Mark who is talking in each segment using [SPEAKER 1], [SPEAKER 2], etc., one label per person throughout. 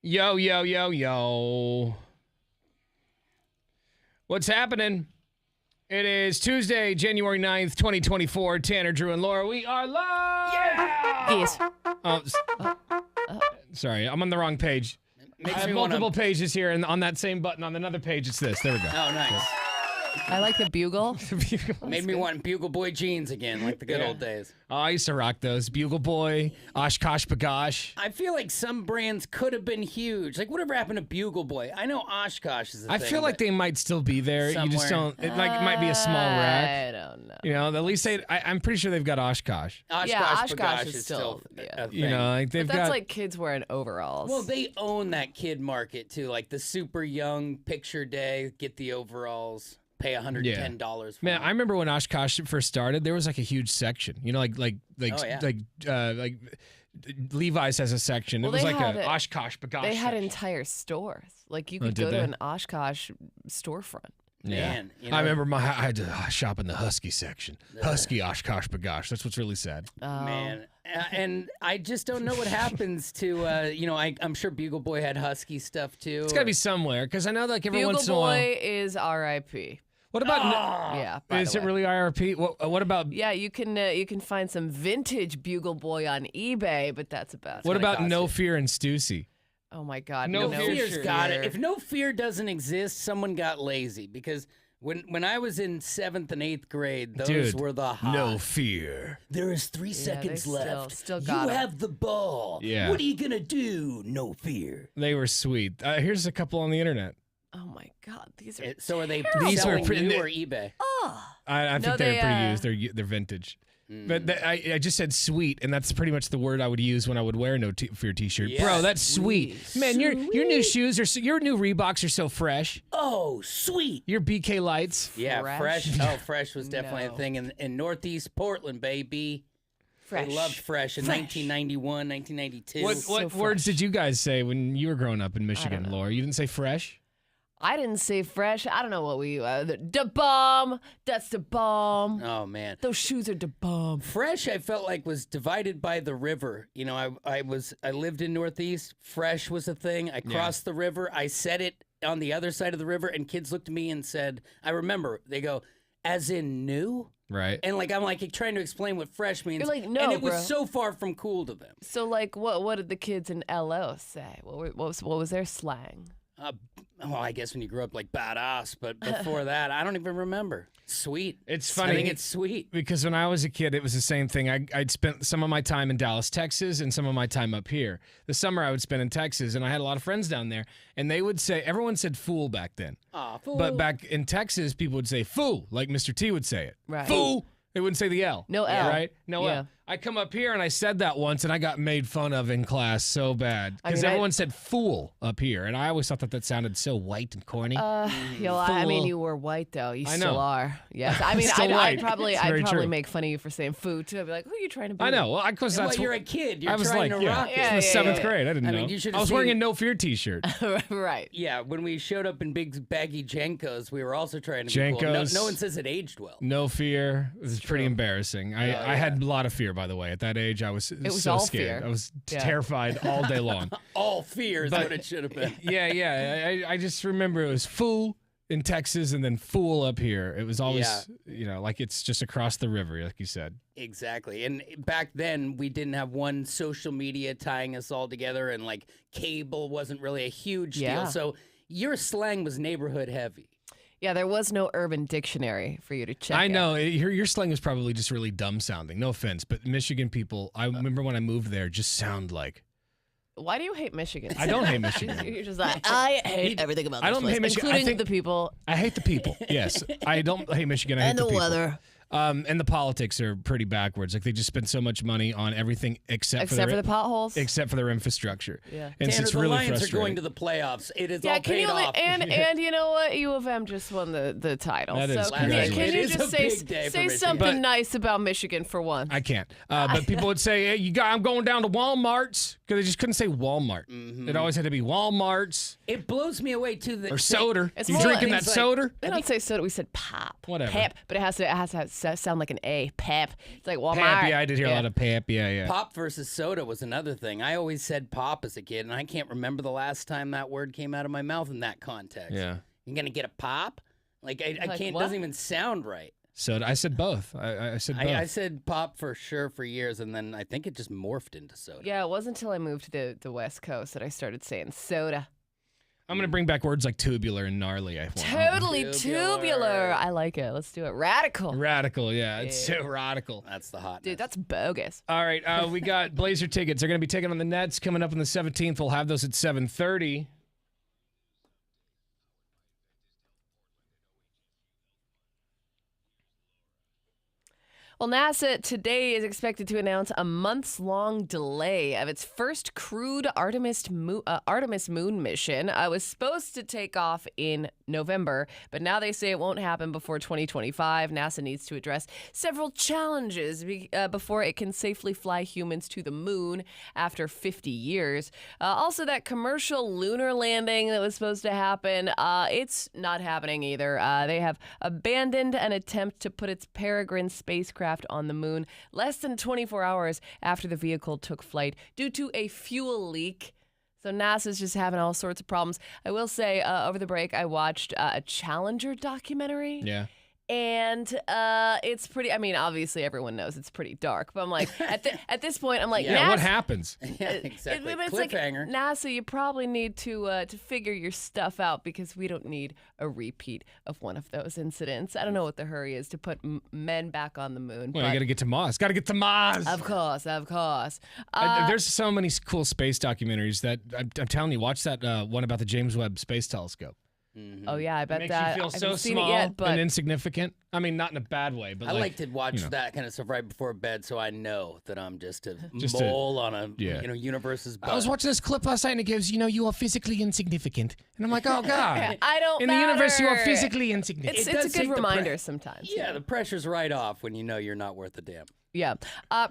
[SPEAKER 1] Yo, yo, yo, yo. What's happening? It is Tuesday, January 9th, 2024. Tanner, Drew, and Laura, we are live!
[SPEAKER 2] Yeah! Yes.
[SPEAKER 1] Oh, sorry, I'm on the wrong page. I have multiple pages here, and on that same button on another page, it's this. There we go.
[SPEAKER 3] Oh, nice.
[SPEAKER 2] I like the bugle.
[SPEAKER 3] Made me want Bugle Boy jeans again, like the good old days.
[SPEAKER 1] Oh, I used to rock those. Bugle Boy, Oshkosh Bagosh.
[SPEAKER 3] I feel like some brands could have been huge. Like, whatever happened to Bugle Boy? I know Oshkosh is a thing.
[SPEAKER 1] I feel like they might still be there.
[SPEAKER 3] Somewhere.
[SPEAKER 1] You just don't. It might be a small rack.
[SPEAKER 2] I don't know.
[SPEAKER 1] You know, at least I'm pretty sure they've got Oshkosh.
[SPEAKER 3] Oshkosh
[SPEAKER 2] Bagosh
[SPEAKER 3] is
[SPEAKER 2] is
[SPEAKER 3] still
[SPEAKER 2] yeah.
[SPEAKER 3] a thing.
[SPEAKER 1] You know, like they've
[SPEAKER 2] But that's
[SPEAKER 1] got.
[SPEAKER 2] like kids wearing overalls.
[SPEAKER 3] Well, they own that kid market, too. Like, the super young picture day, get the overalls. Pay $110 for
[SPEAKER 1] Man,
[SPEAKER 3] them.
[SPEAKER 1] I remember when Oshkosh first started, there was like a huge section. You know, like Levi's has a section.
[SPEAKER 2] Well,
[SPEAKER 1] it was
[SPEAKER 2] they
[SPEAKER 1] like
[SPEAKER 2] had
[SPEAKER 1] a Oshkosh Bagosh.
[SPEAKER 2] they had
[SPEAKER 1] section.
[SPEAKER 2] entire stores. Like you
[SPEAKER 1] Oh,
[SPEAKER 2] could
[SPEAKER 1] did
[SPEAKER 2] go to
[SPEAKER 1] they?
[SPEAKER 2] an Oshkosh storefront.
[SPEAKER 1] Yeah.
[SPEAKER 3] Man, you know,
[SPEAKER 1] I remember I had to shop in the Husky section. Husky Oshkosh Bagosh. That's what's really sad.
[SPEAKER 3] Man, and I just don't know what happens to, you know, I'm sure Bugle Boy had Husky stuff, too.
[SPEAKER 1] It's got to be somewhere because I know like every
[SPEAKER 2] Bugle
[SPEAKER 1] once in a while.
[SPEAKER 2] Boy is R.I.P.
[SPEAKER 1] What about?
[SPEAKER 2] Yeah. by
[SPEAKER 1] Is
[SPEAKER 2] the
[SPEAKER 1] it
[SPEAKER 2] way.
[SPEAKER 1] really IRP? What about?
[SPEAKER 2] Yeah, you can find some vintage Bugle Boy on eBay, but that's about it.
[SPEAKER 1] What about
[SPEAKER 3] cost
[SPEAKER 1] No
[SPEAKER 3] you.
[SPEAKER 1] Fear and Stussy?
[SPEAKER 2] Oh my God.
[SPEAKER 1] No
[SPEAKER 3] No
[SPEAKER 1] Fear.
[SPEAKER 3] Fear's got it. If No Fear doesn't exist, someone got lazy because when I was in 7th and 8th grade, those
[SPEAKER 1] Dude,
[SPEAKER 3] were the hot.
[SPEAKER 1] No Fear.
[SPEAKER 3] There is 3
[SPEAKER 2] they
[SPEAKER 3] seconds
[SPEAKER 2] still-
[SPEAKER 3] left.
[SPEAKER 2] still
[SPEAKER 3] you
[SPEAKER 2] got 'em.
[SPEAKER 3] have the ball.
[SPEAKER 1] Yeah.
[SPEAKER 3] What are you gonna do? No Fear.
[SPEAKER 1] They were sweet. Here's a couple on the internet.
[SPEAKER 2] Oh my God, these are.
[SPEAKER 3] So are they
[SPEAKER 1] These were
[SPEAKER 3] selling
[SPEAKER 1] pretty-
[SPEAKER 3] new or eBay?
[SPEAKER 1] I think
[SPEAKER 2] No,
[SPEAKER 1] they're
[SPEAKER 2] they,
[SPEAKER 1] pretty used. They're vintage. But I just said sweet, and that's pretty much the word I would use when I would wear a No Fear T-shirt.
[SPEAKER 3] Yeah,
[SPEAKER 1] Bro, that's sweet. Man, your new shoes are your new Reeboks are so fresh.
[SPEAKER 3] Oh, sweet.
[SPEAKER 1] Your BK lights.
[SPEAKER 3] Yeah,
[SPEAKER 2] Fresh?
[SPEAKER 3] fresh. Oh, fresh was definitely
[SPEAKER 2] No.
[SPEAKER 3] a thing in Northeast Portland, baby.
[SPEAKER 2] fresh.
[SPEAKER 3] They loved fresh in 1991, 1992.
[SPEAKER 1] What
[SPEAKER 2] So
[SPEAKER 1] words
[SPEAKER 2] fresh.
[SPEAKER 1] did you guys say when you were growing up in Michigan, Laura? You didn't say fresh?
[SPEAKER 2] I didn't say fresh. I don't know what we. Da bomb. That's the bomb.
[SPEAKER 3] Oh man.
[SPEAKER 2] Those shoes are da bomb.
[SPEAKER 3] Fresh, I felt like was divided by the river. You know, I lived in Northeast. Fresh was a thing. I crossed the river. I said it on the other side of the river, and kids looked at me and said, "I remember." They go, "As in new?"
[SPEAKER 1] Right.
[SPEAKER 3] And like I'm like trying to explain what fresh means.
[SPEAKER 2] You're like, "No,
[SPEAKER 3] and it was
[SPEAKER 2] bro."
[SPEAKER 3] so far from cool to them.
[SPEAKER 2] So like, what did the kids in LO say? What was their slang?
[SPEAKER 3] Well, I guess when you grew up like badass, but before that, I don't even remember. Sweet.
[SPEAKER 1] It's
[SPEAKER 3] I
[SPEAKER 1] funny.
[SPEAKER 3] think it's sweet.
[SPEAKER 1] Because when I was a kid, it was the same thing. I'd spent some of my time in Dallas, Texas, and some of my time up here. The summer I would spend in Texas, and I had a lot of friends down there, and they would say, everyone said fool back then.
[SPEAKER 3] Aw, fool.
[SPEAKER 1] But back in Texas, people would say fool, like Mr. T would say it.
[SPEAKER 2] Right.
[SPEAKER 1] Fool. They wouldn't say the L.
[SPEAKER 2] No L.
[SPEAKER 1] Right? No
[SPEAKER 2] Yeah.
[SPEAKER 1] L. I come up here and I said that once and I got made fun of in class so bad.
[SPEAKER 2] I
[SPEAKER 1] Because
[SPEAKER 2] mean,
[SPEAKER 1] everyone said fool up here. And I always thought that sounded so white and corny.
[SPEAKER 2] I mean,
[SPEAKER 1] Fool.
[SPEAKER 2] you were white though. You
[SPEAKER 1] I
[SPEAKER 2] still
[SPEAKER 1] know.
[SPEAKER 2] are. Yes. I mean,
[SPEAKER 1] Still
[SPEAKER 2] I'd
[SPEAKER 1] white.
[SPEAKER 2] probably
[SPEAKER 1] It's very true.
[SPEAKER 2] make fun of you for saying food too. I'd be like, who are you trying to be?
[SPEAKER 1] I know. Well, because
[SPEAKER 3] well,
[SPEAKER 1] that's
[SPEAKER 3] you're
[SPEAKER 1] what
[SPEAKER 3] a kid. You're
[SPEAKER 1] I was
[SPEAKER 3] trying
[SPEAKER 1] like,
[SPEAKER 3] to
[SPEAKER 1] yeah.
[SPEAKER 3] rock it.
[SPEAKER 2] Yeah,
[SPEAKER 1] It's the
[SPEAKER 2] yeah,
[SPEAKER 1] 7th
[SPEAKER 2] yeah.
[SPEAKER 1] grade. I didn't
[SPEAKER 3] I
[SPEAKER 1] know.
[SPEAKER 3] mean, you should've
[SPEAKER 1] I was wearing a
[SPEAKER 3] seen-
[SPEAKER 1] No Fear T-shirt.
[SPEAKER 2] right.
[SPEAKER 3] Yeah, when we showed up in big baggy Jenkos, we were also trying to be cool.
[SPEAKER 1] Jenkos.
[SPEAKER 3] No one says it aged well.
[SPEAKER 1] No Fear. It was pretty embarrassing. I had a lot of fear, by the way. At that age, I was
[SPEAKER 2] was
[SPEAKER 1] so
[SPEAKER 2] all
[SPEAKER 1] scared.
[SPEAKER 2] fear.
[SPEAKER 1] I was
[SPEAKER 2] Yeah.
[SPEAKER 1] terrified all day long.
[SPEAKER 3] All fear is
[SPEAKER 1] But-
[SPEAKER 3] what it should have been.
[SPEAKER 1] Yeah. I just remember it was fool in Texas and then fool up here. It was always, like it's just across the river, like you said.
[SPEAKER 3] Exactly. And back then, we didn't have one social media tying us all together, and like cable wasn't really a huge
[SPEAKER 2] Yeah.
[SPEAKER 3] deal. So your slang was neighborhood heavy.
[SPEAKER 2] Yeah, there was no urban dictionary for you to check.
[SPEAKER 1] I
[SPEAKER 2] out.
[SPEAKER 1] know your slang is probably just really dumb sounding. No offense, but Michigan people, I remember when I moved there, just sound like.
[SPEAKER 2] Why do you hate Michigan?
[SPEAKER 1] I don't hate Michigan.
[SPEAKER 2] You're just like, I hate everything about
[SPEAKER 1] I
[SPEAKER 2] this
[SPEAKER 1] don't
[SPEAKER 2] place,
[SPEAKER 1] hate Michigan. I
[SPEAKER 2] including
[SPEAKER 1] think-
[SPEAKER 2] the people
[SPEAKER 1] I hate the people. Yes, I don't hate Michigan. I hate
[SPEAKER 2] and
[SPEAKER 1] the
[SPEAKER 2] the
[SPEAKER 1] people.
[SPEAKER 2] weather.
[SPEAKER 1] And the politics are pretty backwards. Like they just spend so much money on everything except for
[SPEAKER 2] Except for
[SPEAKER 1] their
[SPEAKER 2] the potholes.
[SPEAKER 1] except for their infrastructure.
[SPEAKER 2] Yeah.
[SPEAKER 1] And
[SPEAKER 3] Tanner,
[SPEAKER 1] it's
[SPEAKER 3] the
[SPEAKER 1] really
[SPEAKER 3] Lions are
[SPEAKER 1] frustrating.
[SPEAKER 3] going to the playoffs. It is
[SPEAKER 2] Yeah,
[SPEAKER 3] all
[SPEAKER 2] can
[SPEAKER 3] paid
[SPEAKER 2] you
[SPEAKER 3] off.
[SPEAKER 2] and you know what? U of M just won the title.
[SPEAKER 1] That is
[SPEAKER 2] so can you,
[SPEAKER 1] congratulations.
[SPEAKER 2] can you
[SPEAKER 3] It is
[SPEAKER 2] just
[SPEAKER 3] a
[SPEAKER 2] say
[SPEAKER 3] big day for
[SPEAKER 2] say
[SPEAKER 3] Michigan.
[SPEAKER 2] something
[SPEAKER 1] But-
[SPEAKER 2] nice about Michigan for once?
[SPEAKER 1] I can't. But people would say, "Hey, I'm going down to Walmart's," because they just couldn't say Walmart. It always had to be Walmart's
[SPEAKER 3] It blows me away too. That
[SPEAKER 1] or soda.
[SPEAKER 2] It's
[SPEAKER 1] You
[SPEAKER 2] more
[SPEAKER 1] drinking
[SPEAKER 2] like-
[SPEAKER 1] that
[SPEAKER 3] Things like-
[SPEAKER 1] soda?
[SPEAKER 2] we don't say soda. We said pop.
[SPEAKER 1] Whatever.
[SPEAKER 2] Pep, but it has to have sound like an A. Pep. It's like Walmart.
[SPEAKER 1] Pep, yeah, I did hear a lot of pep. Yeah.
[SPEAKER 3] Pop versus soda was another thing. I always said pop as a kid, and I can't remember the last time that word came out of my mouth in that context.
[SPEAKER 1] Yeah.
[SPEAKER 3] You're going to get a pop? Like, I
[SPEAKER 2] Like,
[SPEAKER 3] can't,
[SPEAKER 2] what?
[SPEAKER 3] doesn't even sound right.
[SPEAKER 1] Soda. I said both. I said both.
[SPEAKER 3] I said pop for sure for years, and then I think it just morphed into soda.
[SPEAKER 2] Yeah, it wasn't until I moved to the West Coast that I started saying soda.
[SPEAKER 1] I'm going to bring back words like tubular and gnarly.
[SPEAKER 2] Totally
[SPEAKER 3] Tubular.
[SPEAKER 2] tubular. I like it. Let's do it. Radical.
[SPEAKER 1] Radical, yeah. It's
[SPEAKER 2] Yeah.
[SPEAKER 1] so radical.
[SPEAKER 3] That's the hot.
[SPEAKER 2] Dude, that's bogus.
[SPEAKER 1] All right, we got Blazer tickets. They're going to be taken on the Nets coming up on the 17th. We'll have those at 7:30.
[SPEAKER 2] Well, NASA today is expected to announce a months-long delay of its first crewed Artemis moon mission. It was supposed to take off in November, but now they say it won't happen before 2025. NASA needs to address several challenges before it can safely fly humans to the moon after 50 years. Also, that commercial lunar landing that was supposed to happen, it's not happening either. They have abandoned an attempt to put its Peregrine spacecraft on the moon less than 24 hours after the vehicle took flight due to a fuel leak. So NASA's just having all sorts of problems. I will say, over the break, I watched a Challenger documentary.
[SPEAKER 1] Yeah.
[SPEAKER 2] And it's pretty, I mean, obviously everyone knows it's pretty dark, but I'm like, at this point, I'm like,
[SPEAKER 1] Yeah,
[SPEAKER 2] NASA,
[SPEAKER 1] what happens?
[SPEAKER 3] Yeah, exactly.
[SPEAKER 2] it's like,
[SPEAKER 3] Cliffhanger.
[SPEAKER 2] NASA, you probably need to figure your stuff out because we don't need a repeat of one of those incidents. I don't know what the hurry is to put men back on the moon.
[SPEAKER 1] Well,
[SPEAKER 2] but
[SPEAKER 1] you got to get to Mars. Got to get to Mars.
[SPEAKER 2] Of course.
[SPEAKER 1] There's so many cool space documentaries that I'm telling you, watch that one about the James Webb Space Telescope.
[SPEAKER 2] Oh yeah, I bet
[SPEAKER 1] Makes
[SPEAKER 2] that
[SPEAKER 1] you feel
[SPEAKER 2] I
[SPEAKER 1] so
[SPEAKER 2] haven't seen
[SPEAKER 1] small
[SPEAKER 2] it yet, but
[SPEAKER 1] and insignificant. I mean, not in a bad way, but
[SPEAKER 3] I
[SPEAKER 1] like
[SPEAKER 3] like to watch
[SPEAKER 1] you know.
[SPEAKER 3] that kind of stuff right before bed, so I know that I'm just a
[SPEAKER 1] Just a-
[SPEAKER 3] mole on a
[SPEAKER 1] yeah.
[SPEAKER 3] universe's butt.
[SPEAKER 1] I was watching this clip last night and it gives, you are physically insignificant. And I'm like, oh, God.
[SPEAKER 2] I don't
[SPEAKER 1] In the universe, you are
[SPEAKER 2] matter.
[SPEAKER 1] physically insignificant.
[SPEAKER 2] It's
[SPEAKER 3] It
[SPEAKER 2] a
[SPEAKER 3] does
[SPEAKER 2] good
[SPEAKER 3] take the
[SPEAKER 2] reminder
[SPEAKER 3] pre-
[SPEAKER 2] sometimes.
[SPEAKER 3] Yeah, the pressure's right off when you know you're not worth a damn.
[SPEAKER 2] Yeah.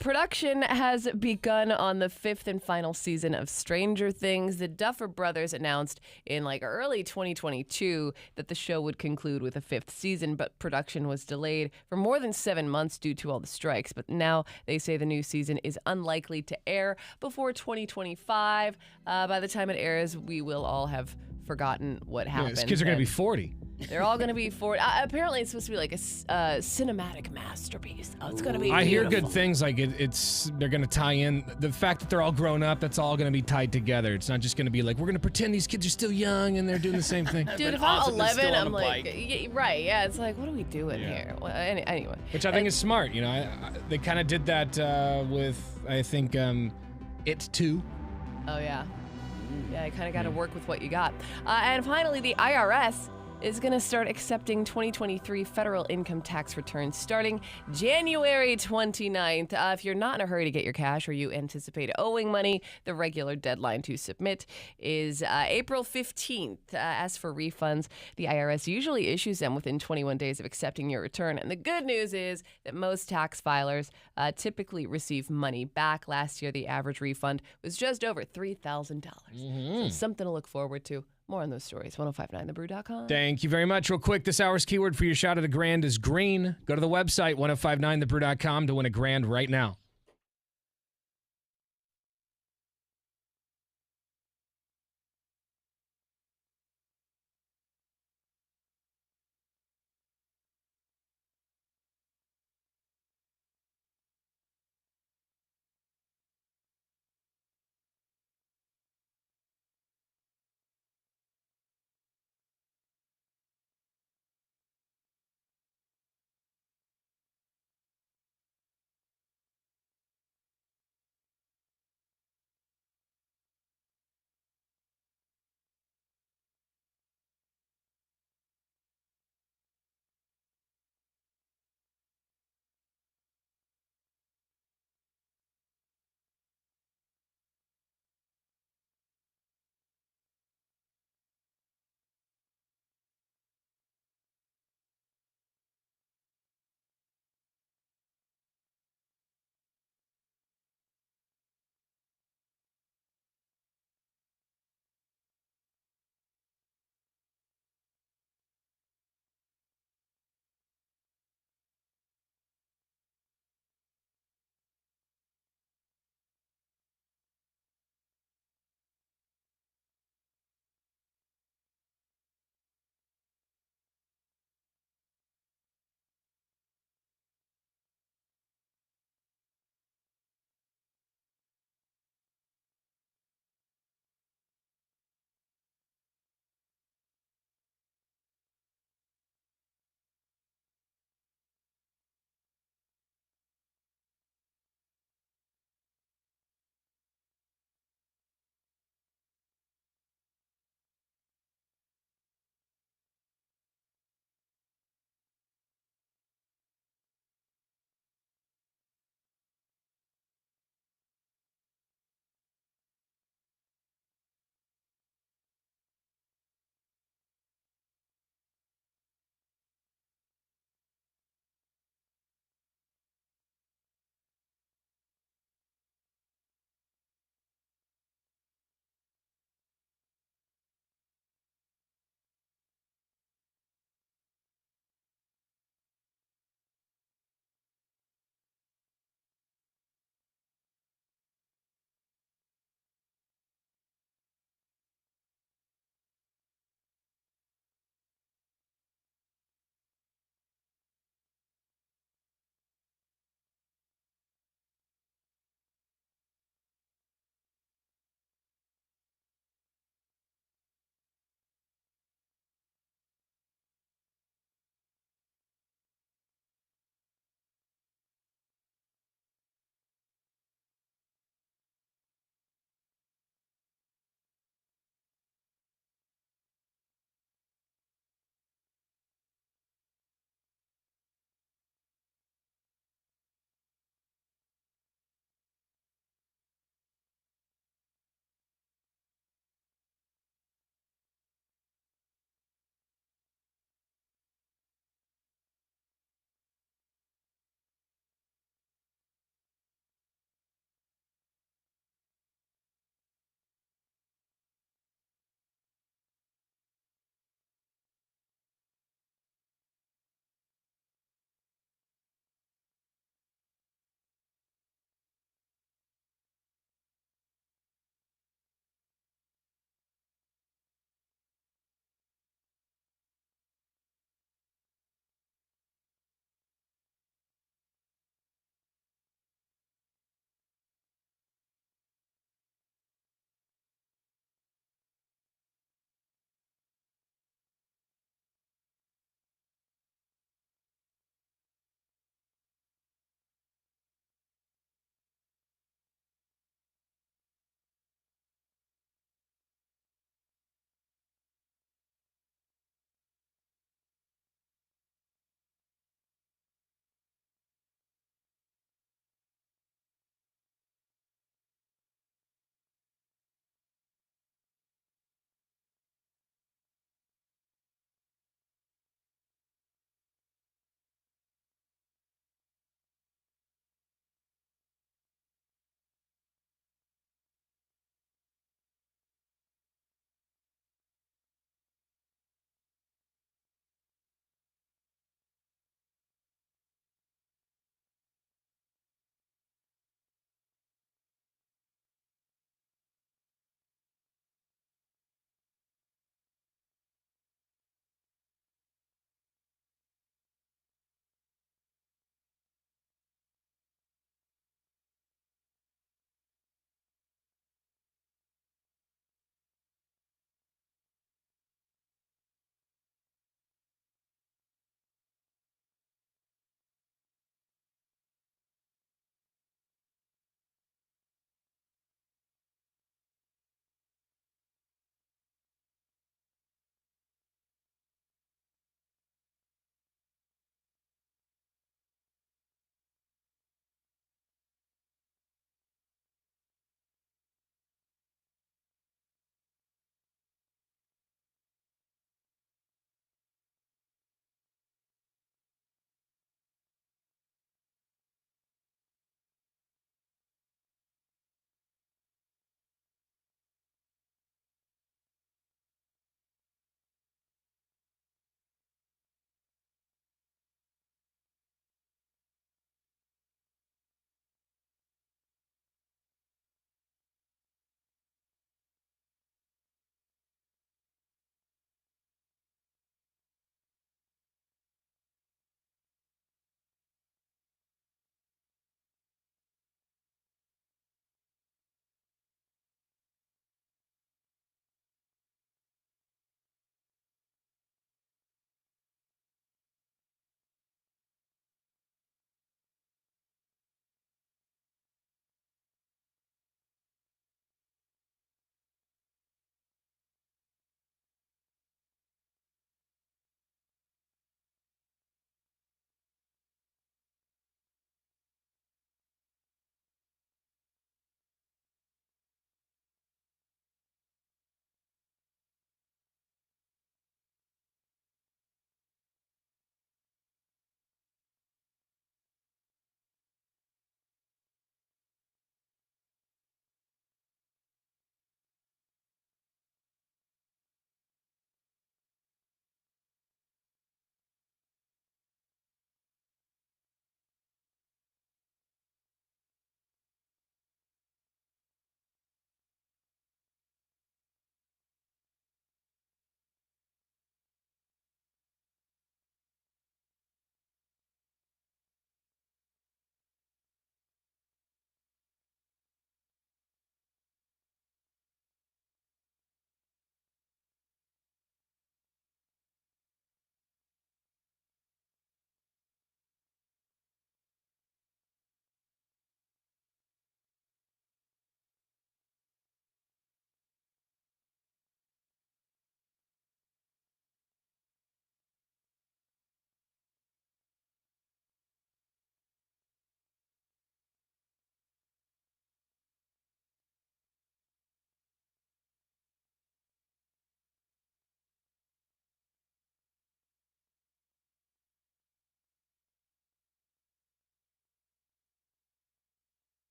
[SPEAKER 2] Production has begun on the 5th and final season of Stranger Things. The Duffer Brothers announced in early 2022 that the show would conclude with a 5th season, but production was delayed for more than 7 months due to all the strikes. But now they say the new season is unlikely to air before 2025. By the time it airs, we will all have forgotten what
[SPEAKER 1] Yeah,
[SPEAKER 2] happened.
[SPEAKER 1] these kids are going to be
[SPEAKER 2] and
[SPEAKER 1] 40.
[SPEAKER 2] They're all going to be apparently, it's supposed to be like a cinematic masterpiece. Oh, it's going to be
[SPEAKER 1] I hear
[SPEAKER 2] beautiful.
[SPEAKER 1] good things like they're going to tie in the fact that they're all grown up. That's all going to be tied together. It's not just going to be like we're going to pretend these kids are still young and they're doing the same thing.
[SPEAKER 2] Dude,
[SPEAKER 3] But
[SPEAKER 2] if I'm
[SPEAKER 3] Austin is
[SPEAKER 2] 11,
[SPEAKER 3] still on
[SPEAKER 2] I'm
[SPEAKER 3] a
[SPEAKER 2] like,
[SPEAKER 3] bike.
[SPEAKER 2] right, yeah, it's like, what are we doing
[SPEAKER 1] Yeah.
[SPEAKER 2] here? Well, anyway.
[SPEAKER 1] Which I think is smart. They kind of did that with I think It Too.
[SPEAKER 2] Oh, yeah. Yeah, you kind of got to work with what you got. And finally, the IRS is going to start accepting 2023 federal income tax returns starting January 29th. If you're not in a hurry to get your cash or you anticipate owing money, the regular deadline to submit is April 15th. As for refunds, the IRS usually issues them within 21 days of accepting your return. And the good news is that most tax filers typically receive money back. Last year, the average refund was just over $3,000. So something to look forward to. More on those stories. 1059thebrew.com.
[SPEAKER 1] Thank you very much. Real quick, this hour's keyword for your shot at a grand is green. Go to the website 1059thebrew.com to win a grand right now.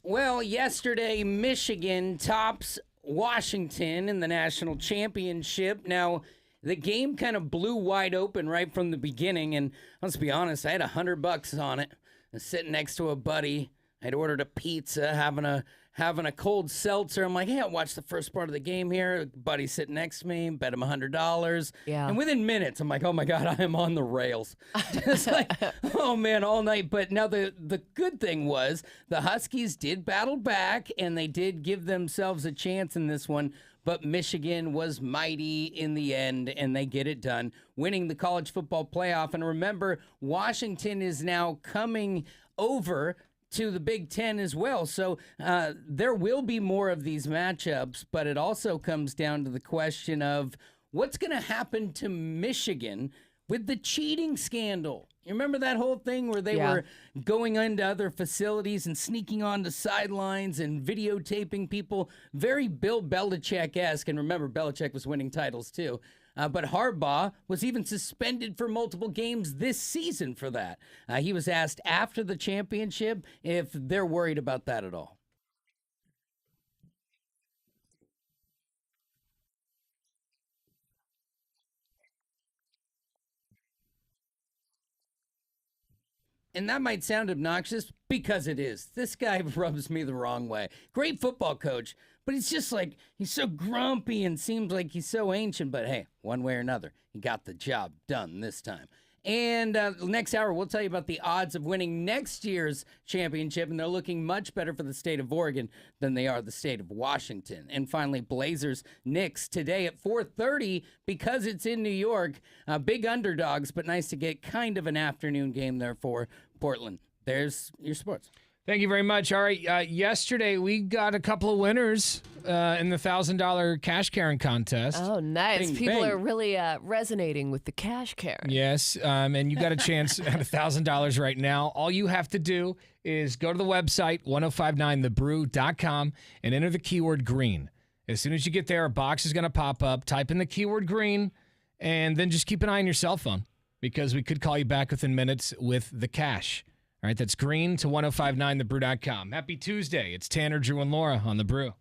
[SPEAKER 3] Well, yesterday, Michigan tops Washington in the national championship. Now, the game kind of blew wide open right from the beginning, and let's be honest, I had $100 on it. I was sitting next to a buddy. I'd ordered a pizza, having a cold seltzer. I'm like, hey, I'll watch the first part of the game here. Buddy sitting next to me, bet him $100.
[SPEAKER 2] Yeah.
[SPEAKER 3] And within minutes, I'm like, oh my God, I am on the rails. Just like, oh man, all night. But now the good thing was the Huskies did battle back and they did give themselves a chance in this one. But Michigan was mighty in the end, and they get it done, winning the college football playoff. And remember, Washington is now coming over to the Big Ten as well. So there will be more of these matchups, but it also comes down to the question of what's going to happen to Michigan with the cheating scandal. You remember that whole thing where they were going into other facilities and sneaking onto sidelines and videotaping people? Very Bill Belichick-esque. And remember, Belichick was winning titles too. But Harbaugh was even suspended for multiple games this season for that. He was asked after the championship if they're worried about that at all. And that might sound obnoxious because it is. This guy rubs me the wrong way. Great football coach, but he's just like, he's so grumpy and seems like he's so ancient. But hey, one way or another, he got the job done this time. And next hour, we'll tell you about the odds of winning next year's championship, and they're looking much better for the state of Oregon than they are the state of Washington. And finally, Blazers Knicks today at 4:30 because it's in New York. Big underdogs, but nice to get kind of an afternoon game there for Portland. There's your sports.
[SPEAKER 1] Thank you very much. All right, yesterday we got a couple of winners in the $1,000 cash Karen contest.
[SPEAKER 2] Oh, nice.
[SPEAKER 3] Bing,
[SPEAKER 2] People
[SPEAKER 3] bing.
[SPEAKER 2] are really resonating with the cash Karen.
[SPEAKER 1] Yes, and you got a chance at $1,000 right now. All you have to do is go to the website, 1059thebrew.com, and enter the keyword green. As soon as you get there, a box is going to pop up. Type in the keyword green, and then just keep an eye on your cell phone because we could call you back within minutes with the cash. All right, that's green to 1059thebrew.com. Happy Tuesday. It's Tanner, Drew, and Laura on The Brew.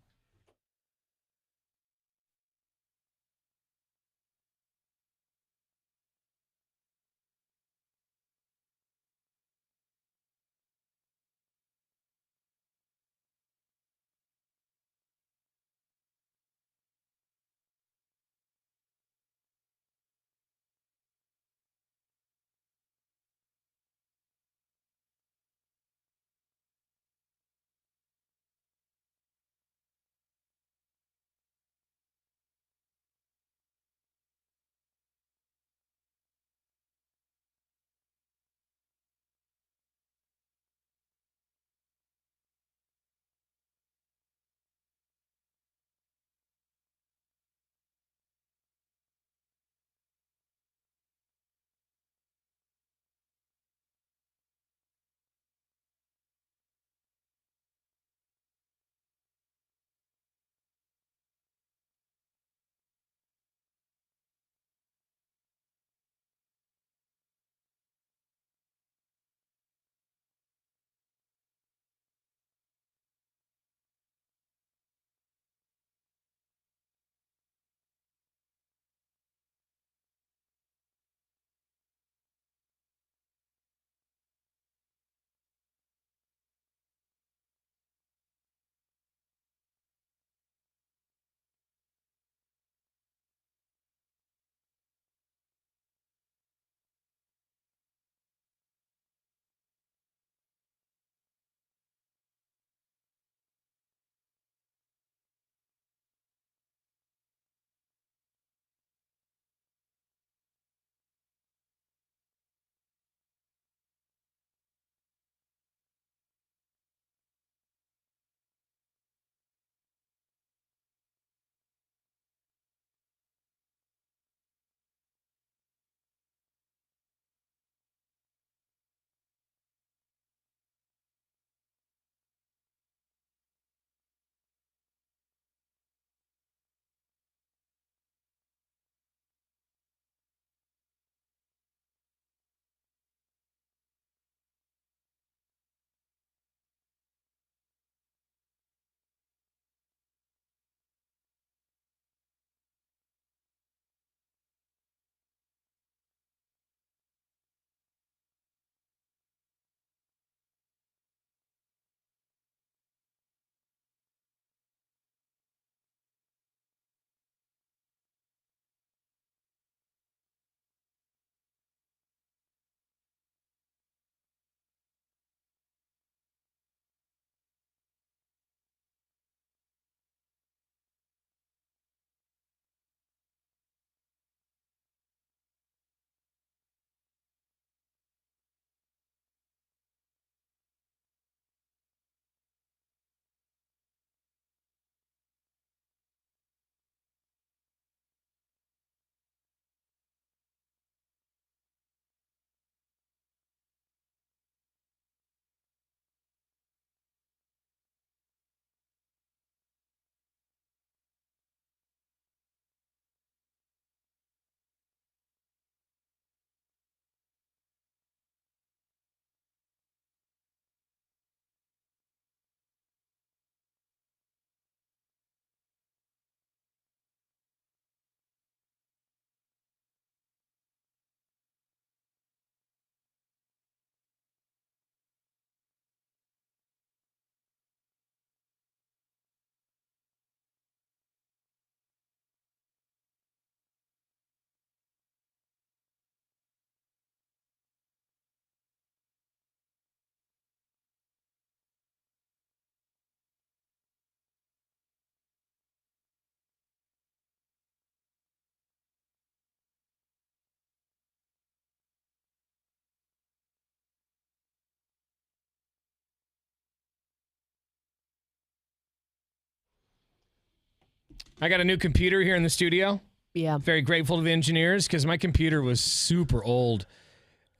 [SPEAKER 1] I got a new computer here in the studio.
[SPEAKER 2] Yeah.
[SPEAKER 1] Very grateful to the engineers because my computer was super old.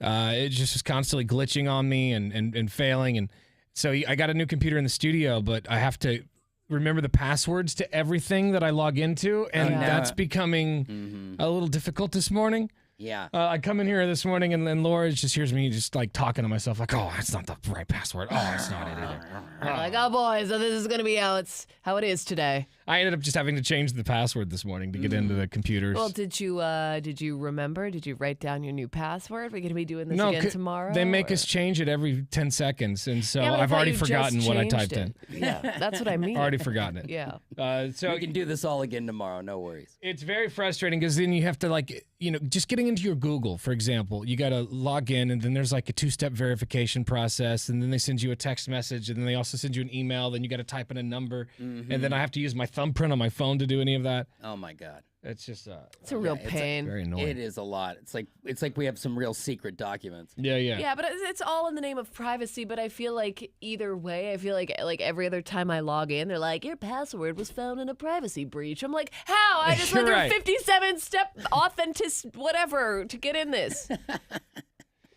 [SPEAKER 1] It just was constantly glitching on me and failing. And so I got a new computer in the studio, but I have to remember the passwords to everything that I log into. And that's becoming a little difficult this morning.
[SPEAKER 3] Yeah.
[SPEAKER 1] I come in here this morning and Laura just hears me just like talking to myself like, oh, that's not the right password. Oh, that's not it either.
[SPEAKER 2] Like, oh boy, so this is going to be how it is today.
[SPEAKER 1] I ended up just having to change the password this morning to get into the computers.
[SPEAKER 2] Well, did you remember? Did you write down your new password? We're going to be doing this
[SPEAKER 1] No,
[SPEAKER 2] again tomorrow?
[SPEAKER 1] They make us change it every 10 seconds, and so
[SPEAKER 2] Yeah, but I
[SPEAKER 1] I've
[SPEAKER 2] thought
[SPEAKER 1] already
[SPEAKER 2] you just
[SPEAKER 1] forgotten what I typed
[SPEAKER 2] changed
[SPEAKER 1] in.
[SPEAKER 2] it. Yeah, that's what I mean.
[SPEAKER 1] Already forgotten it.
[SPEAKER 2] Yeah.
[SPEAKER 1] So
[SPEAKER 3] We can do this all again tomorrow. No worries.
[SPEAKER 1] it's very frustrating because then you have to just getting into your Google, for example, you got to log in and then there's like a 2-step verification process and then they send you a text message and then they also send you an email. Then you got to type in a number and then I have to use my thumbprint on my phone to do any of that.
[SPEAKER 3] Oh my God.
[SPEAKER 1] It's just
[SPEAKER 2] It's a real pain.
[SPEAKER 1] very annoying.
[SPEAKER 3] It is a lot. It's like we have some real secret documents.
[SPEAKER 1] Yeah.
[SPEAKER 2] Yeah, but it's all in the name of privacy. But I feel like either way, I feel like every other time I log in, they're like, your password was found in a privacy breach. I'm like, how? I just went through
[SPEAKER 1] Right.
[SPEAKER 2] 57-step whatever to get in this.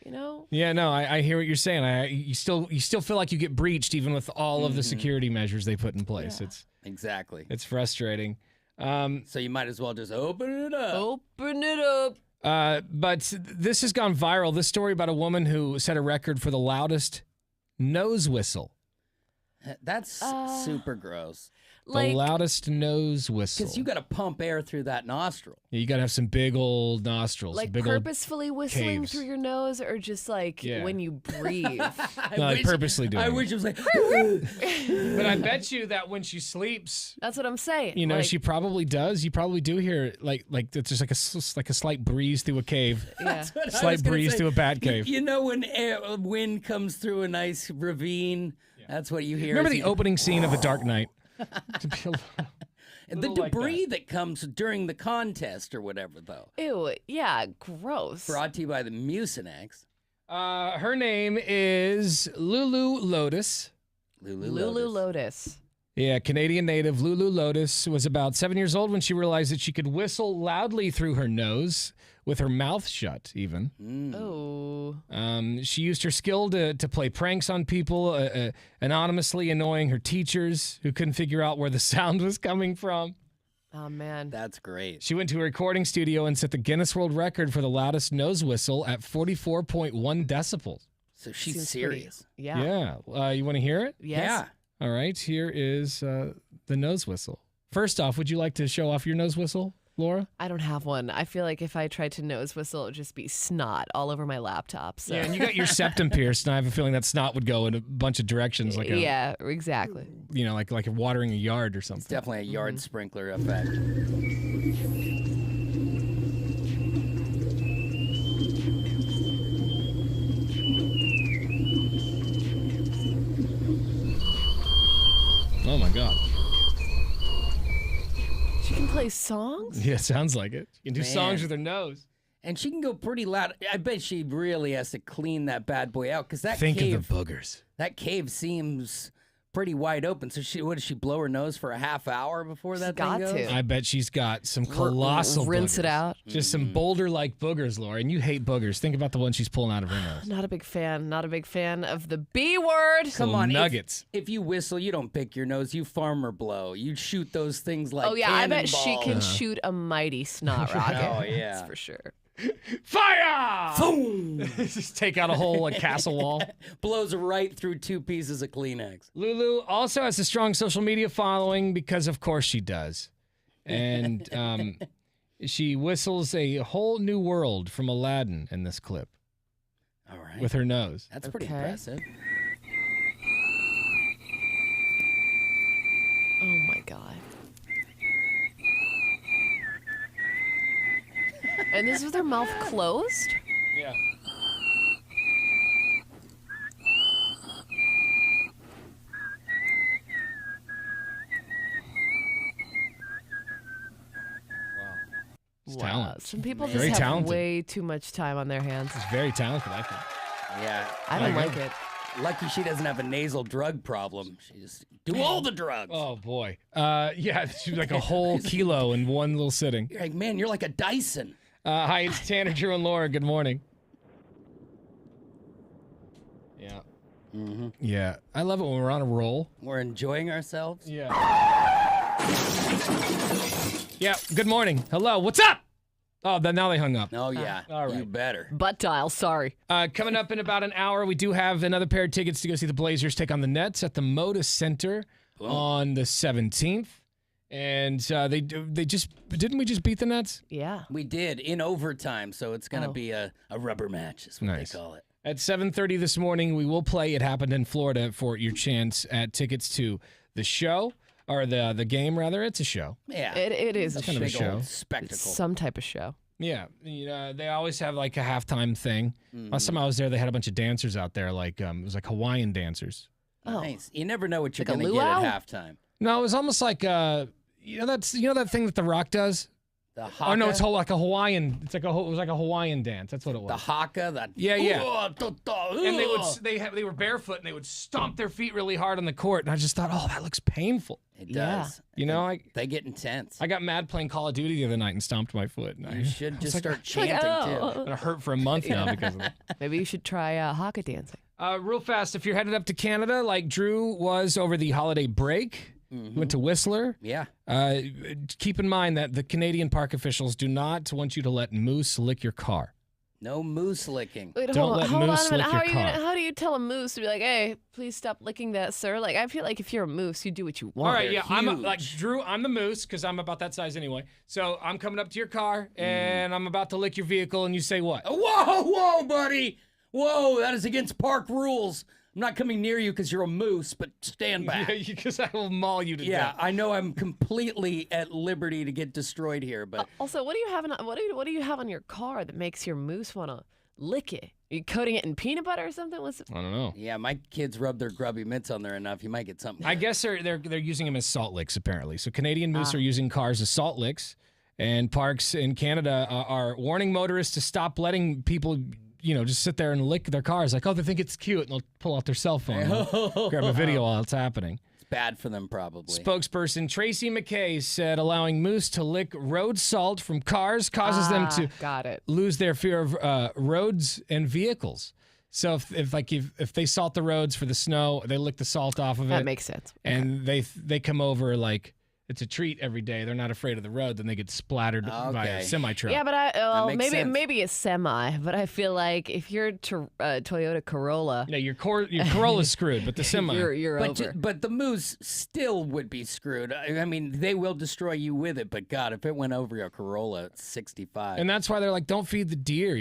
[SPEAKER 2] You know?
[SPEAKER 1] Yeah, no, I hear what you're saying. You still feel like you get breached even with all of the security measures they put in place.
[SPEAKER 2] Yeah.
[SPEAKER 3] Exactly.
[SPEAKER 1] It's frustrating.
[SPEAKER 3] So you might as well just open it up.
[SPEAKER 2] Open it up.
[SPEAKER 1] But this has gone viral. This story about a woman who set a record for the loudest nose whistle.
[SPEAKER 3] That's super gross.
[SPEAKER 1] The loudest nose whistle.
[SPEAKER 3] Because you got to pump air through that nostril.
[SPEAKER 1] Yeah, you got to have some big old nostrils.
[SPEAKER 2] Like
[SPEAKER 1] big
[SPEAKER 2] purposefully whistling
[SPEAKER 1] caves.
[SPEAKER 2] through your nose or just like when you breathe?
[SPEAKER 1] No, I purposely do.
[SPEAKER 3] I wish it was like.
[SPEAKER 1] But I bet you that when she sleeps,
[SPEAKER 2] That's what I'm saying.
[SPEAKER 1] you know,
[SPEAKER 2] like,
[SPEAKER 1] she probably does. You probably do hear like it's just like a slight breeze through a cave.
[SPEAKER 2] Yeah.
[SPEAKER 1] Slight breeze through a bat cave.
[SPEAKER 3] You know when wind comes through a nice ravine? That's what you hear.
[SPEAKER 1] Remember
[SPEAKER 3] as
[SPEAKER 1] the
[SPEAKER 3] you-
[SPEAKER 1] opening scene of The Dark Knight? To be
[SPEAKER 3] And the
[SPEAKER 1] little like
[SPEAKER 3] debris that comes during the contest or whatever, though.
[SPEAKER 2] Ew, yeah, gross.
[SPEAKER 3] Brought to you by the Mucinex.
[SPEAKER 1] Her name is Lulu Lotus.
[SPEAKER 2] Lulu Lotus.
[SPEAKER 1] Yeah, Canadian native Lulu Lotus was about 7 years old when she realized that she could whistle loudly through her nose with her mouth shut, even.
[SPEAKER 2] Oh.
[SPEAKER 1] She used her skill to play pranks on people, anonymously annoying her teachers who couldn't figure out where the sound was coming from.
[SPEAKER 2] Oh, man.
[SPEAKER 3] That's great.
[SPEAKER 1] She went to a recording studio and set the Guinness World Record for the loudest nose whistle at 44.1 decibels.
[SPEAKER 3] So she's
[SPEAKER 2] Seems
[SPEAKER 3] serious.
[SPEAKER 2] pretty- Yeah.
[SPEAKER 1] Yeah. You want to hear it?
[SPEAKER 2] Yes.
[SPEAKER 3] Yeah.
[SPEAKER 1] All right. Here is the nose whistle. First off, would you like to show off your nose whistle, Laura?
[SPEAKER 2] I don't have one. I feel like if I tried to nose whistle, it would just be snot all over my laptop. So.
[SPEAKER 1] Yeah, and you got your septum pierced, and I have a feeling that snot would go in a bunch of directions, like
[SPEAKER 2] yeah, exactly.
[SPEAKER 1] like watering a yard or something.
[SPEAKER 3] It's definitely a yard sprinkler effect.
[SPEAKER 1] Oh my God.
[SPEAKER 2] She can play songs?
[SPEAKER 1] Yeah, sounds like it. You can do
[SPEAKER 3] Man.
[SPEAKER 1] songs with her nose.
[SPEAKER 3] And she can go pretty loud. I bet she really has to clean that bad boy out because that
[SPEAKER 1] Think
[SPEAKER 3] cave,
[SPEAKER 1] of the boogers.
[SPEAKER 3] that cave seems pretty wide open. So what does she blow her nose for a half hour before that
[SPEAKER 2] got
[SPEAKER 3] thing goes?
[SPEAKER 2] to.
[SPEAKER 1] I bet she's got some colossal
[SPEAKER 2] Rinse it
[SPEAKER 1] boogers.
[SPEAKER 2] out.
[SPEAKER 1] Just some boulder-like boogers, Laura. And you hate boogers. Think about the one she's pulling out of her nose.
[SPEAKER 2] Not a big fan. Not a big fan of the B word.
[SPEAKER 3] Come
[SPEAKER 1] Little
[SPEAKER 3] on,
[SPEAKER 1] nuggets.
[SPEAKER 3] If you whistle, you don't pick your nose. You farmer blow. You shoot those things like
[SPEAKER 2] Oh, yeah. I bet she can
[SPEAKER 3] cannonballs.
[SPEAKER 2] shoot a mighty snot rocket.
[SPEAKER 3] Oh, yeah.
[SPEAKER 2] That's for sure.
[SPEAKER 1] Fire!
[SPEAKER 3] Boom!
[SPEAKER 1] Just take out a whole castle wall.
[SPEAKER 3] Blows right through 2 pieces of Kleenex.
[SPEAKER 1] Lulu also has a strong social media following because, of course, she does. And she whistles a whole new world from Aladdin in this clip
[SPEAKER 3] All right.
[SPEAKER 1] with her nose.
[SPEAKER 3] That's pretty
[SPEAKER 2] Okay.
[SPEAKER 3] impressive.
[SPEAKER 2] Oh, my God. And this is with her mouth closed?
[SPEAKER 1] Yeah. It's talent.
[SPEAKER 2] Some people
[SPEAKER 1] Very
[SPEAKER 2] just have
[SPEAKER 1] talented.
[SPEAKER 2] way too much time on their hands.
[SPEAKER 1] It's very talented, I think.
[SPEAKER 3] Yeah.
[SPEAKER 2] I don't
[SPEAKER 1] I
[SPEAKER 2] like
[SPEAKER 1] agree.
[SPEAKER 2] it.
[SPEAKER 3] Lucky she doesn't have a nasal drug problem. She just do all the drugs.
[SPEAKER 1] Oh, boy. Yeah, she's like a whole kilo in one little sitting.
[SPEAKER 3] You're like, man, you're like a Dyson.
[SPEAKER 1] Hi, it's Tanner, Drew, and Laura. Good morning. Yeah.
[SPEAKER 3] Mm-hmm.
[SPEAKER 1] Yeah. I love it when we're on a roll.
[SPEAKER 3] We're enjoying ourselves.
[SPEAKER 1] Yeah. Yeah. Good morning. Hello. What's up? Oh, then now they hung up.
[SPEAKER 3] Oh, yeah.
[SPEAKER 1] all right.
[SPEAKER 3] You better.
[SPEAKER 2] Butt dial, sorry.
[SPEAKER 1] Coming up in about an hour, we do have another pair of tickets to go see the Blazers take on the Nets at the Moda Center on the 17th. And they just didn't we just beat the Nets?
[SPEAKER 2] Yeah.
[SPEAKER 3] We did in overtime, so it's going to be a rubber match is what they call it.
[SPEAKER 1] At 7:30 this morning, we will play It Happened in Florida for your chance at tickets to the show, or the game, rather. It's a show.
[SPEAKER 3] Yeah.
[SPEAKER 2] It is
[SPEAKER 1] kind of a show.
[SPEAKER 3] Spectacle.
[SPEAKER 2] It's some type of show.
[SPEAKER 1] Yeah. They always have like a halftime thing. Last time I was there, they had a bunch of dancers out there, like it was like Hawaiian dancers.
[SPEAKER 3] Nice. You never know what you're
[SPEAKER 2] Like a
[SPEAKER 3] going to get
[SPEAKER 2] luau?
[SPEAKER 3] at halftime.
[SPEAKER 1] No, it was almost like that thing that The Rock does?
[SPEAKER 3] The haka.
[SPEAKER 1] Oh no, it's like a Hawaiian. It was like a Hawaiian dance. That's what it was.
[SPEAKER 3] The haka.
[SPEAKER 1] Yeah. And
[SPEAKER 3] And
[SPEAKER 1] they were barefoot and they would stomp their feet really hard on the court. And I just thought, oh, that looks painful.
[SPEAKER 3] It
[SPEAKER 2] Yeah.
[SPEAKER 3] does.
[SPEAKER 1] They
[SPEAKER 3] get intense.
[SPEAKER 1] I got mad playing Call of Duty the other night and stomped my foot. And
[SPEAKER 3] You should just start
[SPEAKER 2] like,
[SPEAKER 3] chanting
[SPEAKER 2] oh.
[SPEAKER 3] too.
[SPEAKER 1] It hurt for a month now because of that.
[SPEAKER 2] Maybe you should try haka dancing.
[SPEAKER 1] Real fast, if you're headed up to Canada like Drew was over the holiday break, went to Whistler.
[SPEAKER 3] Yeah.
[SPEAKER 1] Keep in mind that the Canadian park officials do not want you to let moose lick your car.
[SPEAKER 3] No moose licking.
[SPEAKER 2] Wait,
[SPEAKER 1] Don't
[SPEAKER 2] hold
[SPEAKER 1] let
[SPEAKER 2] on
[SPEAKER 1] moose
[SPEAKER 2] a minute.
[SPEAKER 1] lick your car.
[SPEAKER 2] How do you tell a moose to be like, hey, please stop licking that, sir? Like, I feel like if you're a moose, you do what you want.
[SPEAKER 1] All right,
[SPEAKER 3] They're
[SPEAKER 1] yeah, I'm
[SPEAKER 3] huge.
[SPEAKER 1] like Drew. I'm the moose because I'm about that size anyway. So I'm coming up to your car and I'm about to lick your vehicle, and you say what?
[SPEAKER 3] Whoa, buddy. Whoa, that is against park rules. I'm not coming near you because you're a moose, but stand back.
[SPEAKER 1] Because I will maul you to
[SPEAKER 3] Yeah,
[SPEAKER 1] death.
[SPEAKER 3] I know I'm completely at liberty to get destroyed here, but
[SPEAKER 2] Also, what do you have? What do you have on your car that makes your moose want to lick it? Are you coating it in peanut butter or something? What's
[SPEAKER 1] I don't know.
[SPEAKER 3] yeah, my kids rub their grubby mitts on there enough. You might get something.
[SPEAKER 1] I guess they're using them as salt licks apparently. So Canadian moose are using cars as salt licks, and parks in Canada are warning motorists to stop letting people, just sit there and lick their cars. Like, oh, they think it's cute, and they'll pull out their cell phone, and grab a video while it's happening.
[SPEAKER 3] It's bad for them, probably.
[SPEAKER 1] Spokesperson Tracy McKay said allowing moose to lick road salt from cars causes them to
[SPEAKER 2] got it.
[SPEAKER 1] lose their fear of roads and vehicles. So if they salt the roads for the snow, they lick the salt off of it.
[SPEAKER 2] That makes sense.
[SPEAKER 1] And they come over like it's a treat every day. They're not afraid of the road. Then they get splattered by a semi truck.
[SPEAKER 2] Yeah, but
[SPEAKER 3] makes sense.
[SPEAKER 2] maybe a semi. But I feel like if you're Toyota Corolla,
[SPEAKER 1] Yeah, your Corolla's screwed, but the semi.
[SPEAKER 2] you're over.
[SPEAKER 3] But the moose still would be screwed. I mean, they will destroy you with it, but God, if it went over your Corolla at 65.
[SPEAKER 1] And that's why they're like, don't feed the deer.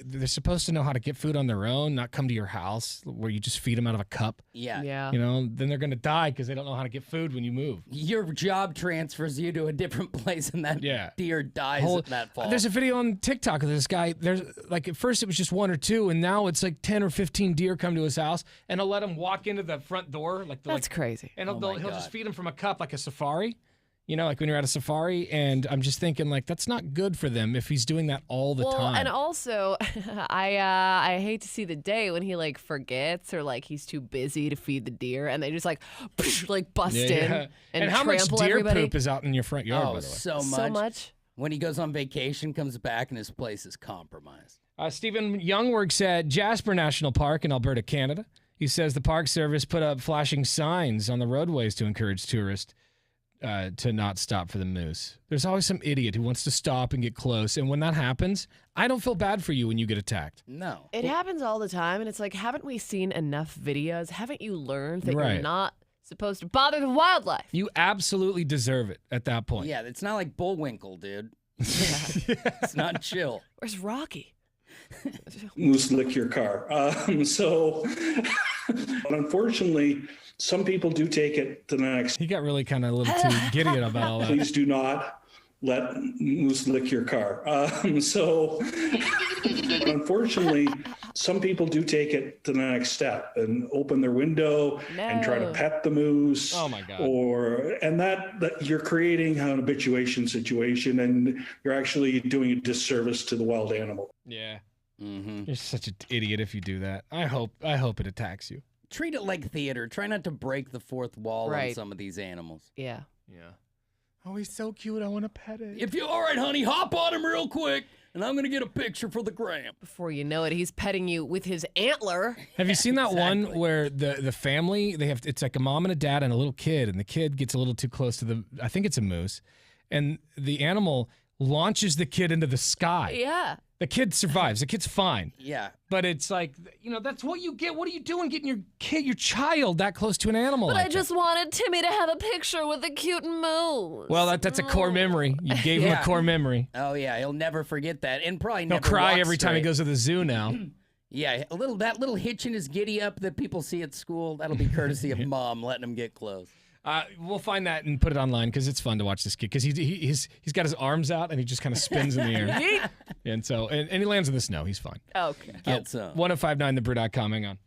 [SPEAKER 1] They're supposed to know how to get food on their own, not come to your house where you just feed them out of a cup.
[SPEAKER 3] yeah.
[SPEAKER 1] Then they're going to die because they don't know how to get food when you move.
[SPEAKER 3] Your job transfers you to a different place, and that deer dies at that fall.
[SPEAKER 1] There's a video on TikTok of this guy. There's like at first it was just one or two, and now it's like 10 or 15 deer come to his house, and he'll let him walk into the front door.
[SPEAKER 2] That's crazy.
[SPEAKER 1] And he'll
[SPEAKER 3] my
[SPEAKER 1] just
[SPEAKER 3] God.
[SPEAKER 1] feed him from a cup like a safari. Like when you're at a safari, and I'm just thinking like that's not good for them if he's doing that all the time.
[SPEAKER 2] And also, I hate to see the day when he like forgets or like he's too busy to feed the deer, and they just like bust in and
[SPEAKER 1] how much
[SPEAKER 2] trample
[SPEAKER 1] deer
[SPEAKER 2] everybody.
[SPEAKER 1] poop is out in your front yard?
[SPEAKER 3] Oh,
[SPEAKER 1] by the way?
[SPEAKER 3] so much.
[SPEAKER 2] So much.
[SPEAKER 3] When he goes on vacation, comes back, and his place is compromised.
[SPEAKER 1] Stephen Young works at Jasper National Park in Alberta, Canada. He says the Park Service put up flashing signs on the roadways to encourage tourists to not stop for the moose. There's always some idiot who wants to stop and get close, and when that happens, I don't feel bad for you when you get attacked.
[SPEAKER 3] No.
[SPEAKER 2] It happens all the time, and it's like, haven't we seen enough videos? Haven't you learned that
[SPEAKER 1] Right.
[SPEAKER 2] you're not supposed to bother the wildlife?
[SPEAKER 1] You absolutely deserve it at that point.
[SPEAKER 3] Yeah, it's not like Bullwinkle, dude. It's not chill.
[SPEAKER 2] Where's Rocky?
[SPEAKER 4] Moose lick your car. But unfortunately, some people do take it to the next.
[SPEAKER 1] He got really kind of a little too giddy about all that.
[SPEAKER 4] Please do not let moose lick your car. Unfortunately, some people do take it to the next step and open their window and try to
[SPEAKER 2] No.
[SPEAKER 4] pet the moose.
[SPEAKER 1] Oh my God.
[SPEAKER 4] And that you're creating an habituation situation, and you're actually doing a disservice to the wild animal.
[SPEAKER 1] Yeah.
[SPEAKER 3] Mm-hmm.
[SPEAKER 1] You're such an idiot if you do that. I hope it attacks you.
[SPEAKER 3] Treat it like theater. Try not to break the fourth wall on
[SPEAKER 2] Right.
[SPEAKER 3] some of these animals.
[SPEAKER 2] Yeah.
[SPEAKER 1] Yeah. Oh, he's so cute. I want to pet it.
[SPEAKER 3] If you all right, honey, hop on him real quick, and I'm gonna get a picture for the gram.
[SPEAKER 2] Before you know it, he's petting you with his antler.
[SPEAKER 1] Have you seen that one where the family, it's like a mom and a dad and a little kid, and the kid gets a little too close to I think it's a moose, and the animal launches the kid into the sky.
[SPEAKER 2] Yeah.
[SPEAKER 1] The kid survives. The kid's fine.
[SPEAKER 3] Yeah.
[SPEAKER 1] But it's like, that's what you get. What are you doing getting your child that close to an animal
[SPEAKER 2] But
[SPEAKER 1] like
[SPEAKER 2] I just wanted Timmy to have a picture with a cute moose.
[SPEAKER 1] Well, that's a core memory. You gave him a core memory.
[SPEAKER 3] Oh yeah, he'll never forget that, and probably
[SPEAKER 1] He'll
[SPEAKER 3] never
[SPEAKER 1] cry
[SPEAKER 3] walk
[SPEAKER 1] every time he
[SPEAKER 3] straight.
[SPEAKER 1] goes to the zoo now.
[SPEAKER 3] Yeah, that little hitch in his giddy up that people see at school, that'll be courtesy of mom letting him get close.
[SPEAKER 1] We'll find that and put it online because it's fun to watch this kid because he's got his arms out and he just kind of spins in the air. And so and he lands in the snow. He's fine.
[SPEAKER 2] Okay.
[SPEAKER 3] Get some.
[SPEAKER 1] 1059thebrew.com. Hang on.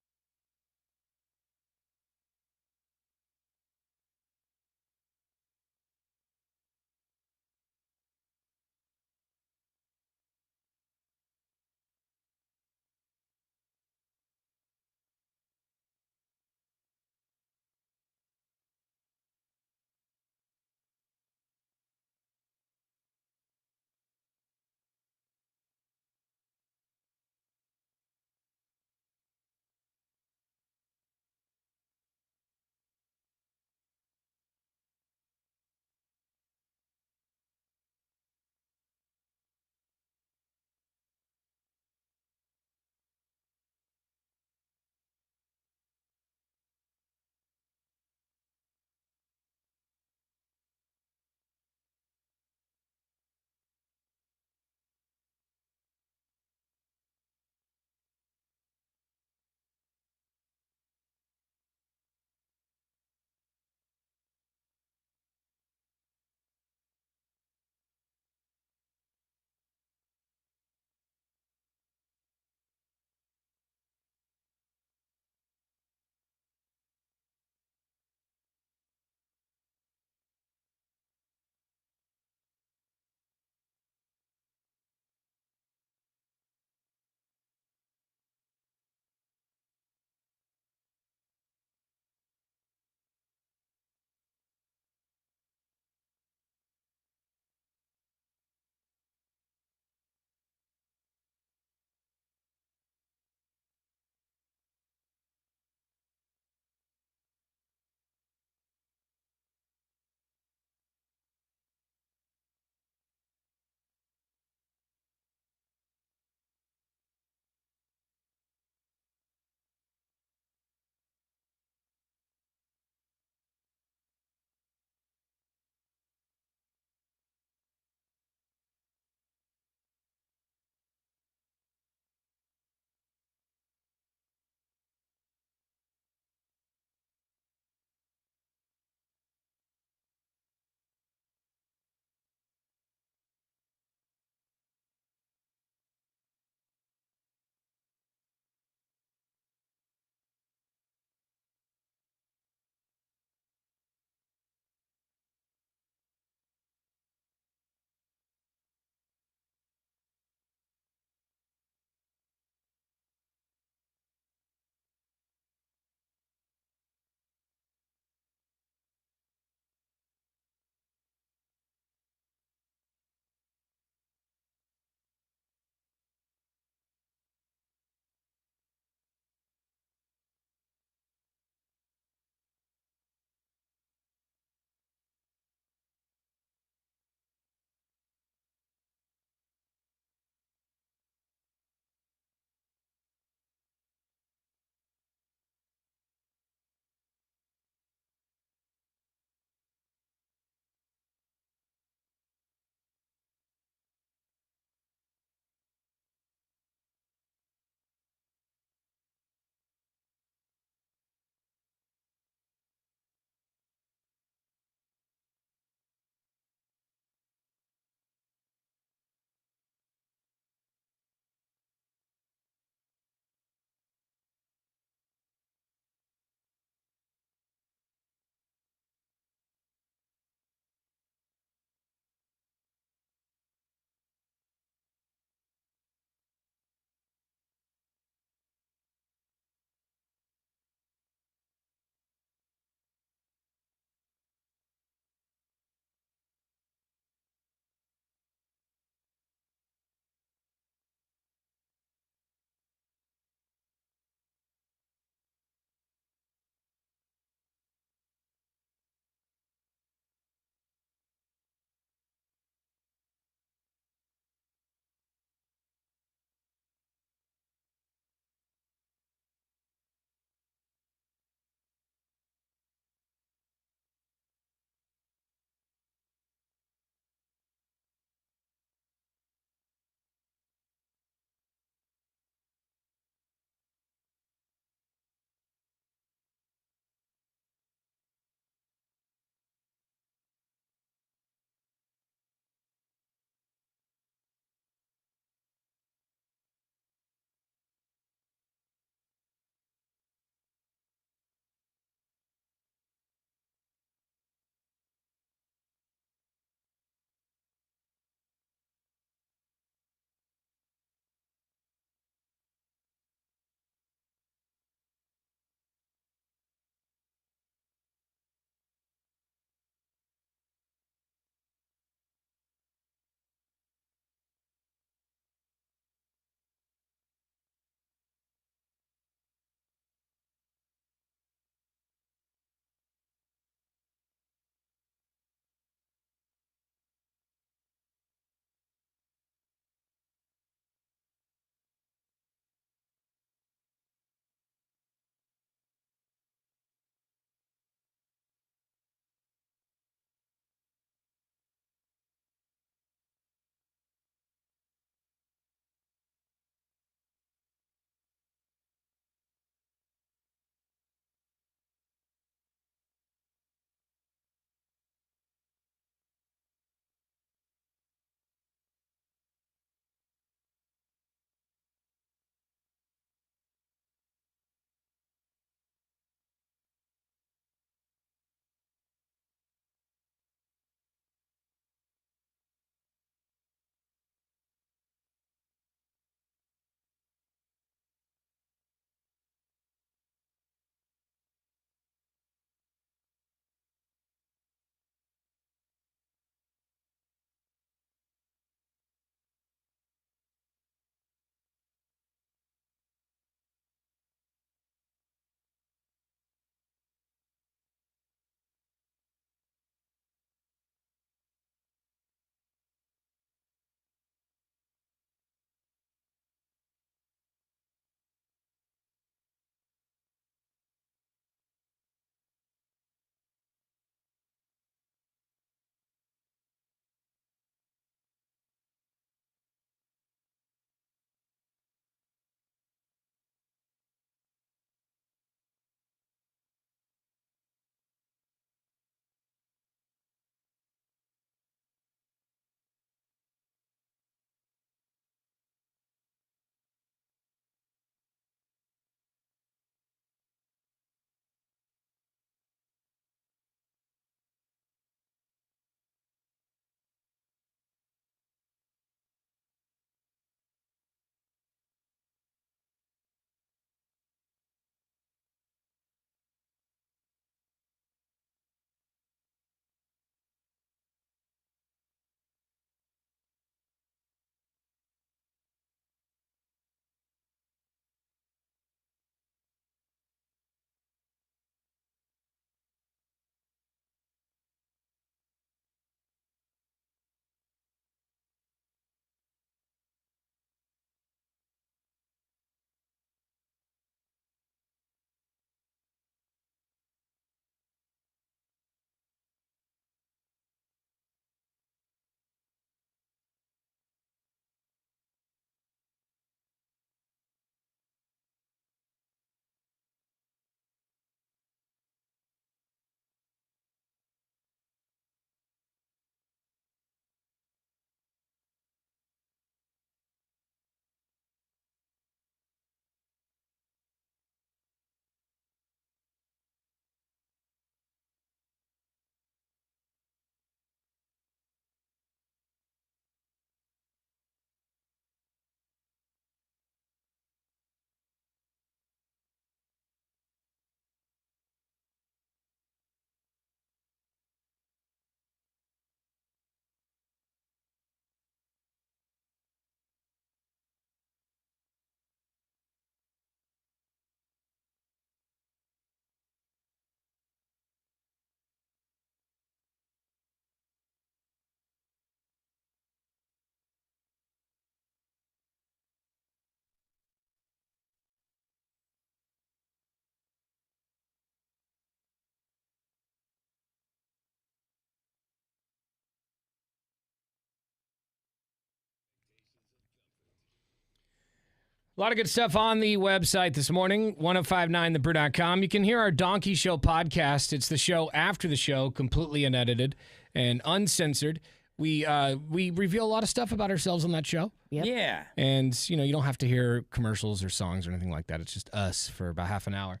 [SPEAKER 1] A lot of good stuff on the website this morning, 1059thebrew.com. You can hear our Donkey Show podcast. It's the show after the show, completely unedited and uncensored. We reveal a lot of stuff about ourselves on that show.
[SPEAKER 2] Yep.
[SPEAKER 3] Yeah.
[SPEAKER 1] And, you don't have to hear commercials or songs or anything like that. It's just us for about half an hour.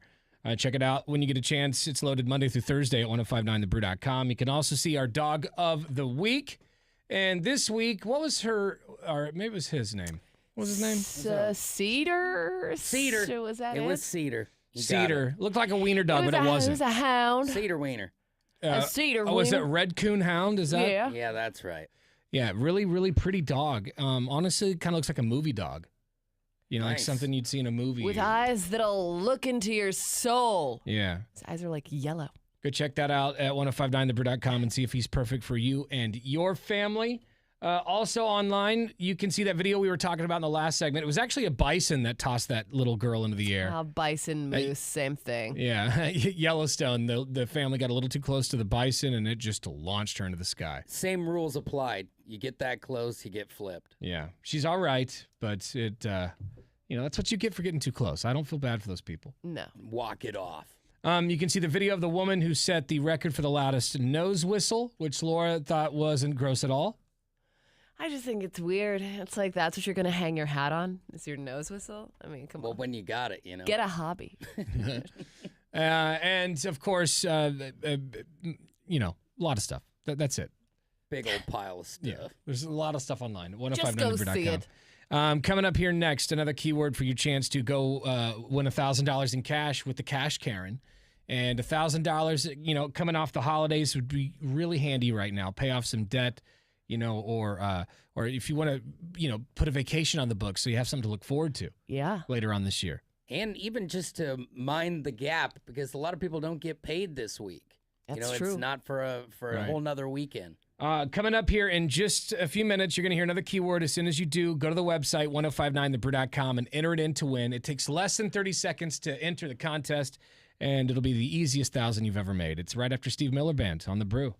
[SPEAKER 1] Check it out when you get a chance. It's loaded Monday through Thursday at 1059thebrew.com. You can also see our dog of the week. And this week, what was her, or maybe it was his name. What was his name?
[SPEAKER 2] Cedar?
[SPEAKER 3] Cedar.
[SPEAKER 2] Was that it?
[SPEAKER 3] It was Cedar. You got
[SPEAKER 1] Cedar. Looked like a wiener dog, but it
[SPEAKER 2] It
[SPEAKER 1] wasn't.
[SPEAKER 2] was a hound.
[SPEAKER 3] it. Cedar Wiener.
[SPEAKER 2] A cedar
[SPEAKER 1] Oh, is that
[SPEAKER 2] wiener.
[SPEAKER 1] Red Coon Hound? Is that?
[SPEAKER 2] Yeah.
[SPEAKER 3] Yeah, that's right.
[SPEAKER 1] Yeah, really, really pretty dog. Honestly, kind of looks like a movie dog. Like
[SPEAKER 3] Nice.
[SPEAKER 1] something you'd see in a movie.
[SPEAKER 2] With eyes that'll look into your soul.
[SPEAKER 1] Yeah.
[SPEAKER 2] His eyes are like yellow.
[SPEAKER 1] Go check that out at 1059thebrew.com and see if he's perfect for you and your family. Also online, you can see that video we were talking about in the last segment. It was actually a bison that tossed that little girl into the air.
[SPEAKER 2] Bison, moose, same thing.
[SPEAKER 1] Yeah, Yellowstone, the family got a little too close to the bison and it just launched her into the sky.
[SPEAKER 3] Same rules applied. You get that close, you get flipped.
[SPEAKER 1] Yeah, she's all right, but it, that's what you get for getting too close. I don't feel bad for those people.
[SPEAKER 2] No.
[SPEAKER 3] Walk it off.
[SPEAKER 1] You can see the video of the woman who set the record for the loudest nose whistle, which Laura thought wasn't gross at all.
[SPEAKER 2] I just think it's weird. It's like that's what you're going to hang your hat on? Is your nose whistle? I mean, come
[SPEAKER 3] Well,
[SPEAKER 2] on.
[SPEAKER 3] when you got it,
[SPEAKER 2] Get a hobby.
[SPEAKER 1] And of course, a lot of stuff. That's it.
[SPEAKER 3] Big old pile of stuff.
[SPEAKER 1] Yeah, there's a lot of stuff online.
[SPEAKER 2] Just go see it.
[SPEAKER 1] Coming up here next, another keyword for your chance to go win $1,000 in cash with the Cash Karen. And $1,000, coming off the holidays would be really handy right now. Pay off some debt, or if you want to, put a vacation on the books so you have something to look forward to
[SPEAKER 2] Yeah.
[SPEAKER 1] later on this year.
[SPEAKER 3] And even just to mind the gap, because a lot of people don't get paid this week.
[SPEAKER 2] That's true.
[SPEAKER 3] It's not for a
[SPEAKER 1] Right.
[SPEAKER 3] whole nother weekend.
[SPEAKER 1] Coming up here in just a few minutes, you're going to hear another keyword. As soon as you do, go to the website, 1059thebrew.com, and enter it in to win. It takes less than 30 seconds to enter the contest, and it'll be the easiest 1,000 you've ever made. It's right after Steve Miller Band on The Brew.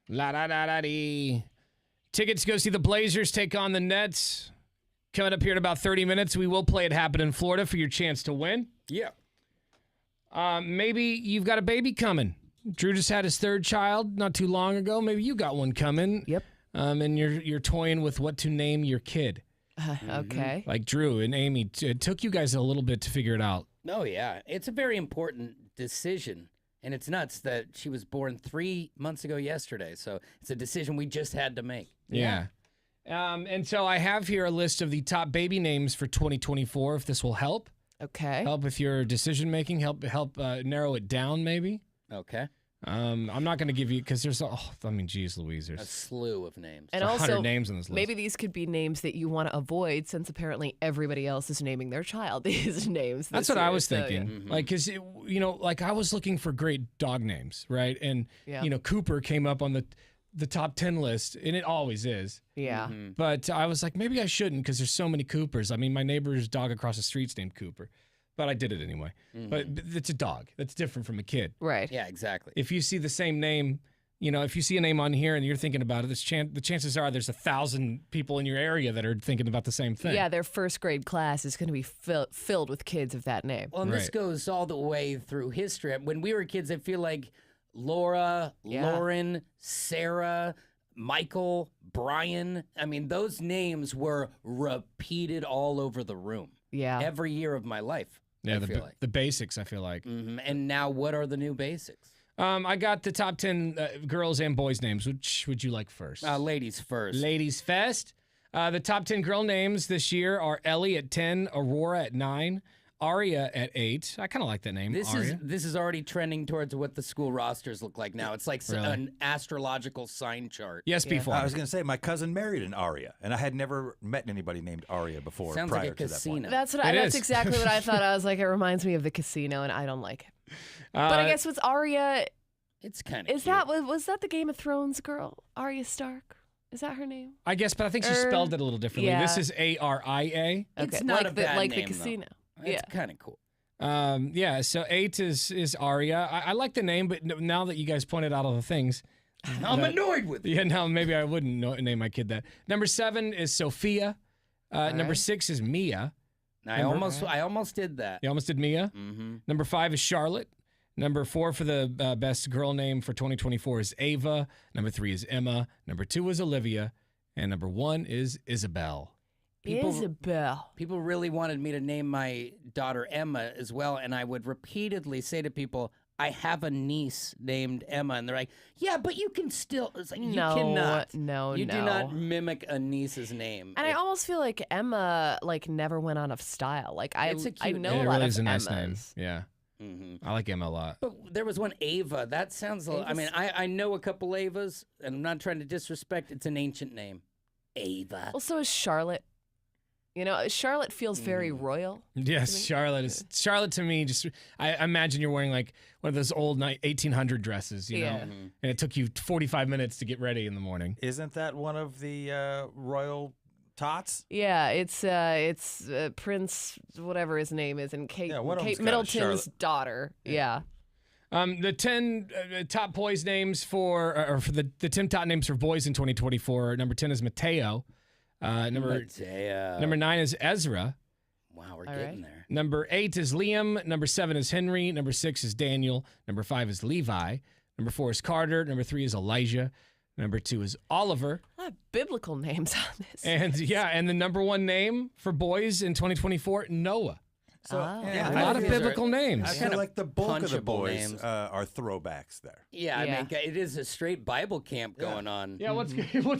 [SPEAKER 1] La da da da dee. Tickets to go see the Blazers take on the Nets. Coming up here in about 30 minutes, we will play It Happened in Florida for your chance to win.
[SPEAKER 3] Yeah.
[SPEAKER 1] Maybe you've got a baby coming. Drew just had his third child not too long ago. Maybe you got one coming.
[SPEAKER 2] Yep.
[SPEAKER 1] And you're toying with what to name your kid.
[SPEAKER 2] Okay.
[SPEAKER 1] Like Drew and Amy, it took you guys a little bit to figure it out.
[SPEAKER 3] Oh, yeah. It's a very important decision. And it's nuts that she was born 3 months ago yesterday. So it's a decision we just had to make.
[SPEAKER 1] Yeah. And so I have here a list of the top baby names for 2024, if this will help.
[SPEAKER 2] Okay.
[SPEAKER 1] Help with your decision making, help narrow it down maybe.
[SPEAKER 3] Okay.
[SPEAKER 1] I'm not going to give you, because there's, geez Louise,
[SPEAKER 3] A
[SPEAKER 1] there's
[SPEAKER 3] slew of names.
[SPEAKER 2] And
[SPEAKER 1] 100
[SPEAKER 2] also,
[SPEAKER 1] names on this list.
[SPEAKER 2] maybe these could be names that you want to avoid, since apparently everybody else is naming their child these names.
[SPEAKER 1] That's
[SPEAKER 2] this
[SPEAKER 1] what I
[SPEAKER 2] year,
[SPEAKER 1] was
[SPEAKER 2] so, yeah.
[SPEAKER 1] thinking. Like, because, like I was looking for great dog names, right? And, Cooper came up on the top 10 list, and it always is.
[SPEAKER 2] Yeah.
[SPEAKER 1] But I was like, maybe I shouldn't, because there's so many Coopers. I mean, my neighbor's dog across the street's named Cooper. But I did it anyway. But it's a dog. That's different from a kid.
[SPEAKER 2] Right.
[SPEAKER 3] Yeah, exactly.
[SPEAKER 1] If you see the same name, if you see a name on here and you're thinking about it, the chances are there's 1,000 people in your area that are thinking about the same thing.
[SPEAKER 2] Yeah, their first grade class is going to be filled with kids of that name.
[SPEAKER 3] Well, and this
[SPEAKER 1] Right.
[SPEAKER 3] goes all the way through history. When we were kids, I feel like Laura, Lauren, Sarah, Michael, Brian. I mean, those names were repeated all over the room.
[SPEAKER 2] Yeah.
[SPEAKER 3] Every year of my life.
[SPEAKER 1] Yeah,
[SPEAKER 3] I feel like.
[SPEAKER 1] the basics, I feel like.
[SPEAKER 3] And now, what are the new basics?
[SPEAKER 1] I got the top 10 girls and boys names. Which would you like first?
[SPEAKER 3] Ladies first.
[SPEAKER 1] Ladies first. The top 10 girl names this year are Ellie at 10, Aurora at 9, Aria at 8. I kind of like that name, Aria.
[SPEAKER 3] This is already trending towards what the school rosters look like now. It's like
[SPEAKER 1] Really?
[SPEAKER 3] an astrological sign chart.
[SPEAKER 1] Yes, before.
[SPEAKER 5] I was going to say, my cousin married an Aria, and I had never met anybody named Aria before.
[SPEAKER 3] Sounds
[SPEAKER 5] prior
[SPEAKER 3] like a
[SPEAKER 5] to that
[SPEAKER 3] casino.
[SPEAKER 5] point.
[SPEAKER 2] That's
[SPEAKER 1] It
[SPEAKER 2] that's
[SPEAKER 1] is.
[SPEAKER 2] exactly what I thought. I was like, it reminds me of the casino, and I don't like it. But I guess with Arya,
[SPEAKER 3] It's kind of
[SPEAKER 2] is that was that the Game of Thrones girl, Arya Stark? Is that her name?
[SPEAKER 1] I guess, but I think she spelled it a little differently.
[SPEAKER 2] yeah.
[SPEAKER 1] This is Aria.
[SPEAKER 3] It's
[SPEAKER 2] Okay,
[SPEAKER 3] not
[SPEAKER 2] like
[SPEAKER 3] a bad
[SPEAKER 2] the
[SPEAKER 3] name, though.
[SPEAKER 2] casino.
[SPEAKER 3] It's kind of cool.
[SPEAKER 1] Yeah, so 8 is Aria. I like the name, but now that you guys pointed out all the things,
[SPEAKER 3] I'm annoyed with it.
[SPEAKER 1] yeah, now maybe I wouldn't name my kid that. Number 7 is Sophia. Number
[SPEAKER 2] right.
[SPEAKER 1] 6 is Mia.
[SPEAKER 3] I almost did that.
[SPEAKER 1] You almost did Mia. Number 5 is Charlotte. Number 4 for the best girl name for 2024 is Ava. Number 3 is Emma. Number 2 is Olivia. And number 1 is Isabel.
[SPEAKER 2] Isabel.
[SPEAKER 3] People really wanted me to name my daughter Emma as well, and I would repeatedly say to people, I have a niece named Emma, and they're like, yeah, but you can still, it's like, you cannot.
[SPEAKER 2] No,
[SPEAKER 3] You
[SPEAKER 2] no.
[SPEAKER 3] do not mimic a niece's name.
[SPEAKER 2] And I almost feel like Emma never went out of style. Like
[SPEAKER 3] It's a
[SPEAKER 2] I
[SPEAKER 3] cute
[SPEAKER 2] know
[SPEAKER 3] name.
[SPEAKER 2] a
[SPEAKER 1] It
[SPEAKER 2] lot
[SPEAKER 1] really
[SPEAKER 2] of
[SPEAKER 1] is a nice
[SPEAKER 2] Emmas.
[SPEAKER 1] name. Yeah. I like Emma a lot.
[SPEAKER 3] But there was one Ava. That sounds, I mean, I know a couple Avas, and I'm not trying to disrespect. It's an ancient name. Ava.
[SPEAKER 2] Well, so is Charlotte. Charlotte feels very royal.
[SPEAKER 1] Yes, Charlotte to me, just I imagine you're wearing like one of those old 1800 dresses, you know,
[SPEAKER 2] Yeah.
[SPEAKER 1] and it took you 45 minutes to get ready in the morning.
[SPEAKER 5] Isn't that one of the royal tots?
[SPEAKER 2] Yeah, it's Prince whatever his name is, and Kate,
[SPEAKER 5] Yeah, one of
[SPEAKER 2] Kate
[SPEAKER 5] them's got a
[SPEAKER 2] Middleton's
[SPEAKER 5] Charlotte.
[SPEAKER 2] daughter. Yeah.
[SPEAKER 1] The 10 top boys names for the 10 top names for boys in 2024. Number 10 is Mateo. Number 9 is Ezra.
[SPEAKER 3] Wow, we're
[SPEAKER 2] All
[SPEAKER 3] getting
[SPEAKER 2] right.
[SPEAKER 3] there.
[SPEAKER 1] Number 8 is Liam. Number 7 is Henry. Number 6 is Daniel. Number 5 is Levi. Number 4 is Carter. Number 3 is Elijah. Number 2 is Oliver.
[SPEAKER 2] A lot of biblical names on this.
[SPEAKER 1] And the number 1 name for boys in 2024, Noah.
[SPEAKER 5] So,
[SPEAKER 2] Oh.
[SPEAKER 5] yeah,
[SPEAKER 1] A
[SPEAKER 5] I
[SPEAKER 1] lot of
[SPEAKER 5] feel-
[SPEAKER 1] biblical names.
[SPEAKER 5] I
[SPEAKER 3] Kinda
[SPEAKER 5] feel like the bulk of the
[SPEAKER 3] punchable
[SPEAKER 5] boys
[SPEAKER 3] names.
[SPEAKER 5] are throwbacks there.
[SPEAKER 3] Yeah, I
[SPEAKER 2] Yeah.
[SPEAKER 3] mean, it is a straight Bible camp going on.
[SPEAKER 1] Yeah, what's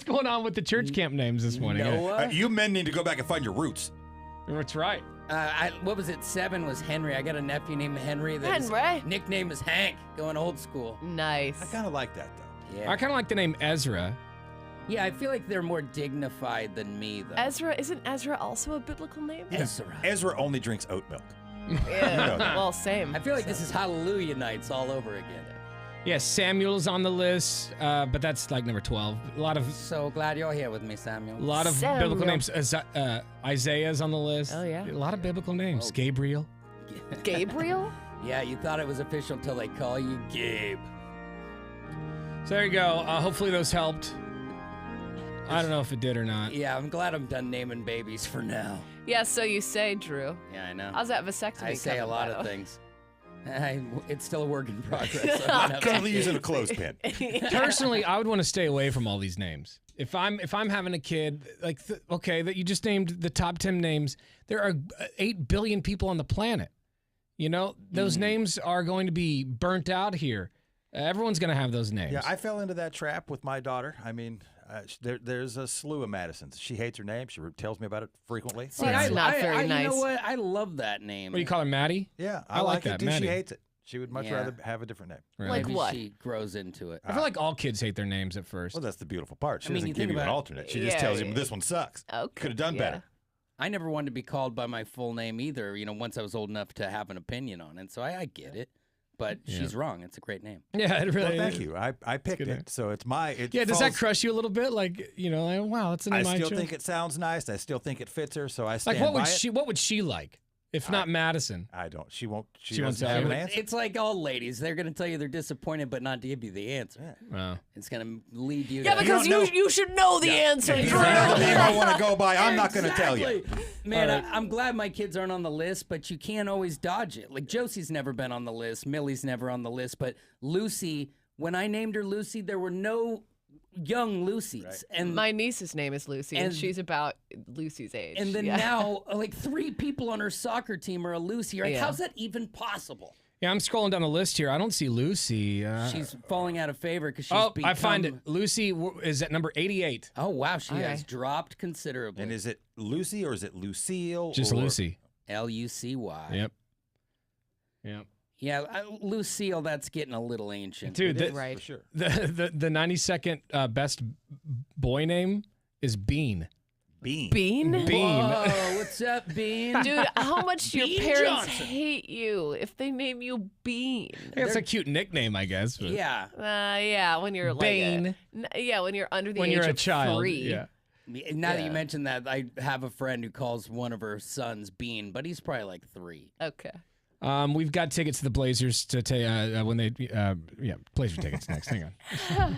[SPEAKER 1] going on with the church camp names this morning?
[SPEAKER 3] Noah?
[SPEAKER 5] You men need to go back and find your roots.
[SPEAKER 1] That's right.
[SPEAKER 3] What was it? 7 was Henry. I got a nephew named Henry. That his
[SPEAKER 2] Henry?
[SPEAKER 3] nickname is Hank, going old school.
[SPEAKER 2] Nice.
[SPEAKER 5] I kind of like that, though.
[SPEAKER 3] Yeah.
[SPEAKER 1] I kind of like the name Ezra.
[SPEAKER 3] Yeah, I feel like they're more dignified than me, though.
[SPEAKER 2] Isn't Ezra also a biblical name?
[SPEAKER 3] Ezra.
[SPEAKER 5] Ezra only drinks oat milk.
[SPEAKER 2] Yeah. Well, same.
[SPEAKER 3] I feel like this is Hallelujah nights all over again.
[SPEAKER 1] Yeah, Samuel's on the list, but that's like number 12. A lot of
[SPEAKER 3] So glad you're here with me, Samuel.
[SPEAKER 2] Samuel.
[SPEAKER 1] biblical names. Isaiah's on the list.
[SPEAKER 2] Oh, yeah.
[SPEAKER 1] A lot of biblical names. Gabriel.
[SPEAKER 2] Gabriel?
[SPEAKER 3] Yeah, you thought it was official till they call you Gabe.
[SPEAKER 1] So there you go. Hopefully those helped. I don't know if it did or not.
[SPEAKER 3] Yeah, I'm glad I'm done naming babies for now.
[SPEAKER 2] Yeah, so you say, Drew.
[SPEAKER 3] Yeah, I know.
[SPEAKER 2] How's that vasectomy
[SPEAKER 3] I say a
[SPEAKER 2] coming,
[SPEAKER 3] lot
[SPEAKER 2] by
[SPEAKER 3] of
[SPEAKER 2] the way?
[SPEAKER 3] things. It's still a work in progress.
[SPEAKER 5] Currently using a clothespin.
[SPEAKER 1] Personally, I would want to stay away from all these names. If I'm having a kid, like that you just named the top 10 names, there are 8 billion people on the planet. You know, those names are going to be burnt out here. Everyone's going to have those names.
[SPEAKER 5] Yeah, I fell into that trap with my daughter. I mean, there's a slew of Madisons. She hates her name. She tells me about it frequently.
[SPEAKER 2] See, that's not very nice.
[SPEAKER 3] You know what? I love that name.
[SPEAKER 1] What do you call her, Maddie?
[SPEAKER 5] Yeah,
[SPEAKER 1] I like that,
[SPEAKER 5] it. Too.
[SPEAKER 1] Maddie.
[SPEAKER 5] She hates it. She would much rather have a different name.
[SPEAKER 1] Really?
[SPEAKER 2] Like
[SPEAKER 3] Maybe
[SPEAKER 2] what?
[SPEAKER 3] she grows into it.
[SPEAKER 1] I feel like all kids hate their names at first.
[SPEAKER 5] Well, that's the beautiful part. She
[SPEAKER 3] I mean,
[SPEAKER 5] doesn't
[SPEAKER 3] you
[SPEAKER 5] give
[SPEAKER 3] think
[SPEAKER 5] you an
[SPEAKER 3] about it.
[SPEAKER 5] alternate. She just tells you this one sucks.
[SPEAKER 2] Okay,
[SPEAKER 5] Could have done
[SPEAKER 2] yeah.
[SPEAKER 5] better.
[SPEAKER 3] I never wanted to be called by my full name either, once I was old enough to have an opinion on it. So I get it. But she's wrong. It's a great name.
[SPEAKER 1] Yeah, it really
[SPEAKER 5] Well,
[SPEAKER 1] is.
[SPEAKER 5] thank you. I picked
[SPEAKER 1] good name.
[SPEAKER 5] it, so it's my.
[SPEAKER 1] Yeah, does that crush you a little bit? Like, wow, that's a
[SPEAKER 5] I
[SPEAKER 1] name
[SPEAKER 5] still
[SPEAKER 1] chose.
[SPEAKER 5] think it sounds nice. I still think it fits her, so I stand
[SPEAKER 1] Like,
[SPEAKER 5] by it.
[SPEAKER 1] what would she like if not Madison?
[SPEAKER 5] I don't. She won't. She
[SPEAKER 1] She won't
[SPEAKER 5] doesn't
[SPEAKER 1] tell
[SPEAKER 5] have
[SPEAKER 1] you.
[SPEAKER 5] an answer.
[SPEAKER 3] It's like all ladies. They're going to tell you they're disappointed, but not give you the answer.
[SPEAKER 1] Wow.
[SPEAKER 3] It's going to lead you
[SPEAKER 2] Yeah,
[SPEAKER 3] to...
[SPEAKER 2] because
[SPEAKER 5] don't know-
[SPEAKER 2] you should know the answer,
[SPEAKER 5] If you
[SPEAKER 2] Drew.
[SPEAKER 5] don't know the name I want to go by, I'm not going to tell you.
[SPEAKER 3] Exactly. Man, I'm glad my kids aren't on the list, but you can't always dodge it. Like, Josie's never been on the list. Millie's never on the list. But Lucy, when I named her Lucy, there were no young Lucys.
[SPEAKER 5] Right.
[SPEAKER 3] And
[SPEAKER 2] My niece's name is Lucy, and
[SPEAKER 3] And-
[SPEAKER 2] she's about Lucy's age.
[SPEAKER 3] and then
[SPEAKER 2] yeah.
[SPEAKER 3] now, like, 3 people on her soccer team are a Lucy. You're like,
[SPEAKER 2] Yeah.
[SPEAKER 3] how's that even possible?
[SPEAKER 1] Yeah, I'm scrolling down the list here. I don't see Lucy.
[SPEAKER 3] She's falling out of favor because she's
[SPEAKER 1] I find it.
[SPEAKER 3] become-
[SPEAKER 1] Lucy is at number 88.
[SPEAKER 3] Oh, wow. She
[SPEAKER 2] Okay.
[SPEAKER 3] has dropped considerably.
[SPEAKER 5] And is it Lucy or is it Lucille?
[SPEAKER 1] Just
[SPEAKER 5] or-
[SPEAKER 1] Lucy.
[SPEAKER 3] Lucy.
[SPEAKER 1] Yep. Yep.
[SPEAKER 3] Yeah, Lucille, that's getting a little ancient.
[SPEAKER 1] Dude,
[SPEAKER 5] It is,
[SPEAKER 2] Right.
[SPEAKER 5] for sure.
[SPEAKER 1] the 92nd best boy name is Bean.
[SPEAKER 5] Bean.
[SPEAKER 2] Bean?
[SPEAKER 1] Bean.
[SPEAKER 3] Whoa, what's up, Bean?
[SPEAKER 2] Dude, how much do your
[SPEAKER 3] Bean
[SPEAKER 2] parents
[SPEAKER 3] Johnson.
[SPEAKER 2] hate you if they name you Bean?
[SPEAKER 1] It's a cute nickname, I guess. But
[SPEAKER 3] Yeah.
[SPEAKER 2] Yeah, when you're like
[SPEAKER 1] Bane.
[SPEAKER 2] when you're under the
[SPEAKER 1] when
[SPEAKER 2] age
[SPEAKER 1] you're a
[SPEAKER 2] of
[SPEAKER 1] child.
[SPEAKER 2] 3.
[SPEAKER 1] Yeah.
[SPEAKER 3] Now that
[SPEAKER 2] Yeah.
[SPEAKER 3] you mention that, I have a friend who calls one of her sons Bean, but he's probably like 3.
[SPEAKER 2] Okay.
[SPEAKER 1] We've got tickets to the Blazers to take when they Blazer tickets next. Hang on.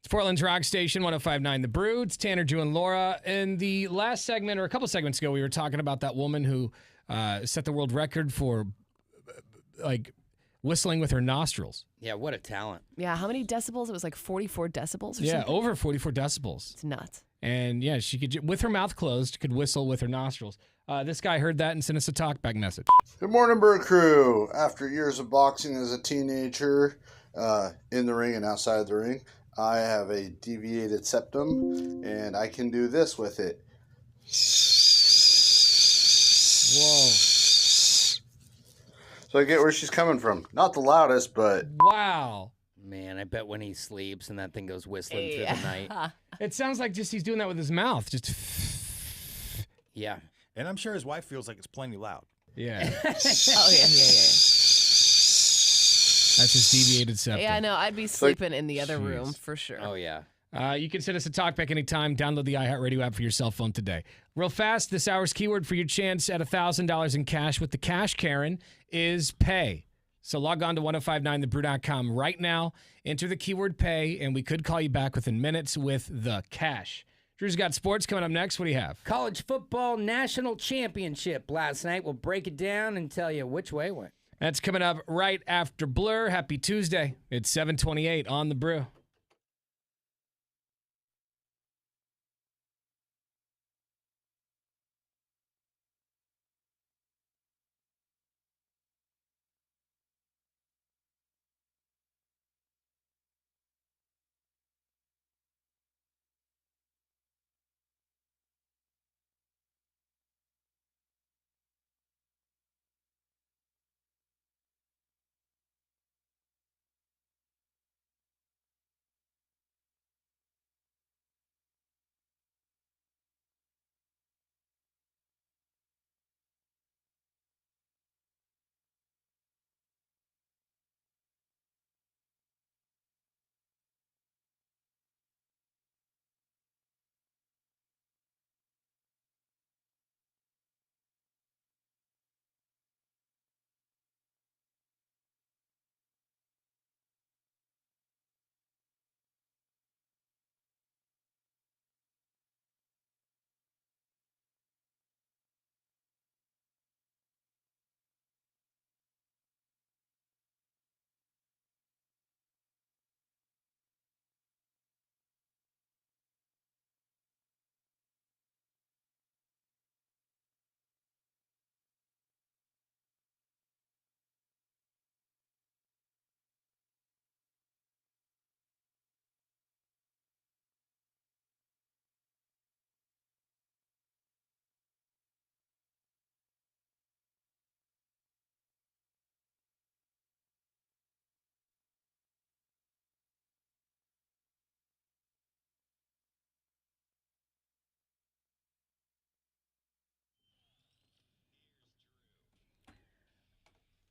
[SPEAKER 1] It's Portland's Rock Station, 105.9 The Brew. It's Tanner, Drew, and Laura. In the last segment, or a couple segments ago, we were talking about that woman who set the world record for, whistling with her nostrils.
[SPEAKER 3] Yeah, what a talent.
[SPEAKER 2] Yeah, how many decibels? It was like 44 decibels or
[SPEAKER 1] Yeah,
[SPEAKER 2] something?
[SPEAKER 1] over 44 decibels.
[SPEAKER 2] It's nuts.
[SPEAKER 1] And yeah, she could, with her mouth closed, could whistle with her nostrils. This guy heard that and sent us a talkback message.
[SPEAKER 6] Good morning, Brew Crew. After years of boxing as a teenager, in the ring and outside the ring, I have a deviated septum, and I can do this with it.
[SPEAKER 1] Whoa.
[SPEAKER 6] So I get where she's coming from. Not the loudest, but...
[SPEAKER 1] Wow.
[SPEAKER 3] Man, I bet when he sleeps and that thing goes whistling through the night.
[SPEAKER 1] It sounds like just he's doing that with his mouth. Just.
[SPEAKER 3] Yeah.
[SPEAKER 5] And I'm sure his wife feels like it's plenty loud.
[SPEAKER 1] Yeah.
[SPEAKER 2] Oh, yeah.
[SPEAKER 1] That's his deviated septum.
[SPEAKER 2] Yeah, no, I'd be sleeping in the other room for sure.
[SPEAKER 3] Oh, yeah.
[SPEAKER 1] You can send us a talkback anytime. Download the iHeartRadio app for your cell phone today. Real fast, this hour's keyword for your chance at $1,000 in cash with the Cash Karen is pay. So log on to 1059thebrew.com right now. Enter the keyword pay, and we could call you back within minutes with the cash. Drew's got sports coming up next. What do you have?
[SPEAKER 3] College football national championship last night. We'll break it down and tell you which way it went.
[SPEAKER 1] That's coming up right after Blur. Happy Tuesday. It's 7:28 on the Brew.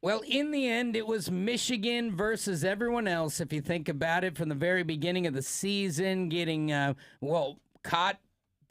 [SPEAKER 3] Well, in the end, it was Michigan versus everyone else, if you think about it, from the very beginning of the season, getting, caught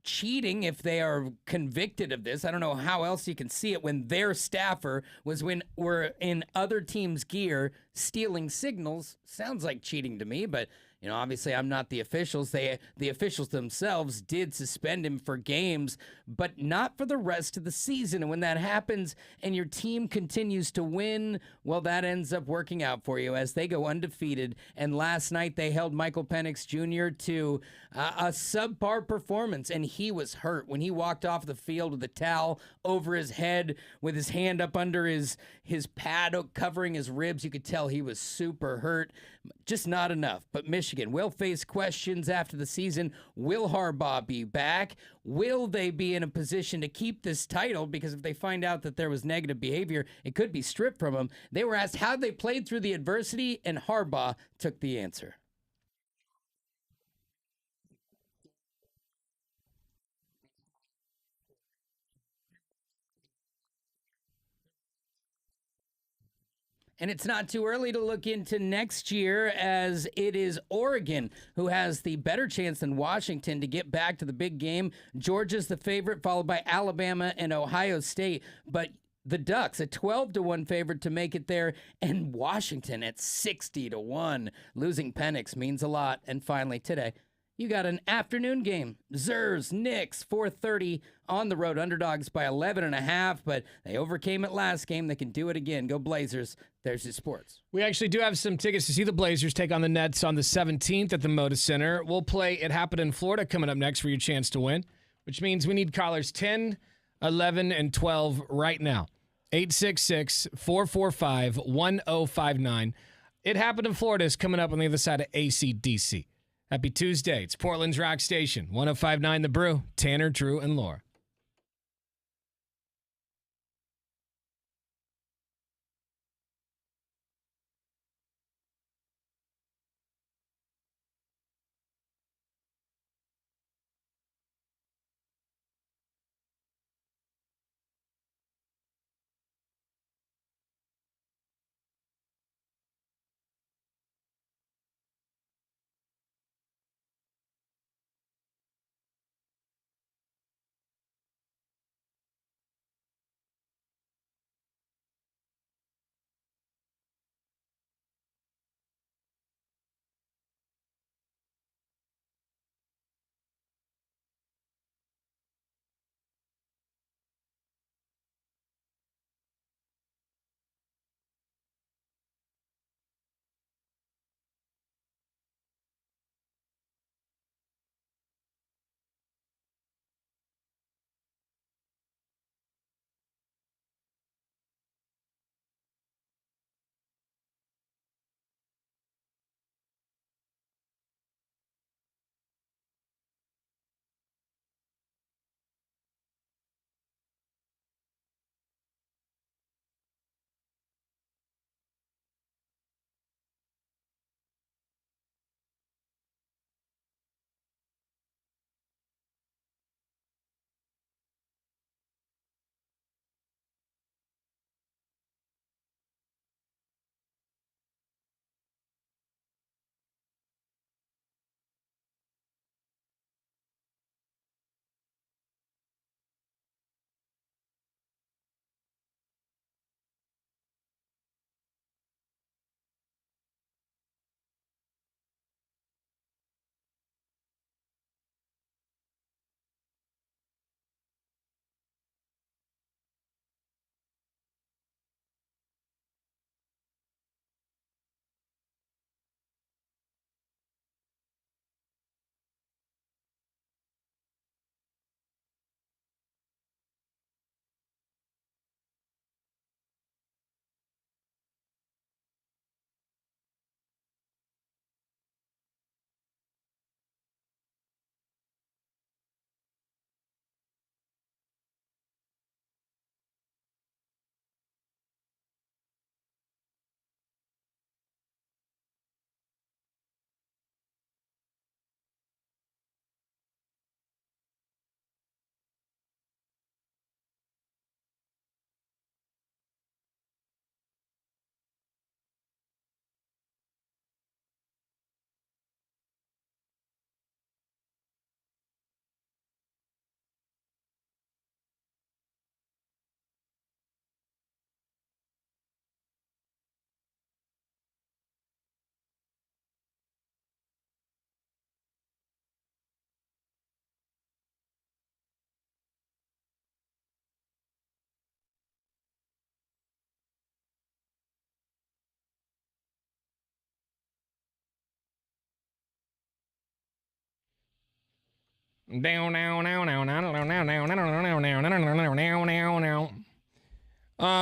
[SPEAKER 3] cheating if they are convicted of this. I don't know how else you can see it when their staffer were in other teams' gear stealing signals. Sounds like cheating to me, but... You know, obviously, I'm not the officials. The officials themselves did suspend him for games, but not for the rest of the season. And when that happens and your team continues to win, well, that ends up working out for you as they go undefeated. And last night, they held Michael Penix Jr. to a subpar performance, and he was hurt when he walked off the field with a towel over his head with his hand up under his pad covering his ribs. You could tell he was super hurt. Just not enough. But Michigan will face questions after the season. Will Harbaugh be back? Will they be in a position to keep this title? Because if they find out that there was negative behavior, it could be stripped from them. They were asked how they played through the adversity, and Harbaugh took the answer. And it's not too early to look into next year, as it is Oregon who has the better chance than Washington to get back to the big game. Georgia's the favorite, followed by Alabama and Ohio State. But The Ducks, a 12-1 favorite to make it there, and Washington at 60-1. Losing Penix means a lot. And finally, today, you got an afternoon game. Zers, Knicks, 4:30 on the road. Underdogs by 11.5, but they overcame it last game. They can do it again. Go Blazers. There's your sports.
[SPEAKER 1] We actually do have some tickets to see the Blazers take on the Nets on the 17th at the Moda Center. We'll play It Happened in Florida coming up next for your chance to win, which means we need callers 10, 11, and 12 right now. 866-445-1059. It Happened in Florida is coming up on the other side of AC/DC. Happy Tuesday. It's Portland's Rock Station. 1059 The Brew. Tanner, Drew, and Laura.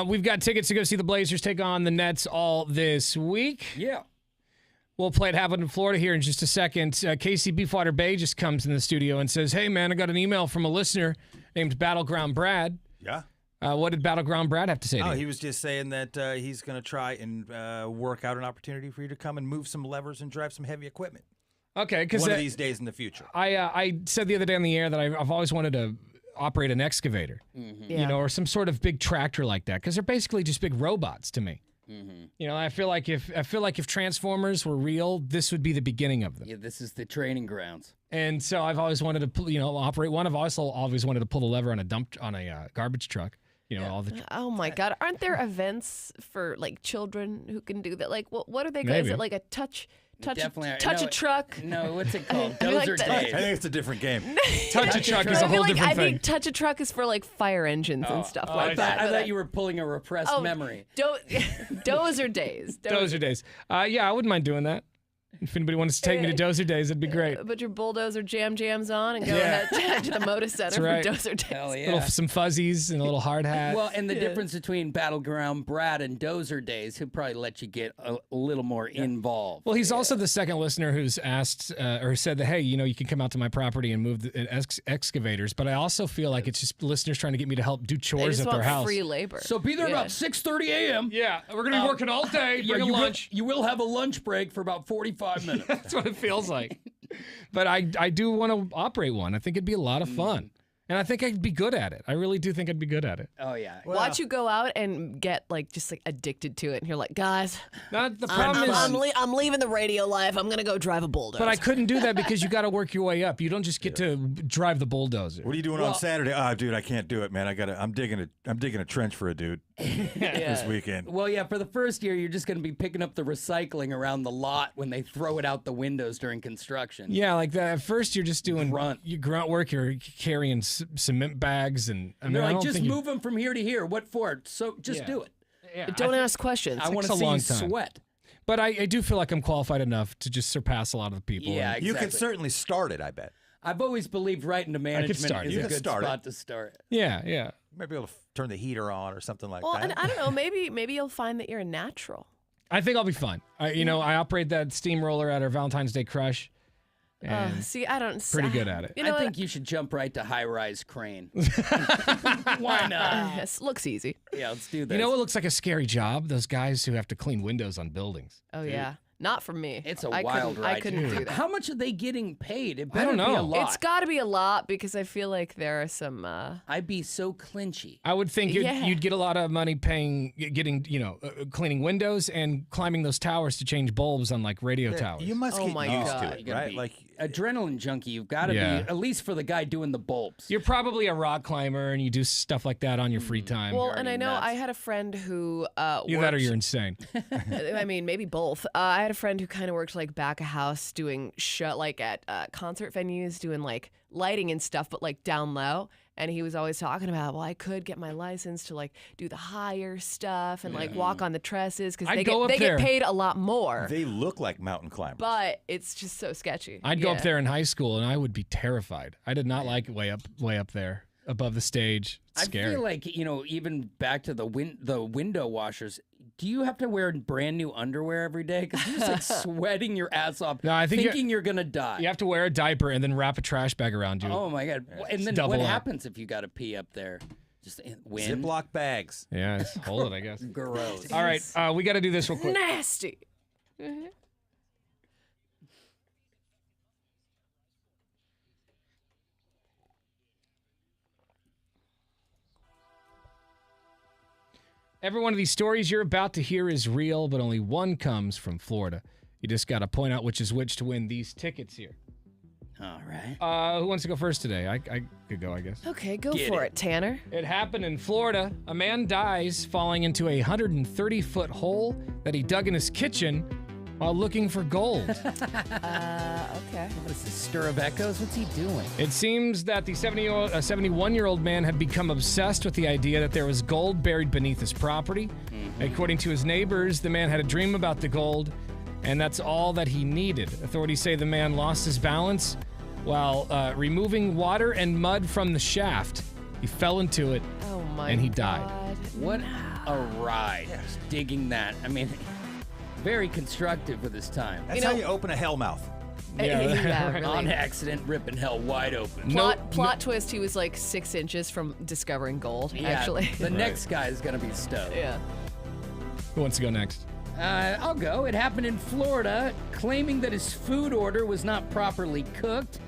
[SPEAKER 1] We've got tickets to go see the Blazers take on the Nets all this week.
[SPEAKER 3] Yeah.
[SPEAKER 1] We'll play It Happened in Florida here in just a second. Casey Beefwater Bay just comes in the studio and says, hey, man, I got an email from a listener named Battleground Brad.
[SPEAKER 5] Yeah.
[SPEAKER 1] What did Battleground Brad have to say to you?
[SPEAKER 5] He was just saying that he's going to try and work out an opportunity for you to come and move some levers and drive some heavy equipment.
[SPEAKER 1] Okay, because
[SPEAKER 5] one of these days in the future.
[SPEAKER 1] I said the other day on the air that I've always wanted to operate an excavator, you know, or some sort of big tractor like that, because they're basically just big robots to me. You know, I feel like if Transformers were real, this would be the beginning of them.
[SPEAKER 3] Yeah, this is the training grounds.
[SPEAKER 1] And so I've always wanted to, operate one. I've also always wanted to pull the lever on a garbage truck. all the.
[SPEAKER 2] Oh my God! Aren't there events for like children who can do that? Like, what are they called? Is
[SPEAKER 1] Maybe.
[SPEAKER 2] it like a touch
[SPEAKER 3] Definitely.
[SPEAKER 2] a truck?
[SPEAKER 3] No, what's it called?
[SPEAKER 2] I
[SPEAKER 3] Those
[SPEAKER 2] like
[SPEAKER 3] are
[SPEAKER 2] that.
[SPEAKER 5] I
[SPEAKER 3] days.
[SPEAKER 5] think it's a different game.
[SPEAKER 1] Touch a truck is a whole different
[SPEAKER 2] I
[SPEAKER 1] thing.
[SPEAKER 2] think touch a truck is for like fire engines and stuff
[SPEAKER 3] I
[SPEAKER 2] like that.
[SPEAKER 3] thought, I thought you were pulling a repressed memory.
[SPEAKER 2] Dozer days.
[SPEAKER 1] Dozer days. Yeah, I wouldn't mind doing that. If anybody wants to take me to Dozer days, that'd be great.
[SPEAKER 2] Put your bulldozer jams on and go ahead to the Moda Center
[SPEAKER 1] right.
[SPEAKER 2] for Dozer days.
[SPEAKER 3] Hell yeah.
[SPEAKER 1] Some fuzzies and a little hard hat.
[SPEAKER 3] Well, and the difference between Battleground Brad and Dozer Days, he'll probably let you get a little more involved.
[SPEAKER 1] Well, he's also the second listener who's asked or said that, hey, you can come out to my property and move the excavators. But I also feel like it's just listeners trying to get me to help do
[SPEAKER 2] They
[SPEAKER 1] chores
[SPEAKER 2] just
[SPEAKER 1] at their
[SPEAKER 2] want
[SPEAKER 1] house.
[SPEAKER 2] free labor.
[SPEAKER 3] So be there about 6:30 a.m.
[SPEAKER 1] Yeah, we're going to be working all day, bring a
[SPEAKER 3] you
[SPEAKER 1] lunch.
[SPEAKER 3] You will have a lunch break for about 45 minutes.
[SPEAKER 1] That's what it feels like. But I do want to operate one. I think it'd be a lot of fun. And I think I'd be good at it. I really do think I'd be good at it.
[SPEAKER 3] Oh, yeah.
[SPEAKER 2] Watch you go out and get just addicted to it, and you're like, guys,
[SPEAKER 1] Not the problem is,
[SPEAKER 2] I'm leaving the radio life. I'm gonna go drive a bulldozer.
[SPEAKER 1] but I couldn't do that because you got to work your way up. You don't just get to drive the bulldozer.
[SPEAKER 5] What are you doing on Saturday? Oh, dude, I can't do it, man. I'm digging a trench for a dude this weekend.
[SPEAKER 3] Well, yeah, for the first year, you're just going to be picking up the recycling around the lot when they throw it out the windows during construction.
[SPEAKER 1] Yeah, like that. At first, you're just doing
[SPEAKER 3] Grunt.
[SPEAKER 1] grunt work. You're carrying cement bags, and I mean,
[SPEAKER 3] They're
[SPEAKER 1] I
[SPEAKER 3] like,
[SPEAKER 1] don't
[SPEAKER 3] just
[SPEAKER 1] think
[SPEAKER 3] move them from here to here. What for? So just do it.
[SPEAKER 2] Don't ask questions.
[SPEAKER 3] I want to
[SPEAKER 1] a
[SPEAKER 3] see
[SPEAKER 1] long
[SPEAKER 3] you
[SPEAKER 1] time.
[SPEAKER 3] sweat.
[SPEAKER 1] But I do feel like I'm qualified enough to just surpass a lot of the people.
[SPEAKER 3] Yeah,
[SPEAKER 1] And-
[SPEAKER 5] You can
[SPEAKER 3] exactly.
[SPEAKER 5] certainly start it, I bet.
[SPEAKER 3] I've always believed right into management
[SPEAKER 1] start.
[SPEAKER 3] is
[SPEAKER 1] You
[SPEAKER 3] a
[SPEAKER 5] can
[SPEAKER 3] good
[SPEAKER 5] start it.
[SPEAKER 3] spot to start.
[SPEAKER 1] yeah.
[SPEAKER 5] You might be able to turn the heater on or something like
[SPEAKER 2] Well,
[SPEAKER 5] that.
[SPEAKER 2] and I don't know. Maybe you'll find that you're a natural.
[SPEAKER 1] I think I'll be fine. I operate that steamroller at our Valentine's Day crush. And
[SPEAKER 2] See, I don't.
[SPEAKER 1] pretty good at it.
[SPEAKER 2] You know,
[SPEAKER 3] I think you should jump right to high-rise crane. Why not?
[SPEAKER 2] it looks easy.
[SPEAKER 3] Yeah, let's do this.
[SPEAKER 1] You know what looks like a scary job? Those guys who have to clean windows on buildings.
[SPEAKER 2] Oh yeah, not for me.
[SPEAKER 3] It's a
[SPEAKER 2] I
[SPEAKER 3] wild
[SPEAKER 2] couldn't-
[SPEAKER 3] ride.
[SPEAKER 2] I couldn't do that.
[SPEAKER 3] How much are they getting paid? It
[SPEAKER 1] I
[SPEAKER 3] better
[SPEAKER 1] don't
[SPEAKER 3] be a
[SPEAKER 1] know.
[SPEAKER 3] lot.
[SPEAKER 2] It's got to be a lot because I feel like there are some.
[SPEAKER 3] I'd be so clinchy.
[SPEAKER 1] I would think
[SPEAKER 2] Yeah.
[SPEAKER 1] you'd get a lot of money getting cleaning windows and climbing those towers to change bulbs on like radio towers.
[SPEAKER 5] You must
[SPEAKER 2] Oh
[SPEAKER 5] get
[SPEAKER 2] my
[SPEAKER 5] used
[SPEAKER 2] God.
[SPEAKER 5] to it,
[SPEAKER 3] You gotta
[SPEAKER 5] right?
[SPEAKER 3] be
[SPEAKER 5] Like
[SPEAKER 3] adrenaline junkie. You've got to
[SPEAKER 1] Yeah.
[SPEAKER 3] be, at least for the guy doing the bulbs.
[SPEAKER 1] You're probably a rock climber and you do stuff like that on your free time.
[SPEAKER 2] Well, and I know
[SPEAKER 3] nuts.
[SPEAKER 2] I had a friend who
[SPEAKER 1] Either that or you're insane.
[SPEAKER 2] I mean, maybe both. I had a friend who kind of worked like back of house doing at concert venues, doing like lighting and stuff, but like down low. And he was always talking about, well, I could get my license to like do the higher stuff and like walk on the trusses because
[SPEAKER 1] I'd
[SPEAKER 2] they
[SPEAKER 1] go up
[SPEAKER 2] get
[SPEAKER 1] there.
[SPEAKER 2] paid a lot more.
[SPEAKER 5] they look like mountain climbers.
[SPEAKER 2] But it's just so sketchy.
[SPEAKER 1] I'd go up
[SPEAKER 2] Yeah.
[SPEAKER 1] there in high school and I would be terrified. I did not like way up there above the stage. It's scary.
[SPEAKER 3] I feel like, even back to the window washers, do you have to wear brand new underwear every day? Because you're just like sweating your ass off,
[SPEAKER 1] No, I think
[SPEAKER 3] thinking you're going to die.
[SPEAKER 1] You have to wear a diaper and then wrap a trash bag around you.
[SPEAKER 3] Oh, my God. And then
[SPEAKER 1] double
[SPEAKER 3] what
[SPEAKER 1] up.
[SPEAKER 3] happens if you got to pee up there? Just wind?
[SPEAKER 5] Ziploc bags.
[SPEAKER 1] Yeah, just hold it, I guess.
[SPEAKER 3] Gross.
[SPEAKER 1] All right, we got to do this real quick.
[SPEAKER 2] Nasty.
[SPEAKER 1] Every one of these stories you're about to hear is real, but only one comes from Florida. You just got to point out which is which to win these tickets here.
[SPEAKER 3] All right.
[SPEAKER 1] Who wants to go first today? I could go, I guess.
[SPEAKER 2] Okay, go
[SPEAKER 3] Get
[SPEAKER 2] for
[SPEAKER 3] it.
[SPEAKER 2] it, Tanner.
[SPEAKER 1] It happened in Florida. A man dies falling into a 130-foot hole that he dug in his kitchen while looking for gold.
[SPEAKER 2] Okay.
[SPEAKER 3] What is this, stir of echoes? What's he doing?
[SPEAKER 1] It seems that the 71-year-old man had become obsessed with the idea that there was gold buried beneath his property. According to his neighbors, the man had a dream about the gold, and that's all that he needed. Authorities say the man lost his balance while removing water and mud from the shaft. He fell into it,
[SPEAKER 2] Oh my
[SPEAKER 1] and he died.
[SPEAKER 2] God.
[SPEAKER 3] What a ride. Just digging that. I mean, very constructive with his time.
[SPEAKER 5] That's how you open a hell mouth.
[SPEAKER 2] Yeah, really.
[SPEAKER 3] On accident, ripping hell wide open.
[SPEAKER 2] Plot twist, he was like 6 inches from discovering gold,
[SPEAKER 3] Yeah,
[SPEAKER 2] actually.
[SPEAKER 3] The next guy is going to be stoked.
[SPEAKER 2] Yeah.
[SPEAKER 1] Who wants to go next?
[SPEAKER 3] I'll go. It happened in Florida. Claiming that his food order was not properly cooked,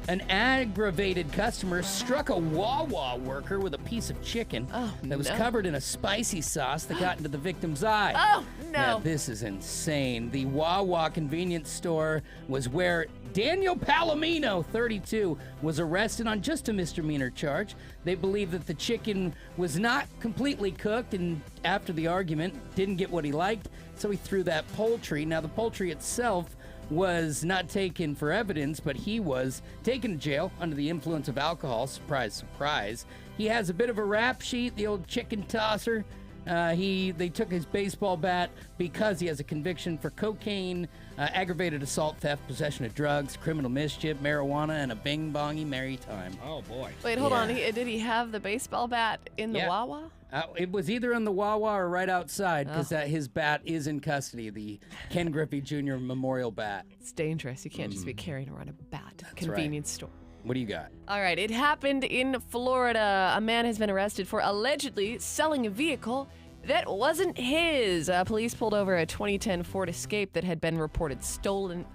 [SPEAKER 3] An aggravated customer struck a Wawa worker with a piece of chicken that was covered in a spicy sauce that got into the victim's eye.
[SPEAKER 2] Oh, no.
[SPEAKER 3] Now, this is insane. The Wawa convenience store was where Daniel Palomino, 32, was arrested on just a misdemeanor charge. They believe that the chicken was not completely cooked, and after the argument, didn't get what he liked, so he threw that poultry. Now, the poultry itself was not taken for evidence, but he was taken to jail under the influence of alcohol. Surprise, surprise. He has a bit of a rap sheet, the old chicken tosser. They took his baseball bat because he has a conviction for cocaine, aggravated assault, theft, possession of drugs, criminal mischief, marijuana, and a bing-bongy merry time.
[SPEAKER 1] Oh, boy.
[SPEAKER 2] Wait, hold on. Did he have the baseball bat in the Wawa?
[SPEAKER 3] It was either in the Wawa or right outside because his bat is in custody, the Ken Griffey Jr. Memorial Bat.
[SPEAKER 2] It's dangerous. You can't just be carrying around a bat at a convenience store.
[SPEAKER 3] What do you got?
[SPEAKER 2] All right, it happened in Florida. A man has been arrested for allegedly selling a vehicle that wasn't his. Police pulled over a 2010 Ford Escape that had been reported stolen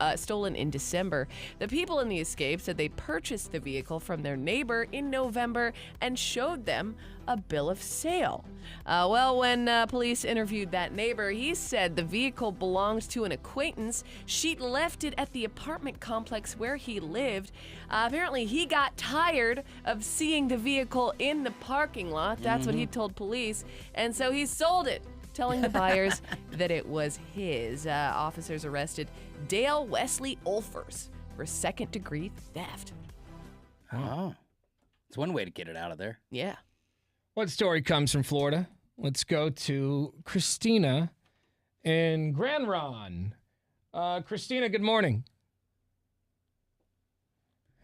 [SPEAKER 2] in December. The people in the Escape said they purchased the vehicle from their neighbor in November and showed them a bill of sale. When police interviewed that neighbor, he said the vehicle belonged to an acquaintance. She left it at the apartment complex where he lived. Apparently, he got tired of seeing the vehicle in the parking lot. That's what he told police. And so he sold it, telling the buyers that it was his. Officers arrested Dale Wesley Olfers for second-degree theft.
[SPEAKER 3] Oh. It's one way to get it out of there.
[SPEAKER 2] Yeah.
[SPEAKER 1] What story comes from Florida? Let's go to Christina in Grand Ron. Christina, good morning.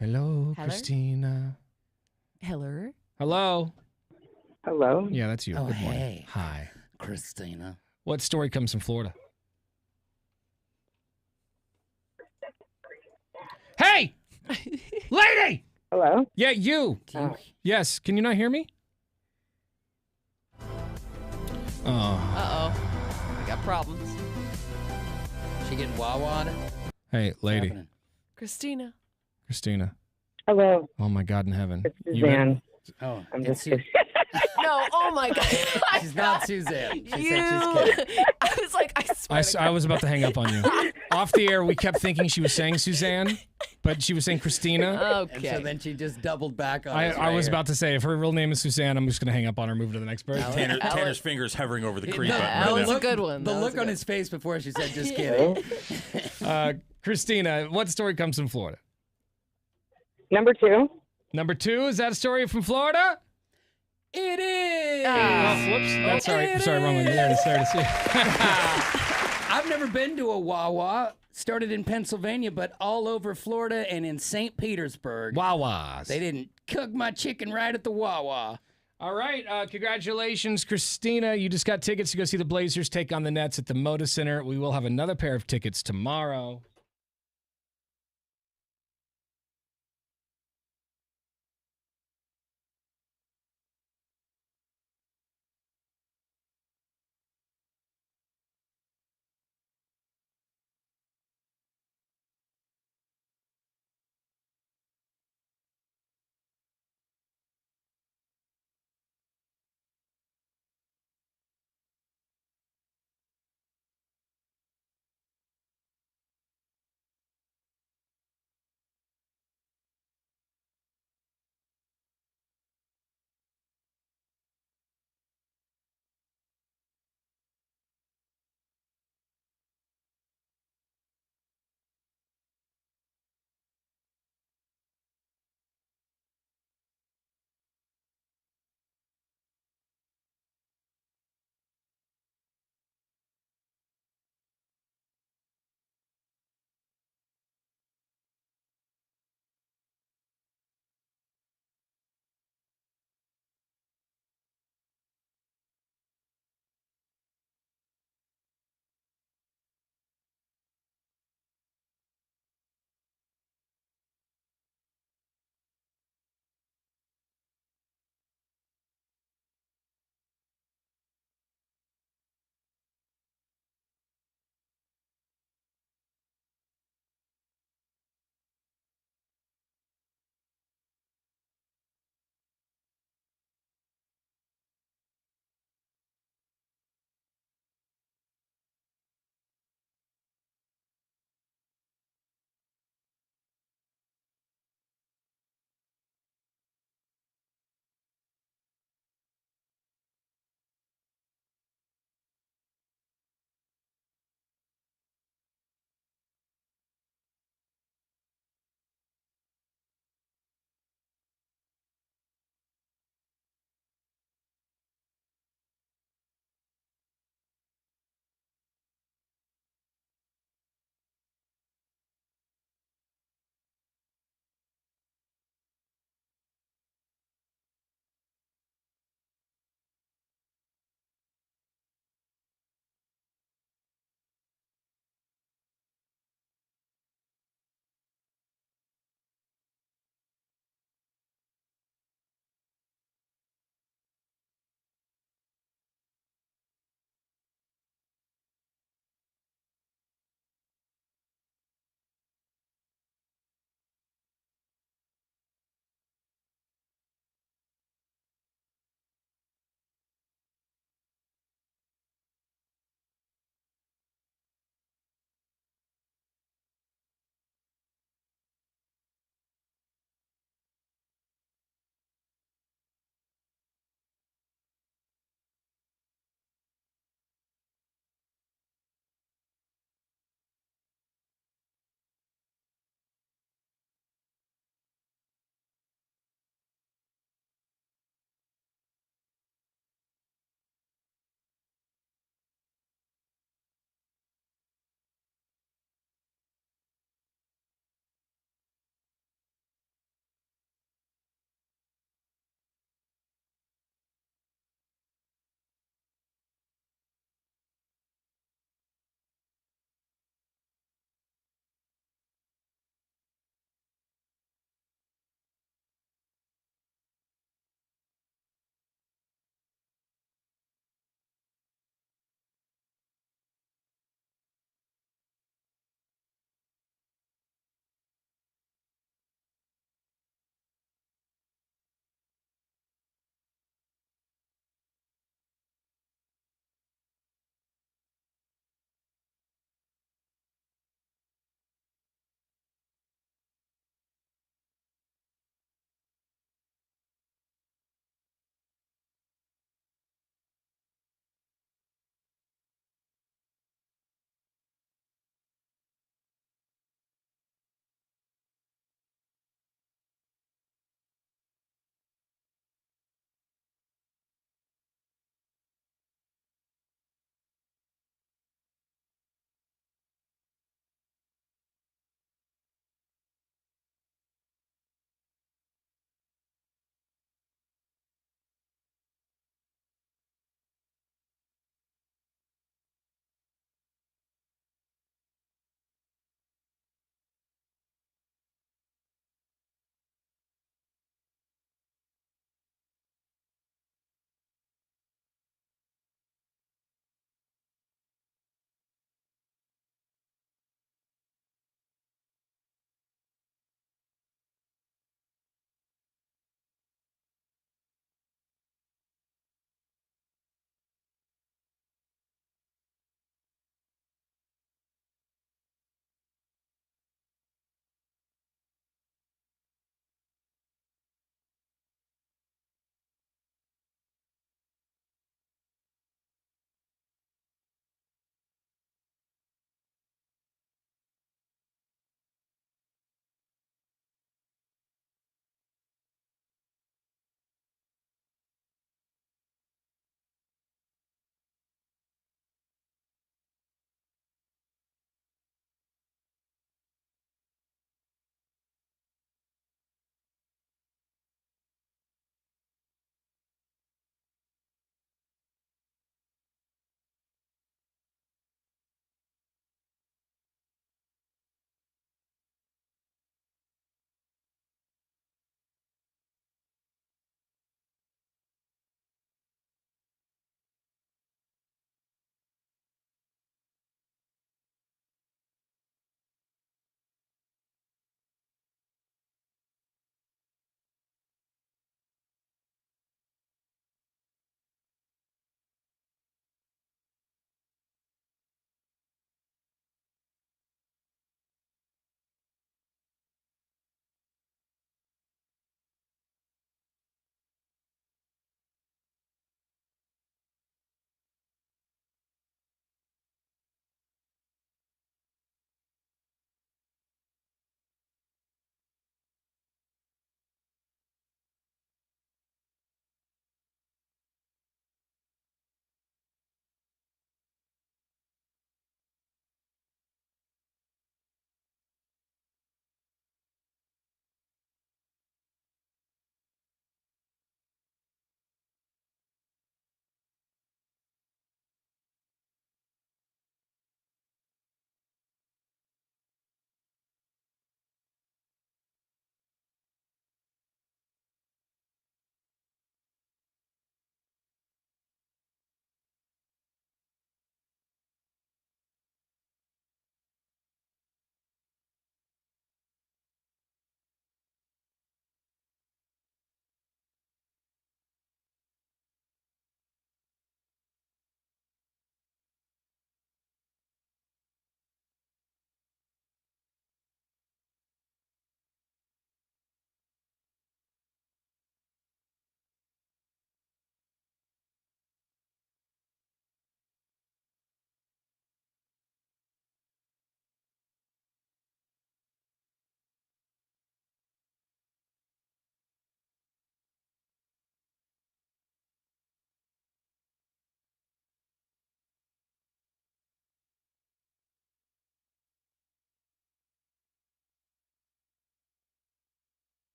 [SPEAKER 1] Hello, Christina.
[SPEAKER 2] Hello.
[SPEAKER 1] Hello.
[SPEAKER 7] Hello.
[SPEAKER 1] Yeah, that's you.
[SPEAKER 3] Oh,
[SPEAKER 1] Good morning.
[SPEAKER 3] hey.
[SPEAKER 1] Hi.
[SPEAKER 3] Christina.
[SPEAKER 1] What story comes from Florida? Hey! Lady!
[SPEAKER 7] Hello.
[SPEAKER 1] Yeah, you. Yes. Can you not hear me? Oh.
[SPEAKER 2] Uh-oh. We got problems.
[SPEAKER 3] She getting Wawa on it?
[SPEAKER 1] Hey, lady.
[SPEAKER 3] Happening?
[SPEAKER 2] Christina.
[SPEAKER 1] Christina.
[SPEAKER 7] Hello.
[SPEAKER 1] Oh, my God in heaven.
[SPEAKER 7] It's
[SPEAKER 1] You been-
[SPEAKER 7] Suzanne.
[SPEAKER 3] Oh,
[SPEAKER 7] I'm
[SPEAKER 3] it's
[SPEAKER 7] just.
[SPEAKER 2] No, oh my God.
[SPEAKER 3] She's not Suzanne. She said she's
[SPEAKER 2] You.
[SPEAKER 3] kidding.
[SPEAKER 2] I was like, I swear.
[SPEAKER 1] I was about to hang up on you. Off the air, we kept thinking she was saying Suzanne, but she was saying Christina.
[SPEAKER 2] Okay.
[SPEAKER 3] And so then she just doubled back on us
[SPEAKER 1] I
[SPEAKER 3] right
[SPEAKER 1] was
[SPEAKER 3] here.
[SPEAKER 1] about to say, if her real name is Suzanne, I'm just going to hang up on her and move to the next person.
[SPEAKER 5] Tanner's fingers hovering over the creep button
[SPEAKER 2] that
[SPEAKER 5] right
[SPEAKER 2] was
[SPEAKER 5] now.
[SPEAKER 2] a good one.
[SPEAKER 3] The
[SPEAKER 2] That was
[SPEAKER 3] look on
[SPEAKER 2] good.
[SPEAKER 3] his face before she said, just kidding.
[SPEAKER 1] Christina, what story comes from Florida?
[SPEAKER 7] Number 2.
[SPEAKER 1] Number 2, is that a story from Florida?
[SPEAKER 3] It is!
[SPEAKER 1] Oh, whoops. That's all right. Sorry, wrong one. There it is. There it is.
[SPEAKER 3] I've never been to a Wawa. Started in Pennsylvania, but all over Florida and in St. Petersburg.
[SPEAKER 1] Wawas.
[SPEAKER 3] They didn't cook my chicken right at the Wawa.
[SPEAKER 1] All right. Congratulations, Christina. You just got tickets to go see the Blazers take on the Nets at the Moda Center. We will have another pair of tickets tomorrow.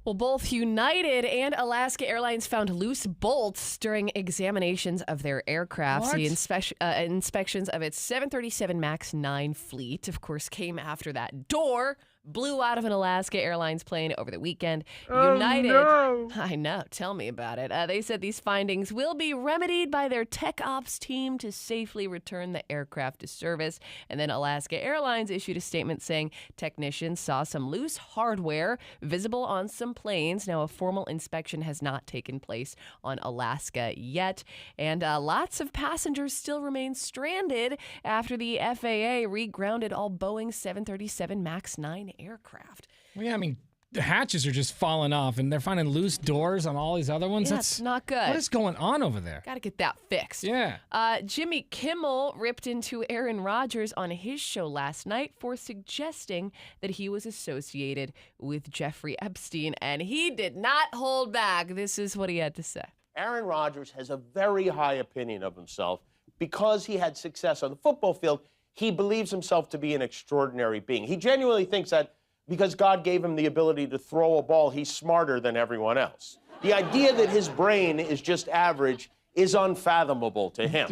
[SPEAKER 2] Well, both United and Alaska Airlines found loose bolts during examinations of their aircraft.
[SPEAKER 1] What?
[SPEAKER 2] The inspections of its 737 MAX 9 fleet, of course, came after that door blew out of an Alaska Airlines plane over the weekend. United,
[SPEAKER 7] no.
[SPEAKER 2] I know, tell me about it. They said these findings will be remedied by their tech ops team to safely return the aircraft to service. And then Alaska Airlines issued a statement saying technicians saw some loose hardware visible on some planes. Now, a formal inspection has not taken place on Alaska yet. And lots of passengers still remain stranded after the FAA regrounded all Boeing 737 MAX 9 aircraft.
[SPEAKER 1] Well, yeah, I mean, the hatches are just falling off, and they're finding loose doors on all these other ones.
[SPEAKER 2] Yeah,
[SPEAKER 1] That's
[SPEAKER 2] it's not good.
[SPEAKER 1] What is going on over there?
[SPEAKER 2] Got to get that fixed.
[SPEAKER 1] Yeah.
[SPEAKER 2] Jimmy Kimmel ripped into Aaron Rodgers on his show last night for suggesting that he was associated with Jeffrey Epstein, and he did not hold back. This is what he had to say.
[SPEAKER 8] Aaron Rodgers has a very high opinion of himself because he had success on the football field. He believes himself to be an extraordinary being. He genuinely thinks that because God gave him the ability to throw a ball, he's smarter than everyone else. The idea that his brain is just average is unfathomable to him.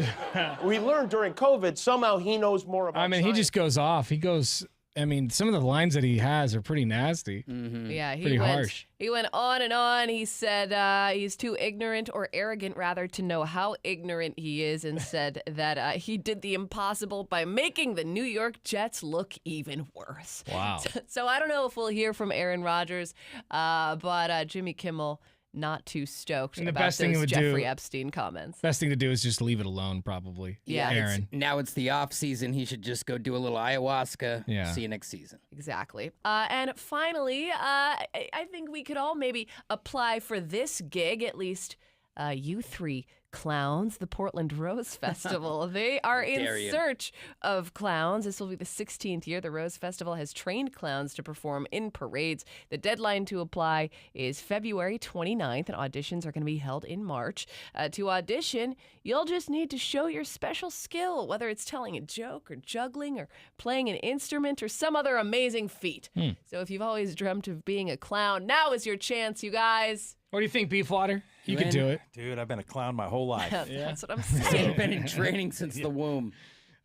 [SPEAKER 8] We learned during COVID, somehow he knows more about
[SPEAKER 1] I mean, he
[SPEAKER 8] science.
[SPEAKER 1] just goes off. He goes, I mean, some of the lines that he has are pretty nasty.
[SPEAKER 2] Yeah,
[SPEAKER 1] Pretty harsh.
[SPEAKER 2] He went on and on. He said he's too ignorant or arrogant, rather, to know how ignorant he is, and said that he did the impossible by making the New York Jets look even worse.
[SPEAKER 1] Wow.
[SPEAKER 2] So I don't know if we'll hear from Aaron Rodgers, but Jimmy Kimmel not too stoked
[SPEAKER 1] And the
[SPEAKER 2] about
[SPEAKER 1] best thing he
[SPEAKER 2] those
[SPEAKER 1] would
[SPEAKER 2] Jeffrey
[SPEAKER 1] do-
[SPEAKER 2] Epstein comments.
[SPEAKER 1] Best thing to do is just leave it alone, probably.
[SPEAKER 2] Yeah.
[SPEAKER 1] Aaron.
[SPEAKER 3] Now it's the off season. He should just go do a little ayahuasca.
[SPEAKER 1] Yeah.
[SPEAKER 3] See you next season.
[SPEAKER 2] Exactly. And finally, I think we could all maybe apply for this gig, at least you three clowns, the Portland Rose Festival. They are
[SPEAKER 3] dare
[SPEAKER 2] in
[SPEAKER 3] you.
[SPEAKER 2] search of clowns. This will be the 16th year the Rose Festival has trained clowns to perform in parades. The deadline to apply is February 29th, and auditions are going to be held in March. To audition, you'll just need to show your special skill, whether it's telling a joke or juggling or playing an instrument or some other amazing feat. So if you've always dreamt of being a clown, now is your chance, you guys.
[SPEAKER 1] What do you think, Beefwater? You could
[SPEAKER 3] in?
[SPEAKER 1] do it.
[SPEAKER 5] Dude, I've been a clown my whole life.
[SPEAKER 2] That's what I'm saying.
[SPEAKER 3] He's been in training since the womb.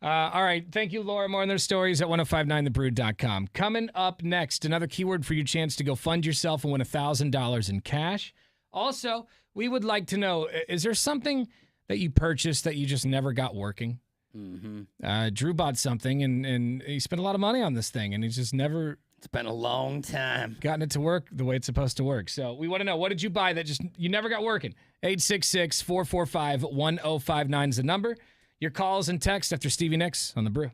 [SPEAKER 1] All right. Thank you, Laura. More on their stories at 1059thebrew.com. Coming up next, another keyword for your chance to go fund yourself and win $1,000 in cash. Also, we would like to know, is there something that you purchased that you just never got working? Drew bought something, and he spent a lot of money on this thing, and he's just never
[SPEAKER 3] It's been a long time.
[SPEAKER 1] gotten it to work the way it's supposed to work. So we want to know, what did you buy that just you never got working? 866-445-1059 is the number. Your calls and text after Stevie Nicks on The Brew.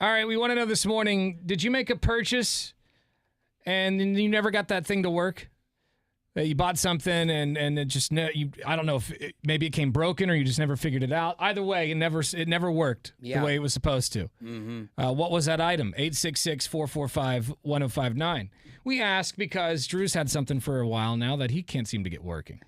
[SPEAKER 1] All right, we want to know this morning, did you make a purchase and then you never got that thing to work? You bought something and it just I don't know if maybe it came broken or you just never figured it out. Either way, it never worked the way it was supposed to. What was that item? 866-445-1059. We ask because Drew's had something for a while now that he can't seem to get working.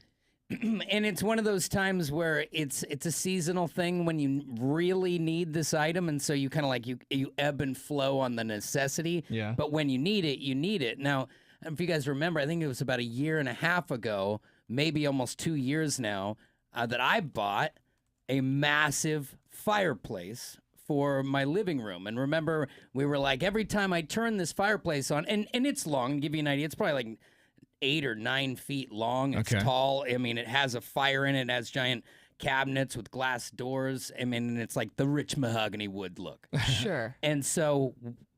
[SPEAKER 3] And it's one of those times where it's a seasonal thing when you really need this item, and so you kind of like you ebb and flow on the necessity.
[SPEAKER 1] Yeah.
[SPEAKER 3] But when you need it, you need it. Now, if you guys remember, I think it was about 1.5 years ago, maybe almost 2 years now, that I bought a massive fireplace for my living room. And remember, we were like, every time I turn this fireplace on, and it's long, to give you an idea, it's probably like 8 or 9 feet long. It's tall. I mean, it has a fire in it. It has giant cabinets with glass doors. I mean, it's like the rich mahogany wood look.
[SPEAKER 2] Sure.
[SPEAKER 3] And so,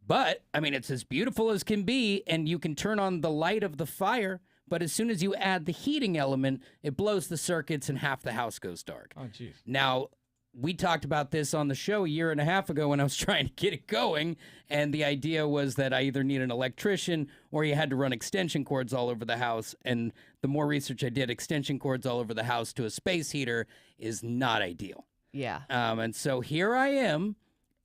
[SPEAKER 3] but, I mean, it's as beautiful as can be, and you can turn on the light of the fire, but as soon as you add the heating element, it blows the circuits and half the house goes dark.
[SPEAKER 1] Oh, jeez.
[SPEAKER 3] Now, we talked about this on the show 1.5 years ago when I was trying to get it going, and the idea was that I either need an electrician or you had to run extension cords all over the house, and the more research I did, extension cords all over the house to a space heater is not ideal.
[SPEAKER 2] Yeah.
[SPEAKER 3] And so here I am,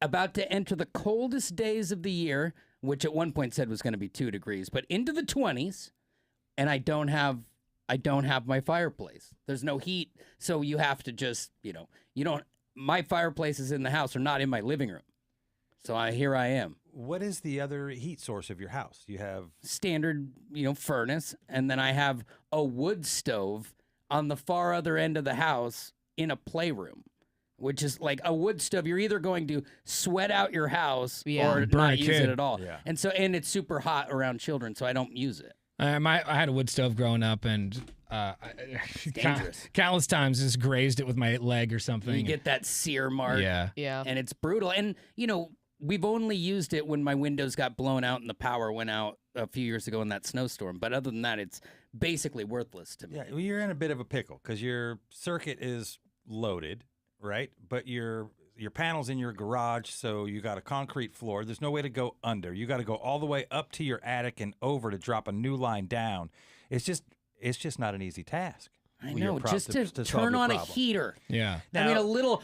[SPEAKER 3] about to enter the coldest days of the year, which at one point said was going to be 2 degrees, but into the 20s, and I don't have my fireplace. There's no heat, so you have to just, my fireplace is in the house or not in my living room. So here I am.
[SPEAKER 5] What is the other heat source of your house? You have
[SPEAKER 3] Standard, furnace, and then I have a wood stove on the far other end of the house in a playroom, which is like a wood stove. You're either going to sweat out your house or
[SPEAKER 1] Burn a
[SPEAKER 3] not use
[SPEAKER 1] kid.
[SPEAKER 3] it at all.
[SPEAKER 5] Yeah.
[SPEAKER 3] And it's super hot around children, so I don't use it.
[SPEAKER 1] I had a wood stove growing up, and
[SPEAKER 3] dangerous.
[SPEAKER 1] Countless times just grazed it with my leg or something.
[SPEAKER 3] You get that sear mark.
[SPEAKER 1] Yeah.
[SPEAKER 2] Yeah.
[SPEAKER 3] And it's brutal. And, we've only used it when my windows got blown out and the power went out a few years ago in that snowstorm. But other than that, it's basically worthless to me.
[SPEAKER 5] well, you're in a bit of a pickle because your circuit is loaded, right? But your panel's in your garage, so you got a concrete floor. There's no way to go under. You got to go all the way up to your attic and over to drop a new line down. It's just not an easy task.
[SPEAKER 3] I
[SPEAKER 5] with your
[SPEAKER 3] know,
[SPEAKER 5] problem
[SPEAKER 3] just to
[SPEAKER 5] solve
[SPEAKER 3] turn
[SPEAKER 5] your
[SPEAKER 3] on a
[SPEAKER 5] problem.
[SPEAKER 3] heater.
[SPEAKER 1] Yeah.
[SPEAKER 3] I mean, a little,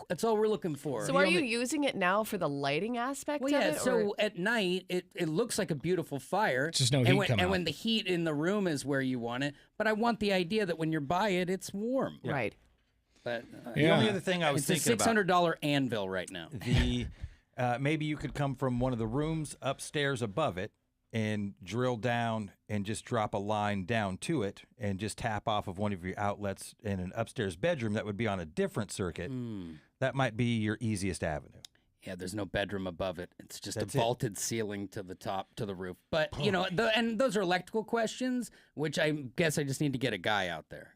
[SPEAKER 3] that's all we're looking for.
[SPEAKER 2] So are you using it now for the lighting aspect
[SPEAKER 3] Well,
[SPEAKER 2] of
[SPEAKER 3] yeah,
[SPEAKER 2] it?
[SPEAKER 3] so
[SPEAKER 2] or?
[SPEAKER 3] at night, it looks like a beautiful fire.
[SPEAKER 1] Just no
[SPEAKER 3] and
[SPEAKER 1] heat
[SPEAKER 3] when,
[SPEAKER 1] coming
[SPEAKER 3] And
[SPEAKER 1] off.
[SPEAKER 3] when the heat in the room is where you want it. But I want the idea that when you're by it, it's warm.
[SPEAKER 2] Right.
[SPEAKER 3] But
[SPEAKER 5] The only other thing I was
[SPEAKER 3] it's
[SPEAKER 5] thinking
[SPEAKER 3] a
[SPEAKER 5] about,
[SPEAKER 3] $600 anvil right now.
[SPEAKER 5] maybe you could come from one of the rooms upstairs above it and drill down and just drop a line down to it and just tap off of one of your outlets in an upstairs bedroom that would be on a different circuit. That might be your easiest avenue.
[SPEAKER 3] Yeah, there's no bedroom above it. It's just
[SPEAKER 5] That's
[SPEAKER 3] a vaulted ceiling to the top, to the roof. But, and those are electrical questions, which I guess I just need to get a guy out there.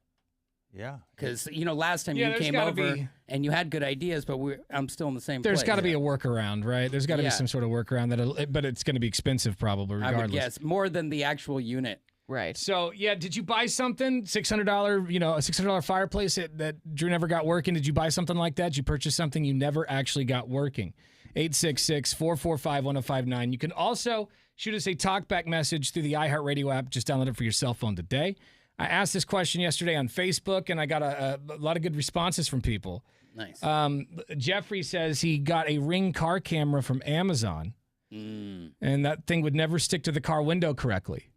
[SPEAKER 5] Yeah.
[SPEAKER 3] Because, last time
[SPEAKER 1] Yeah,
[SPEAKER 3] you
[SPEAKER 1] there's
[SPEAKER 3] came
[SPEAKER 1] gotta
[SPEAKER 3] over
[SPEAKER 1] be-
[SPEAKER 3] and you had good ideas, but I'm still in the same place.
[SPEAKER 1] There's got to be a workaround, right? There's got to
[SPEAKER 3] Yeah.
[SPEAKER 1] be some sort of workaround but it's going to be expensive probably
[SPEAKER 3] I
[SPEAKER 1] regardless.
[SPEAKER 3] would guess more than the actual unit.
[SPEAKER 2] Right.
[SPEAKER 1] So, did you buy something, $600, a $600 fireplace that Drew never got working? Did you buy something like that? Did you purchase something you never actually got working? 866-445-1059. You can also shoot us a talkback message through the iHeartRadio app. Just download it for your cell phone today. I asked this question yesterday on Facebook, and I got a lot of good responses from people.
[SPEAKER 3] Nice.
[SPEAKER 1] Jeffrey says he got a Ring car camera from Amazon, and that thing would never stick to the car window correctly.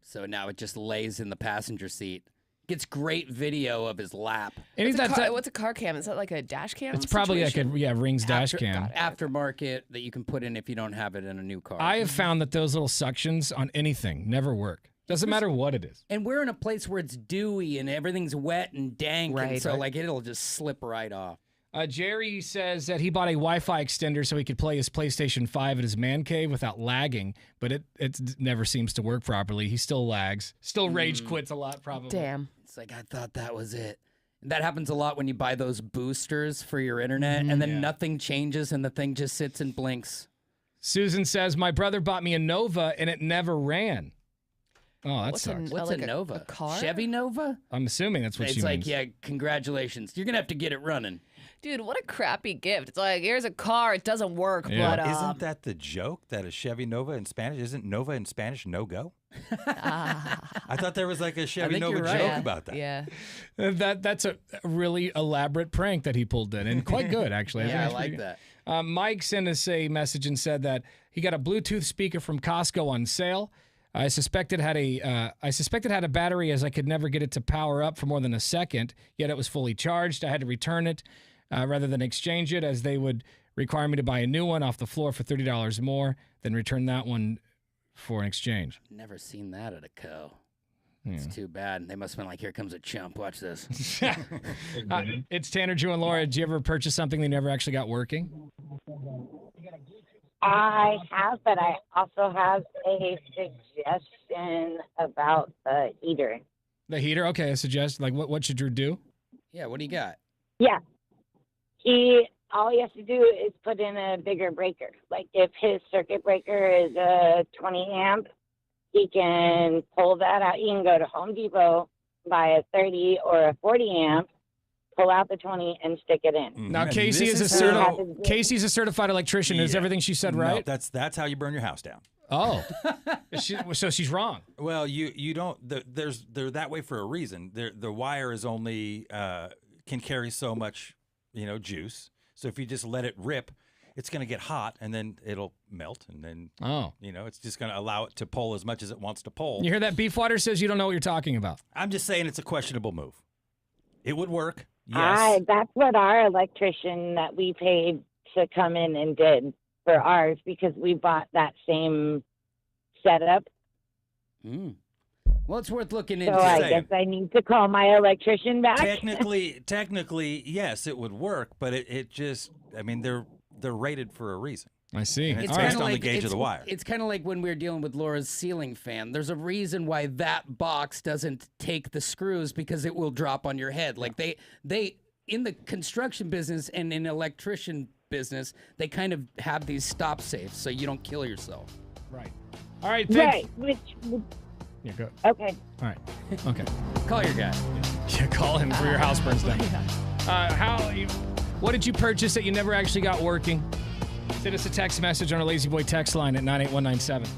[SPEAKER 3] So now it just lays in the passenger seat. Gets great video of his lap.
[SPEAKER 2] What's a car cam? Is that like a dash cam?
[SPEAKER 1] It's probably
[SPEAKER 2] situation?
[SPEAKER 1] like a Ring's dash cam.
[SPEAKER 2] got it.
[SPEAKER 3] Aftermarket that you can put in if you don't have it in a new car.
[SPEAKER 1] I have found that those little suctions on anything never work. Doesn't matter what it is.
[SPEAKER 3] And we're in a place where it's dewy and everything's wet and dank, and
[SPEAKER 2] Right.
[SPEAKER 3] so it'll just slip right off.
[SPEAKER 1] Jerry says that he bought a Wi-Fi extender so he could play his PlayStation 5 at his man cave without lagging, but it never seems to work properly. He still lags. Still rage quits a lot, probably.
[SPEAKER 2] Damn.
[SPEAKER 3] It's like, I thought that was it. That happens a lot when you buy those boosters for your internet, and then nothing changes and the thing just sits and blinks.
[SPEAKER 1] Susan says, my brother bought me a Nova and it never ran. Oh, that
[SPEAKER 2] What's
[SPEAKER 1] sucks.
[SPEAKER 3] What's
[SPEAKER 2] like
[SPEAKER 3] a Nova?
[SPEAKER 2] A car?
[SPEAKER 3] Chevy Nova?
[SPEAKER 1] I'm assuming that's what
[SPEAKER 3] It's
[SPEAKER 1] she
[SPEAKER 3] like,
[SPEAKER 1] means.
[SPEAKER 3] yeah, congratulations. You're gonna have to get it running.
[SPEAKER 2] Dude, what a crappy gift. It's like, here's a car. It doesn't work,
[SPEAKER 1] Yeah.
[SPEAKER 2] but
[SPEAKER 5] Isn't that the joke that a Chevy Nova in Spanish? Isn't Nova in Spanish no go? I thought there was like a Chevy
[SPEAKER 3] think
[SPEAKER 5] Nova
[SPEAKER 3] you're
[SPEAKER 5] joke
[SPEAKER 3] right.
[SPEAKER 2] yeah,
[SPEAKER 5] about that.
[SPEAKER 2] Yeah.
[SPEAKER 1] That's a really elaborate prank that he pulled in, and quite good, actually.
[SPEAKER 3] Yeah, I
[SPEAKER 1] think it's
[SPEAKER 3] like
[SPEAKER 1] pretty
[SPEAKER 3] that.
[SPEAKER 1] good. Mike sent us a message and said that he got a Bluetooth speaker from Costco on sale. I suspected had a battery, as I could never get it to power up for more than a second. Yet it was fully charged. I had to return it rather than exchange it, as they would require me to buy a new one off the floor for $30 more, then return that one for an exchange.
[SPEAKER 3] Never seen that at a co. It's too bad. They must have been like, here comes a chump. Watch this.
[SPEAKER 1] It's Tanner, Drew, and Laura. Did you ever purchase something that never actually got working?
[SPEAKER 7] I have, but I also have a suggestion about the heater.
[SPEAKER 1] The heater? Okay, I suggest. Like, what should Drew do?
[SPEAKER 3] Yeah, what do you got?
[SPEAKER 7] Yeah. All he has to do is put in a bigger breaker. Like if his circuit breaker is a 20 amp, he can pull that out. You can go to Home Depot, buy a 30 or a 40 amp, pull out the 20 and stick it in.
[SPEAKER 1] Now,
[SPEAKER 5] And
[SPEAKER 1] Casey
[SPEAKER 5] this
[SPEAKER 1] is a
[SPEAKER 5] how-
[SPEAKER 1] Casey's a certified electrician. Is
[SPEAKER 5] Yeah.
[SPEAKER 1] everything she said
[SPEAKER 5] No,
[SPEAKER 1] right?
[SPEAKER 5] that's how you burn your house down.
[SPEAKER 1] Oh, so she's wrong.
[SPEAKER 5] Well, you don't. They're that way for a reason. The wire is only can carry so much, juice. So if you just let it rip, it's going to get hot and then it'll melt and then it's just going to allow it to pull as much as it wants to pull.
[SPEAKER 1] You hear that? Beefwater says you don't know what you're talking about.
[SPEAKER 5] I'm just saying it's a questionable move. It would work. Yes.
[SPEAKER 7] That's what our electrician that we paid to come in and did for ours because we bought that same setup.
[SPEAKER 3] Well, it's worth looking
[SPEAKER 7] So
[SPEAKER 3] into.
[SPEAKER 7] I guess I need to call my electrician back.
[SPEAKER 5] Technically, yes, it would work, but it just, they're rated for a reason.
[SPEAKER 1] I see.
[SPEAKER 5] And it's
[SPEAKER 1] All right.
[SPEAKER 5] based on the gauge of the wire.
[SPEAKER 3] It's kind of like when we were dealing with Laura's ceiling fan. There's a reason why that box doesn't take the screws because it will drop on your head. Like they in the construction business and in electrician business, they kind of have these stop safes so you don't kill yourself.
[SPEAKER 1] Right. All right.
[SPEAKER 7] Right.
[SPEAKER 1] Yeah, go.
[SPEAKER 7] Okay.
[SPEAKER 1] All right. Okay.
[SPEAKER 3] Call your guy.
[SPEAKER 1] Yeah, call him before your house burns down. What did you purchase that you never actually got working? Send us a text message on our Lazy Boy text line at 98197.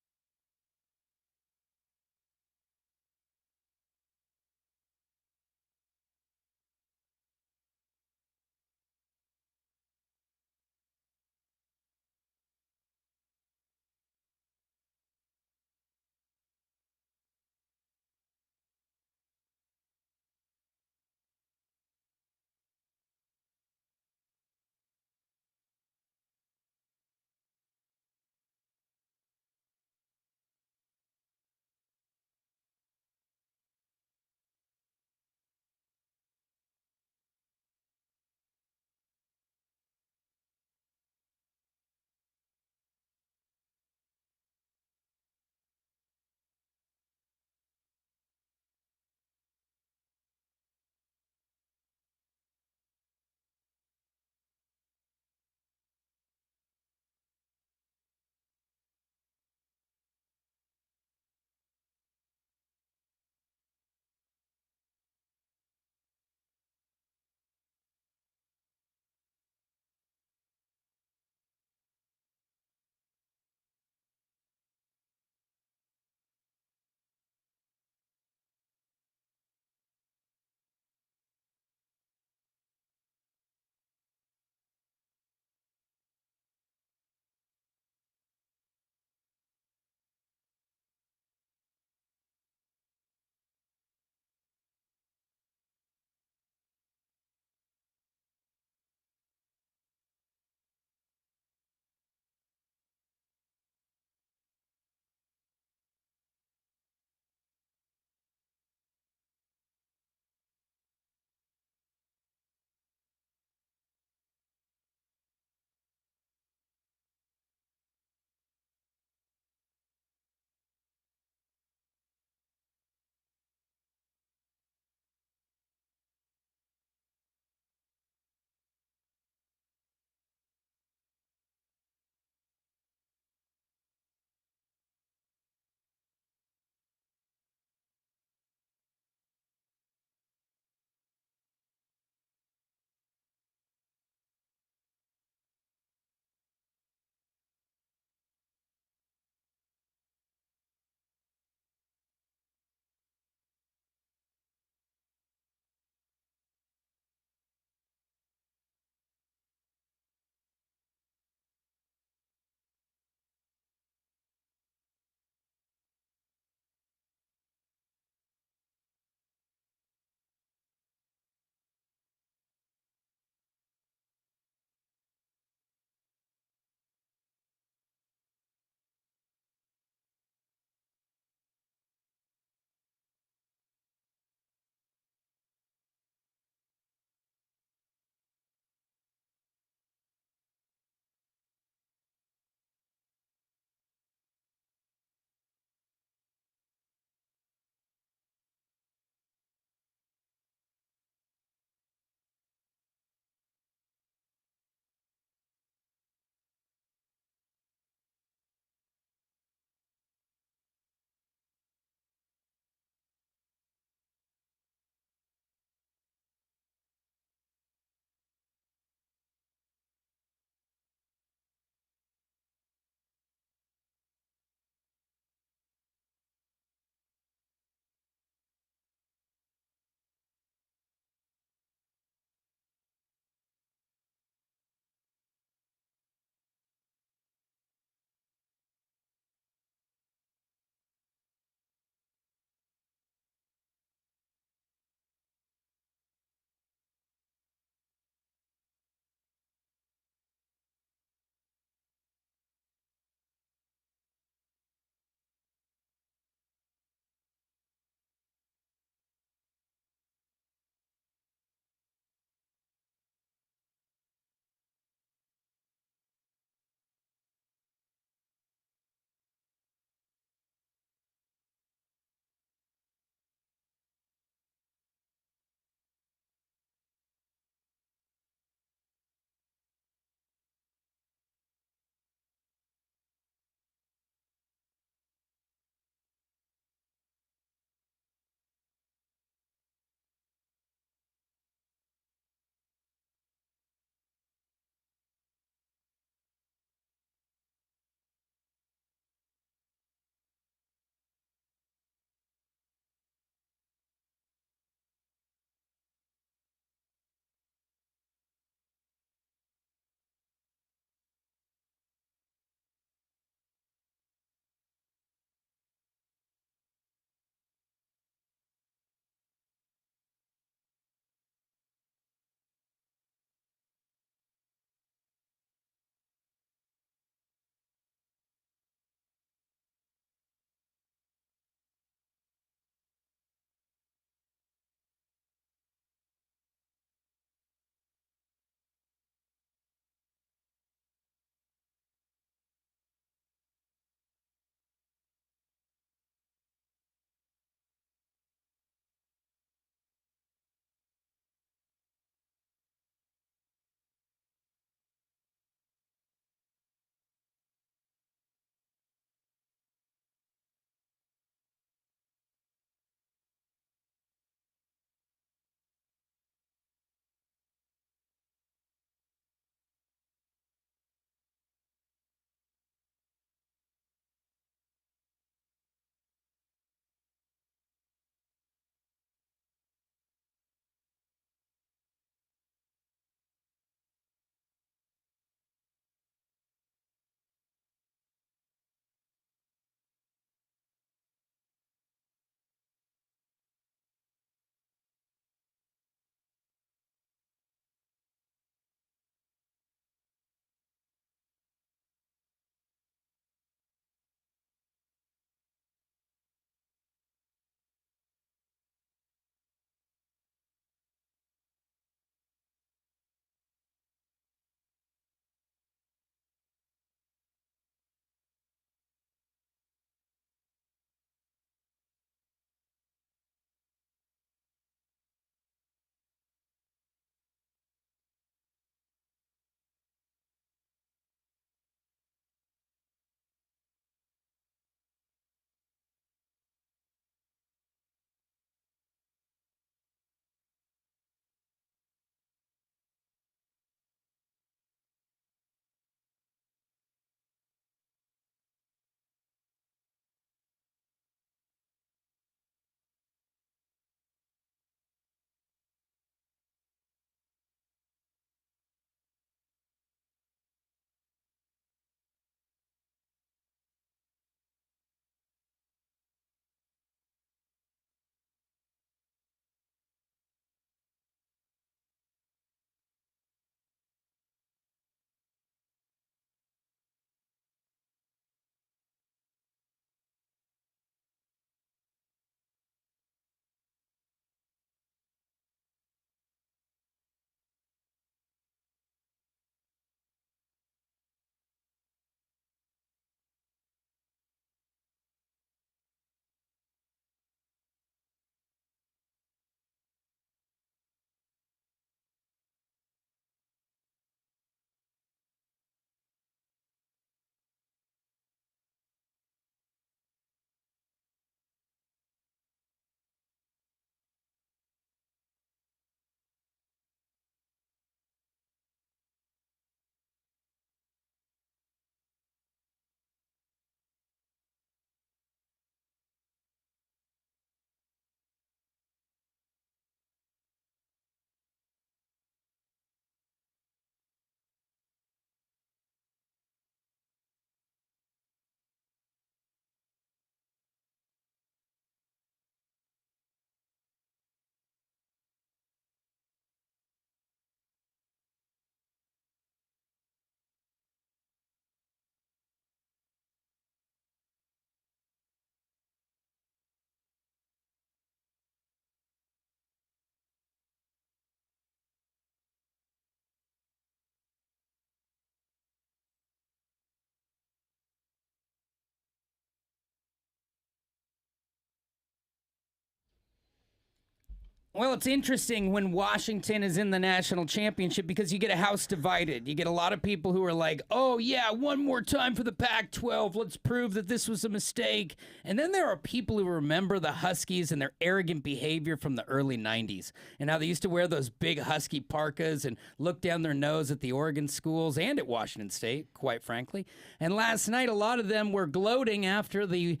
[SPEAKER 3] Well, it's interesting when Washington is in the national championship because you get a house divided. You get a lot of people who are like, oh, yeah, one more time for the Pac-12. Let's prove that this was a mistake. And then there are people who remember the Huskies and their arrogant behavior from the early 90s and how they used to wear those big Husky parkas and look down their nose at the Oregon schools and at Washington State, quite frankly. And last night, a lot of them were gloating after the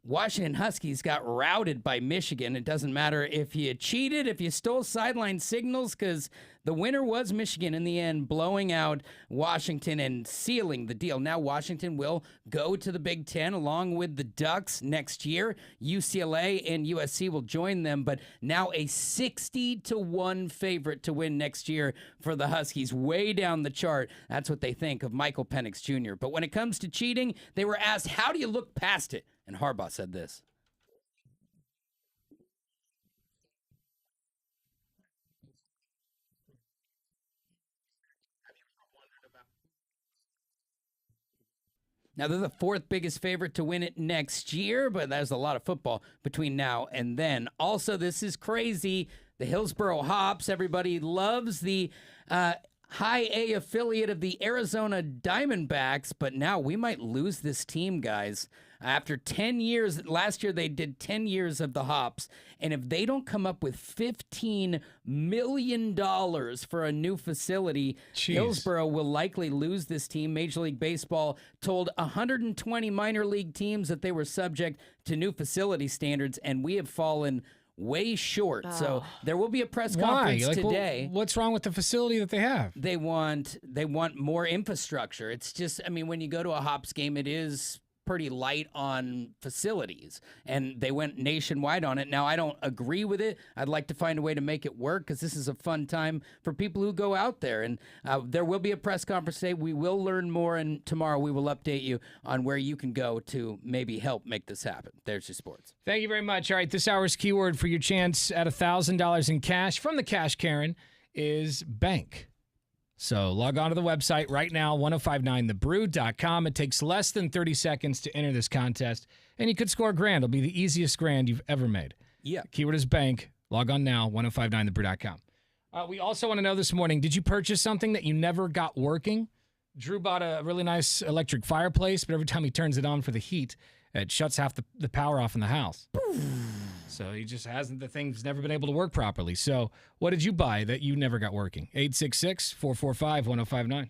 [SPEAKER 3] Washington Huskies got routed by Michigan. It doesn't matter if you cheated, if you stole sideline signals, because the winner was Michigan in the end, blowing out Washington and sealing the deal. Now Washington will go to the Big Ten along with the Ducks next year. UCLA and USC will join them, but now a 60-1 favorite to win next year for the Huskies, way down the chart. That's what they think of Michael Penix Jr. But when it comes to cheating, they were asked, how do you look past it? And Harbaugh said this. Now, they're the fourth biggest favorite to win it next year, but there's a lot of football between now and then. Also, this is crazy. The Hillsboro Hops, everybody loves the high A affiliate of the Arizona Diamondbacks, but now we might lose this team, guys. After 10 years, last year they did 10 years of the Hops, and if they don't come up with $15 million for a new facility,
[SPEAKER 1] Jeez.
[SPEAKER 3] Hillsboro will likely lose this team. Major League Baseball told 120 minor league teams that they were subject to new facility standards, and we have fallen way short. So there will be a press conference today.
[SPEAKER 1] What's wrong with the facility that they have?
[SPEAKER 3] They want more infrastructure. It's just, I mean, when you go to a Hops game, it is pretty light on facilities, and they went nationwide on it. Now, I don't agree with it. I'd like to find a way to make it work because this is a fun time for people who go out there. And there will be a press conference today. We will learn more, and tomorrow we will update you on where you can go to maybe help make this happen. There's your sports.
[SPEAKER 1] Thank you very much. All right, this hour's keyword for your chance at $1,000 in cash from the Cash Karen is bank. So log on to the website right now, 1059thebrew.com. It takes less than 30 seconds to enter this contest, and you could score $1,000. It'll be the easiest grand you've ever made.
[SPEAKER 3] Yeah.
[SPEAKER 1] Keyword is bank. Log on now, 1059thebrew.com. We also want to know this morning, did you purchase something that you never got working? Drew bought a really nice electric fireplace, but every time he turns it on for the heat, it shuts half the power off in the house. So the thing's never been able to work properly. So what did you buy that you never got working? 866-445-1059.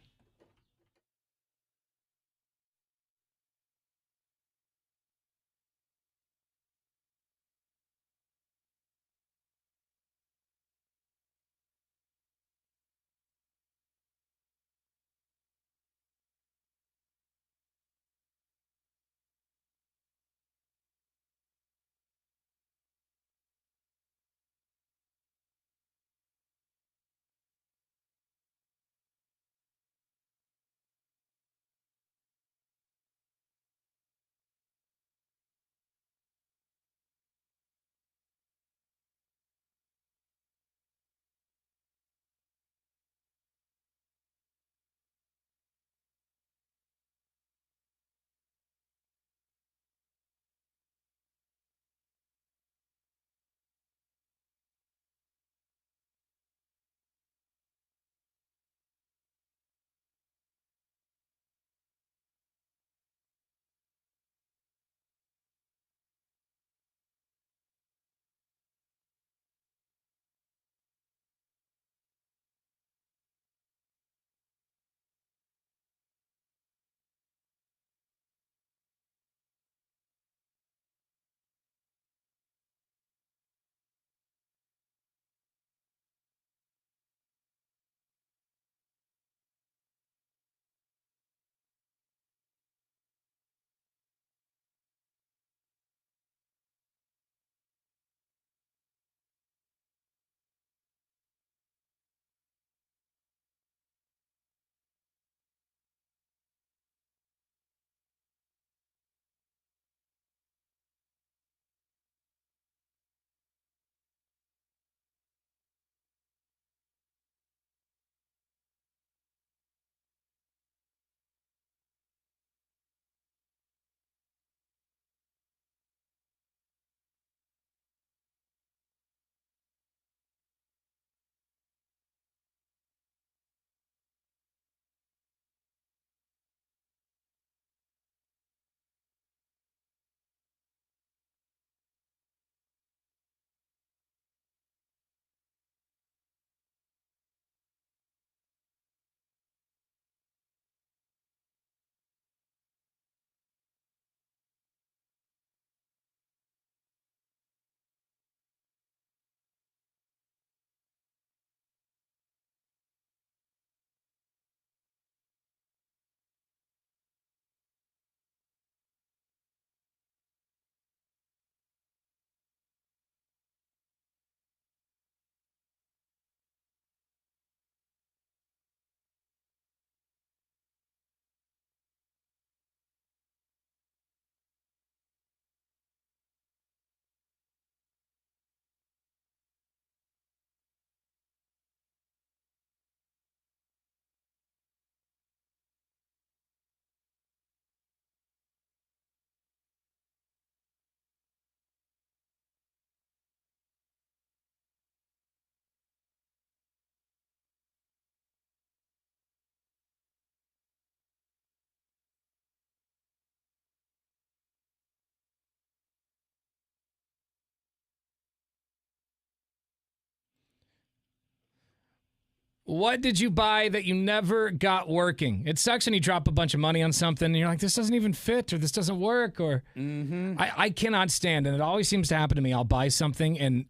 [SPEAKER 1] What did you buy that you never got working? It sucks when you drop a bunch of money on something and you're like, this doesn't even fit or this doesn't work or I cannot stand, and it always seems to happen to me. I'll buy something and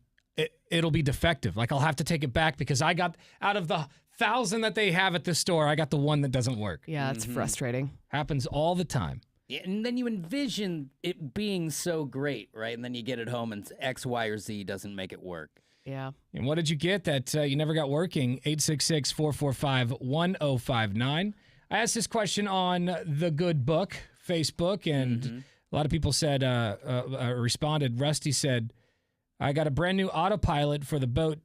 [SPEAKER 1] it'll be defective. Like I'll have to take it back because I got out of the 1,000 that they have at the store, I got the one that doesn't work.
[SPEAKER 2] Yeah, it's frustrating.
[SPEAKER 1] Happens all the time.
[SPEAKER 3] Yeah, and then you envision it being so great, right? And then you get it home and X, Y, or Z doesn't make it work.
[SPEAKER 2] Yeah.
[SPEAKER 1] And what did you get that you never got working? 866-445-1059. I asked this question on The Good Book, Facebook, and a lot of people said, responded. Rusty said, I got a brand new autopilot for the boat.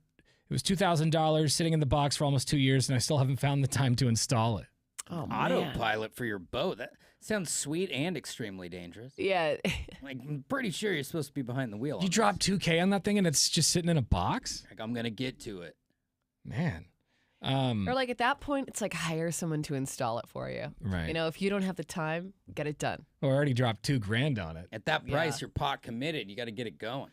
[SPEAKER 1] It was $2,000 sitting in the box for almost 2 years, and I still haven't found the time to install it.
[SPEAKER 2] Oh, man.
[SPEAKER 3] Autopilot for your boat. That sounds sweet and extremely dangerous.
[SPEAKER 2] Yeah.
[SPEAKER 3] Like, I'm pretty sure you're supposed to be behind the wheel.
[SPEAKER 1] You drop $2K on that thing, and it's just sitting in a box?
[SPEAKER 3] Like, I'm going to get to it.
[SPEAKER 1] Man.
[SPEAKER 2] Or like at that point, it's like hire someone to install it for you.
[SPEAKER 1] Right.
[SPEAKER 2] You know, if you don't have the time, get it done.
[SPEAKER 1] Or already dropped $2,000 on it.
[SPEAKER 3] At that price, you're pot committed. You got to get it going.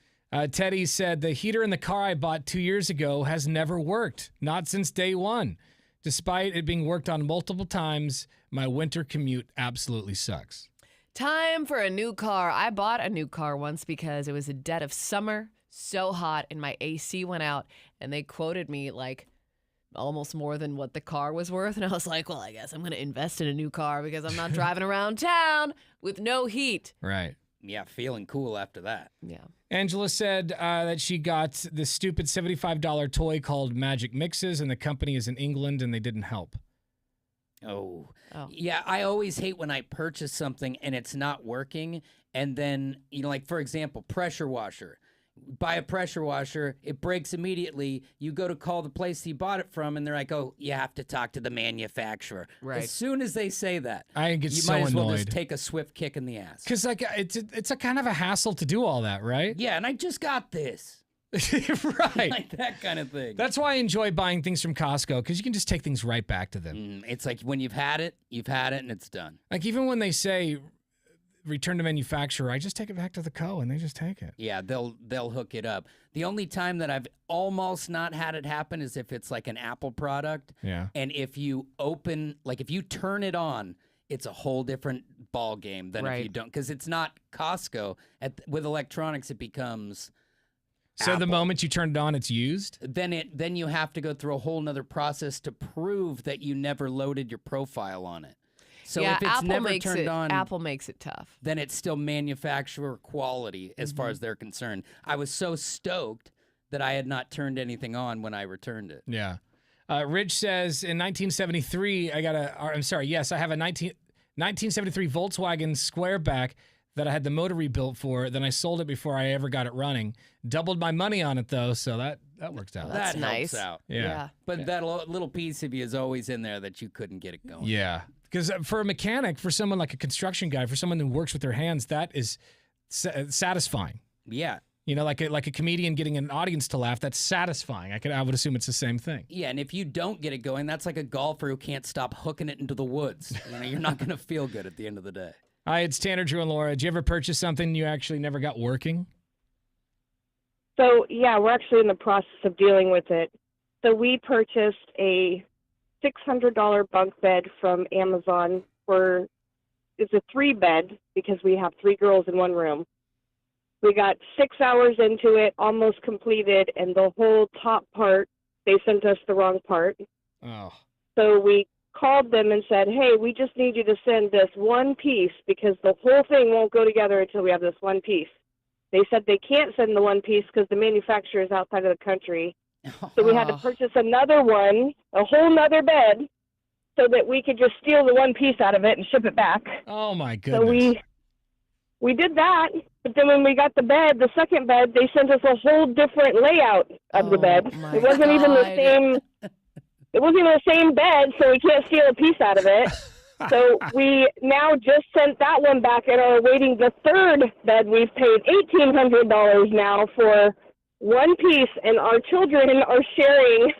[SPEAKER 1] Teddy said, the heater in the car I bought 2 years ago has never worked. Not since day one. Despite it being worked on multiple times, my winter commute absolutely sucks.
[SPEAKER 2] Time for a new car. I bought a new car once because it was a dead of summer, so hot, and my AC went out, and they quoted me like almost more than what the car was worth. And I was like, well, I guess I'm going to invest in a new car because I'm not driving around town with no heat.
[SPEAKER 1] Right.
[SPEAKER 3] Yeah, feeling cool after that.
[SPEAKER 2] Yeah.
[SPEAKER 1] Angela said that she got this stupid $75 toy called Magic Mixes, and the company is in England, and they didn't help.
[SPEAKER 3] Oh. Yeah, I always hate when I purchase something and it's not working, and then, you know, like, for example, pressure washer. Buy a pressure washer, it breaks immediately. You go to call the place you bought it from, and they're like, oh, you have to talk to the manufacturer.
[SPEAKER 2] Right.
[SPEAKER 3] As soon as they say that,
[SPEAKER 1] I get
[SPEAKER 3] you
[SPEAKER 1] so
[SPEAKER 3] might as well
[SPEAKER 1] annoyed.
[SPEAKER 3] just take a swift kick in the ass.
[SPEAKER 1] Because like it's a kind of a hassle to do all that, right?
[SPEAKER 3] Yeah, and I just got this.
[SPEAKER 1] Right.
[SPEAKER 3] Like that kind of thing.
[SPEAKER 1] That's why I enjoy buying things from Costco, because you can just take things right back to them.
[SPEAKER 3] It's like when you've had it, and it's done.
[SPEAKER 1] Like even when they say return to manufacturer, I just take it back to the co and they just take it.
[SPEAKER 3] Yeah, they'll hook it up. The only time that I've almost not had it happen is if it's like an Apple product.
[SPEAKER 1] Yeah.
[SPEAKER 3] And if you if you turn it on, it's a whole different ball game than if you don't, because it's not Costco. With electronics, it becomes
[SPEAKER 1] So
[SPEAKER 3] Apple.
[SPEAKER 1] the moment you turn it on, it's used?
[SPEAKER 3] Then you have to go through a whole nother process to prove that you never loaded your profile on it. So
[SPEAKER 2] yeah,
[SPEAKER 3] if it's
[SPEAKER 2] Apple
[SPEAKER 3] never
[SPEAKER 2] makes
[SPEAKER 3] turned
[SPEAKER 2] it,
[SPEAKER 3] on,
[SPEAKER 2] Apple makes it tough.
[SPEAKER 3] then it's still manufacturer quality as far as they're concerned. I was so stoked that I had not turned anything on when I returned it.
[SPEAKER 1] Yeah. Rich says in 1973, I have a 1973 Volkswagen Squareback that I had the motor rebuilt for. Then I sold it before I ever got it running. Doubled my money on it, though, so that works out.
[SPEAKER 2] That's
[SPEAKER 3] that
[SPEAKER 2] nice.
[SPEAKER 3] helps out.
[SPEAKER 1] Yeah.
[SPEAKER 3] But that little piece of you is always in there that you couldn't get it going.
[SPEAKER 1] Yeah. Because for a mechanic, for someone like a construction guy, for someone who works with their hands, that is satisfying.
[SPEAKER 3] Yeah.
[SPEAKER 1] You know, like a comedian getting an audience to laugh, that's satisfying. I would assume it's the same thing.
[SPEAKER 3] Yeah, and if you don't get it going, that's like a golfer who can't stop hooking it into the woods. You know, you're not going to feel good at the end of the day.
[SPEAKER 1] Hi, it's Tanner, Drew, and Laura. Did you ever purchase something you actually never got working?
[SPEAKER 9] So, yeah, we're actually in the process of dealing with it. So we purchased a $600 bunk bed from Amazon it's a 3-bed because we have 3 girls in one room. We got 6 hours into it, almost completed, and the whole top part, they sent us the wrong part.
[SPEAKER 1] Oh.
[SPEAKER 9] So we called them and said, hey, we just need you to send this one piece because the whole thing won't go together until we have this one piece. They said they can't send the one piece because the manufacturer is outside of the country. So we had to purchase another one, a whole nother bed, so that we could just steal the one piece out of it and ship it back.
[SPEAKER 1] Oh, my goodness.
[SPEAKER 9] So we did that, but then when we got the bed, the second bed, they sent us a whole different layout of the bed. It wasn't even the same. It wasn't even the same bed, so we can't steal a piece out of it. So we now just sent that one back and are awaiting the third bed. We've paid $1,800 now for one piece, and our children are sharing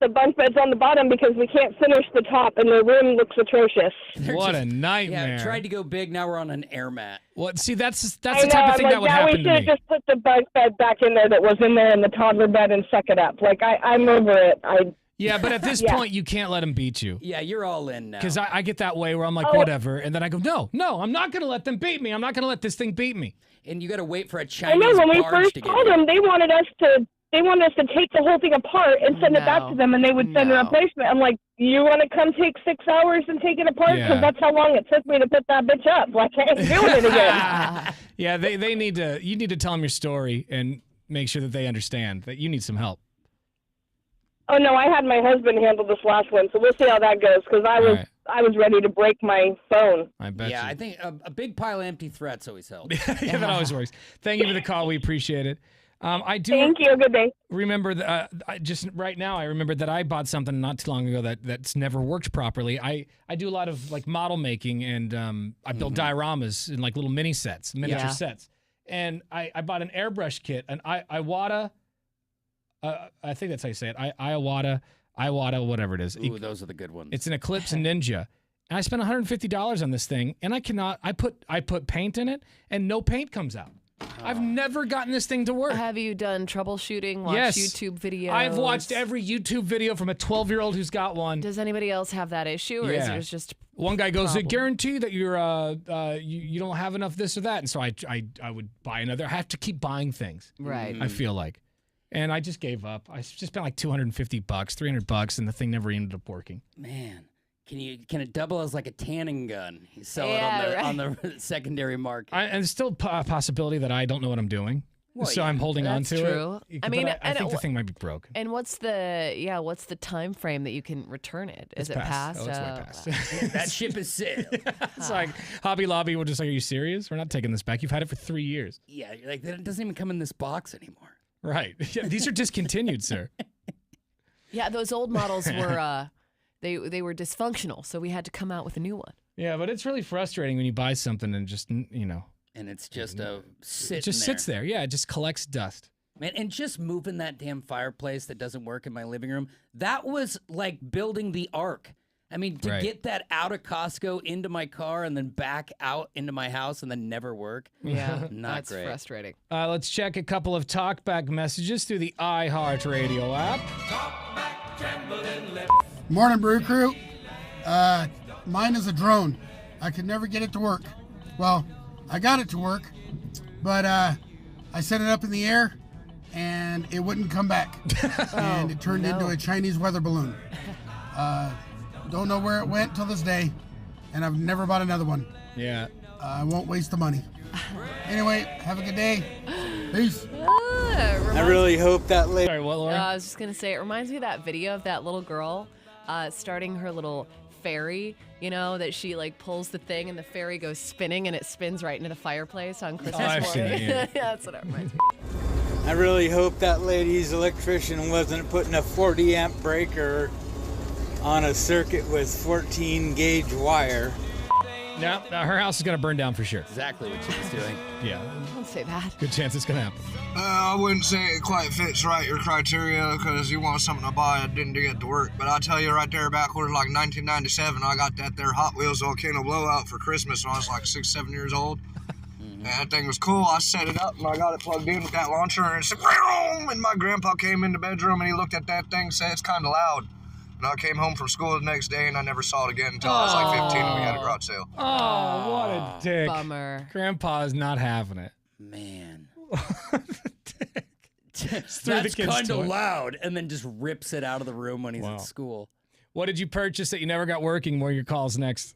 [SPEAKER 9] the bunk beds on the bottom because we can't finish the top, and the room looks atrocious.
[SPEAKER 1] What a nightmare.
[SPEAKER 3] Yeah, tried to go big, now we're on an air mat.
[SPEAKER 1] Well, see, that's the type of thing that would happen to me.
[SPEAKER 9] Now we should just put the bunk bed back in there that was in there in the toddler bed and suck it up. Like, I'm over it.
[SPEAKER 1] Yeah, but at this
[SPEAKER 9] Yeah.
[SPEAKER 1] point, you can't let them beat you.
[SPEAKER 3] Yeah, you're all in now.
[SPEAKER 1] Because I get that way where I'm like,
[SPEAKER 9] Oh.
[SPEAKER 1] whatever. And then I go, no, I'm not going to let them beat me. I'm not going to let this thing beat me.
[SPEAKER 3] And you got to wait for a
[SPEAKER 9] I
[SPEAKER 3] Chinese
[SPEAKER 9] know when we
[SPEAKER 3] barge
[SPEAKER 9] first
[SPEAKER 3] to get
[SPEAKER 9] called
[SPEAKER 3] here.
[SPEAKER 9] them, they wanted us to take the whole thing apart and send it back
[SPEAKER 2] No.
[SPEAKER 9] to them, and they would send a
[SPEAKER 2] No.
[SPEAKER 9] replacement. I'm like, you want to come take 6 hours and take it apart?
[SPEAKER 1] Yeah.
[SPEAKER 9] Because that's how long it took me to put that bitch up. Like, I ain't doing it again.
[SPEAKER 1] Yeah, you need to tell them your story and make sure that they understand that you need some help.
[SPEAKER 9] Oh no, I had my husband handle this last one, so we'll see how that goes. Because I was
[SPEAKER 1] right.
[SPEAKER 9] I was ready to break my phone.
[SPEAKER 1] I bet
[SPEAKER 3] Yeah,
[SPEAKER 1] you.
[SPEAKER 3] I think a big pile of empty threats always helps.
[SPEAKER 1] Yeah, that always works. Thank you for the call. We appreciate it. I do
[SPEAKER 9] Thank you. Good day.
[SPEAKER 1] remember that just right now. I remembered that I bought something not too long ago that's never worked properly. I do a lot of like model making, and I build dioramas in like little miniature
[SPEAKER 2] Yeah.
[SPEAKER 1] sets. And I bought an airbrush kit, an Iwata. I think that's how you say it. Iwata, whatever it is.
[SPEAKER 3] Ooh, those are the good ones.
[SPEAKER 1] It's an Eclipse Ninja. And I spent $150 on this thing, and I put paint in it, and no paint comes out. I've never gotten this thing to work.
[SPEAKER 2] Have you done troubleshooting? Watched
[SPEAKER 1] Yes.
[SPEAKER 2] YouTube videos?
[SPEAKER 1] I've watched every YouTube video from a 12-year-old who's got one.
[SPEAKER 2] Does anybody else have that issue, or is
[SPEAKER 1] Yeah.
[SPEAKER 2] it just
[SPEAKER 1] One guy goes, "I
[SPEAKER 2] problem?
[SPEAKER 1] guarantee that you're you don't have enough this or that," and so I would buy another. I have to keep buying things.
[SPEAKER 2] right?
[SPEAKER 1] I feel like, and I just gave up. I just spent like $250, $300, and the thing never ended up working.
[SPEAKER 3] Man, can it double as like a tanning gun? You sell
[SPEAKER 2] Yeah,
[SPEAKER 3] it
[SPEAKER 2] right.
[SPEAKER 3] on the secondary market.
[SPEAKER 1] And there's still a possibility that I don't know what I'm doing,
[SPEAKER 3] Well,
[SPEAKER 1] so
[SPEAKER 3] yeah,
[SPEAKER 1] I'm holding on
[SPEAKER 2] that's
[SPEAKER 1] to
[SPEAKER 2] true.
[SPEAKER 1] it.
[SPEAKER 2] I mean,
[SPEAKER 1] But I
[SPEAKER 2] and
[SPEAKER 1] think
[SPEAKER 2] it
[SPEAKER 1] the
[SPEAKER 2] wa-
[SPEAKER 1] thing might be broken.
[SPEAKER 2] And what's the time frame that you can return it? Is it past?
[SPEAKER 1] Oh, it's way past.
[SPEAKER 3] That ship is sailed.
[SPEAKER 1] It's like Hobby Lobby will just like, "Are you serious? We're not taking this back. You've had it for 3 years."
[SPEAKER 3] Yeah, like it doesn't even come in this box anymore.
[SPEAKER 1] Right. Yeah, these are discontinued, sir.
[SPEAKER 2] Yeah, those old models were they were dysfunctional, so we had to come out with a new one.
[SPEAKER 1] Yeah, but it's really frustrating when you buy something and just,
[SPEAKER 3] And it's just a sitting
[SPEAKER 1] it just
[SPEAKER 3] there.
[SPEAKER 1] sits there. Yeah, it just collects dust.
[SPEAKER 3] Man, and just moving that damn fireplace that doesn't work in my living room, that was like building the ark. I mean, to
[SPEAKER 1] Right.
[SPEAKER 3] get that out of Costco into my car and then back out into my house and then never work.
[SPEAKER 2] Yeah,
[SPEAKER 3] Not
[SPEAKER 2] that's
[SPEAKER 3] great.
[SPEAKER 2] frustrating.
[SPEAKER 1] Let's check a couple of talkback messages through the iHeartRadio app.
[SPEAKER 10] Morning, Brew Crew. Mine is a drone. I could never get it to work. Well, I got it to work, but I set it up in the air, and it wouldn't come back. And it turned into a Chinese weather balloon. Don't know where it went till this day, and I've never bought another one.
[SPEAKER 1] Yeah.
[SPEAKER 10] I won't waste the money. Anyway, have a good day. Peace.
[SPEAKER 11] I really hope that lady.
[SPEAKER 1] Sorry, what, Laura?
[SPEAKER 2] I was just gonna say, it reminds me of that video of that little girl starting her little fairy. You know, that she like pulls the thing and the fairy goes spinning and it spins right into the fireplace on Christmas
[SPEAKER 1] I've seen
[SPEAKER 2] morning.
[SPEAKER 1] it, yeah.
[SPEAKER 2] Yeah, that's what it reminds me.
[SPEAKER 11] I really hope that lady's electrician wasn't putting a 40 amp breaker on a circuit with 14 gauge wire.
[SPEAKER 1] No, her house is going to burn down for sure.
[SPEAKER 3] Exactly what she was doing.
[SPEAKER 1] Yeah.
[SPEAKER 2] Don't say that.
[SPEAKER 1] Good chance it's going to happen.
[SPEAKER 12] I wouldn't say it quite fits right your criteria because you want something to buy that didn't get to work. But I'll tell you right there, backwards like 1997, I got that there Hot Wheels volcano blowout for Christmas when I was like 6, 7 years old. And that thing was cool. I set it up and I got it plugged in with that launcher and it said, "Vroom!" And my grandpa came in the bedroom and he looked at that thing and said, "It's kind of loud." And I came home from school the next day and I never saw it again until I was like 15 and we had a garage sale.
[SPEAKER 1] Oh, what a dick.
[SPEAKER 2] Bummer.
[SPEAKER 1] Grandpa is not having it.
[SPEAKER 3] Man.
[SPEAKER 1] threw the
[SPEAKER 3] That's
[SPEAKER 1] kid's
[SPEAKER 3] kind
[SPEAKER 1] toy.
[SPEAKER 3] of loud. And then just rips it out of the room when he's
[SPEAKER 1] Wow.
[SPEAKER 3] at school.
[SPEAKER 1] What did you purchase that you never got working? More your calls next.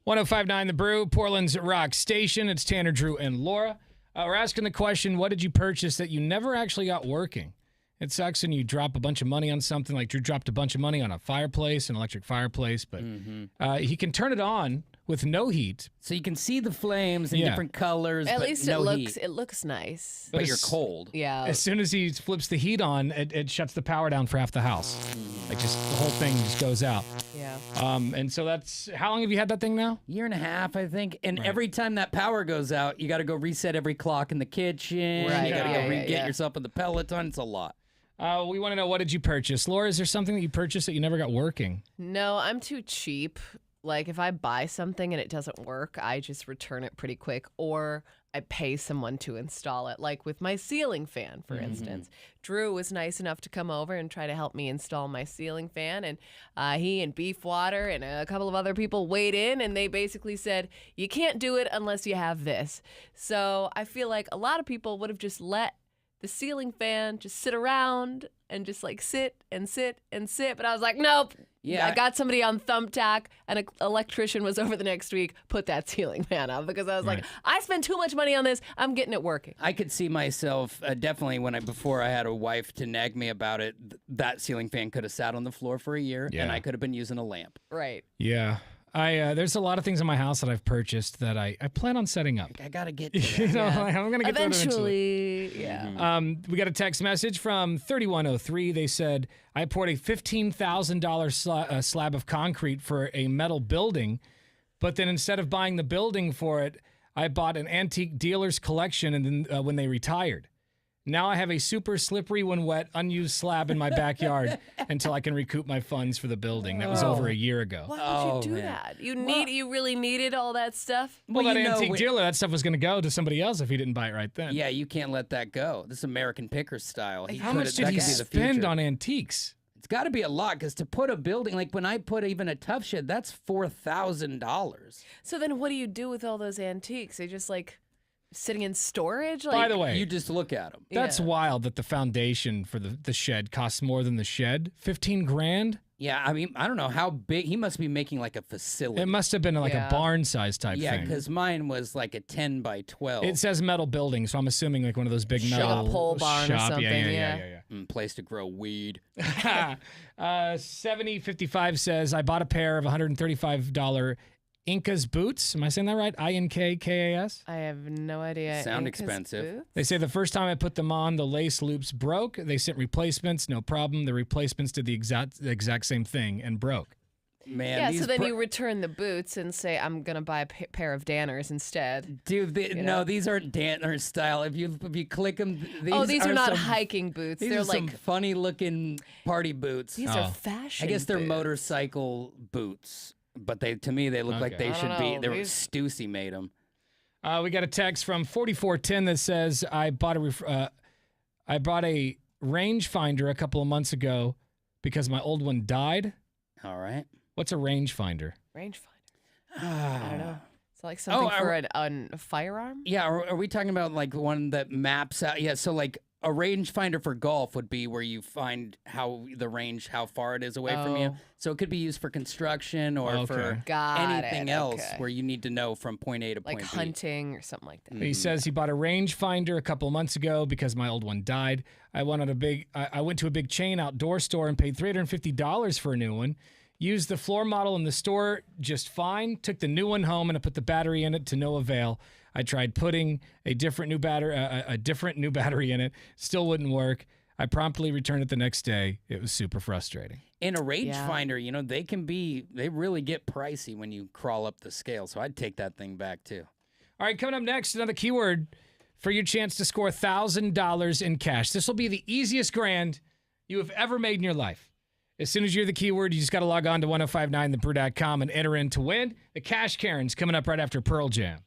[SPEAKER 1] 1059 The Brew, Portland's rock station. It's Tanner, Drew, and Laura. We're asking the question, what did you purchase that you never actually got working? It sucks when you drop a bunch of money on something, like Drew dropped a bunch of money on a fireplace, an electric fireplace, but he can turn it on with no heat.
[SPEAKER 3] So you can see the flames in different colors,
[SPEAKER 2] At
[SPEAKER 3] but
[SPEAKER 2] least
[SPEAKER 3] no
[SPEAKER 2] it
[SPEAKER 3] heat.
[SPEAKER 2] looks nice.
[SPEAKER 3] But you're cold.
[SPEAKER 2] Yeah.
[SPEAKER 1] As soon as he flips the heat on, it shuts the power down for half the house. Like just the whole thing just goes out.
[SPEAKER 2] Yeah.
[SPEAKER 1] And so that's, how long have you had that thing now?
[SPEAKER 3] Year and a half, I think. And every time that power goes out, you got to go reset every clock in the kitchen.
[SPEAKER 2] Right.
[SPEAKER 3] You got to go
[SPEAKER 2] Yeah.
[SPEAKER 3] get yourself in the Peloton. It's a lot.
[SPEAKER 1] We want to know, what did you purchase? Laura, is there something that you purchased that you never got working?
[SPEAKER 2] No, I'm too cheap. Like, if I buy something and it doesn't work, I just return it pretty quick, or I pay someone to install it. Like with my ceiling fan, for instance. Drew was nice enough to come over and try to help me install my ceiling fan, and he and Beefwater and a couple of other people weighed in, and they basically said, you can't do it unless you have this. So I feel like a lot of people would have just let the ceiling fan just sit around and just like sit and sit and sit. But I was like, nope.
[SPEAKER 3] Yeah.
[SPEAKER 2] I got somebody on Thumbtack, and an electrician was over the next week, put that ceiling fan up, because I was like, I spent too much money on this. I'm getting it working.
[SPEAKER 3] I could see myself definitely before I had a wife to nag me about it, that ceiling fan could have sat on the floor for a year, and I could have been using a lamp.
[SPEAKER 2] Right.
[SPEAKER 1] Yeah. There's a lot of things in my house that I've purchased that I plan on setting up.
[SPEAKER 3] I got to get to
[SPEAKER 1] You know, like, I'm going to get to it eventually.
[SPEAKER 2] Eventually, yeah.
[SPEAKER 1] We got a text message from 3103. They said, I poured a $15,000 slab of concrete for a metal building, but then instead of buying the building for it, I bought an antique dealer's collection and then when they retired. Now I have a super slippery when wet, unused slab in my backyard until I can recoup my funds for the building. That was over a year ago.
[SPEAKER 2] Why would you do that? You really needed all that stuff?
[SPEAKER 1] Well, that antique dealer, that stuff was going to go to somebody else if he didn't buy it right then.
[SPEAKER 3] Yeah, you can't let that go. This is American Picker style.
[SPEAKER 1] How much did he spend on antiques?
[SPEAKER 3] It's got to be a lot, because to put a building, like when I put even a tough shed, that's $4,000.
[SPEAKER 2] So then what do you do with all those antiques? They just like sitting in storage?
[SPEAKER 1] By the way,
[SPEAKER 3] you just look at them.
[SPEAKER 1] That's wild that the foundation for the shed costs more than the shed. 15 grand?
[SPEAKER 3] Yeah, I mean, I don't know how big. He must be making like a facility.
[SPEAKER 1] It must have been like a barn size type thing.
[SPEAKER 3] Yeah, because mine was like a 10 by 12.
[SPEAKER 1] It says metal building, so I'm assuming like one of those big metal
[SPEAKER 2] like a pole barn or something.
[SPEAKER 1] Yeah.
[SPEAKER 3] Place to grow weed.
[SPEAKER 1] 7055 says, I bought a pair of $135 Inca's boots. Am I saying that right? INKKAS?
[SPEAKER 2] I have no idea.
[SPEAKER 3] Sound
[SPEAKER 2] Inca's
[SPEAKER 3] expensive.
[SPEAKER 2] boots?
[SPEAKER 1] They say the first time I put them on, the lace loops broke. They sent replacements, no problem. The replacements did the exact same thing and broke.
[SPEAKER 3] Man,
[SPEAKER 2] yeah, so then you return the boots and say, I'm going to buy a pair of Danners instead.
[SPEAKER 3] Dude, no, these aren't Danner style. If you click them,
[SPEAKER 2] these are not hiking boots.
[SPEAKER 3] These
[SPEAKER 2] They're
[SPEAKER 3] are
[SPEAKER 2] like
[SPEAKER 3] some funny looking party boots.
[SPEAKER 2] These are fashion
[SPEAKER 3] I guess they're
[SPEAKER 2] boots.
[SPEAKER 3] motorcycle boots, but to me they look like they should be. They were Stussy made them.
[SPEAKER 1] We got a text from 4410 that says, I bought a rangefinder a couple of months ago because my old one died.
[SPEAKER 3] All right.
[SPEAKER 1] What's a rangefinder?
[SPEAKER 2] Rangefinder. I don't know. It's like something for a firearm?
[SPEAKER 3] Yeah, are we talking about like one that maps out? Yeah, so like a rangefinder for golf would be where you find how far it is away from you. So it could be used for construction or for anything else where you need to know from point A to point B.
[SPEAKER 2] Like hunting or something like that.
[SPEAKER 1] He says he bought a rangefinder a couple of months ago because my old one died. I went to a big chain outdoor store and paid $350 for a new one. Used the floor model in the store just fine. Took the new one home and I put the battery in it to no avail. I tried putting a different new battery in it. Still wouldn't work. I promptly returned it the next day. It was super frustrating.
[SPEAKER 3] In a rangefinder, they really get pricey when you crawl up the scale. So I'd take that thing back too.
[SPEAKER 1] All right, coming up next, another keyword for your chance to score $1,000 in cash. This will be the easiest grand you have ever made in your life. As soon as you're the keyword, you just got to log on to 1059thebrew.com and enter in to win. The Cash Karen's coming up right after Pearl Jam.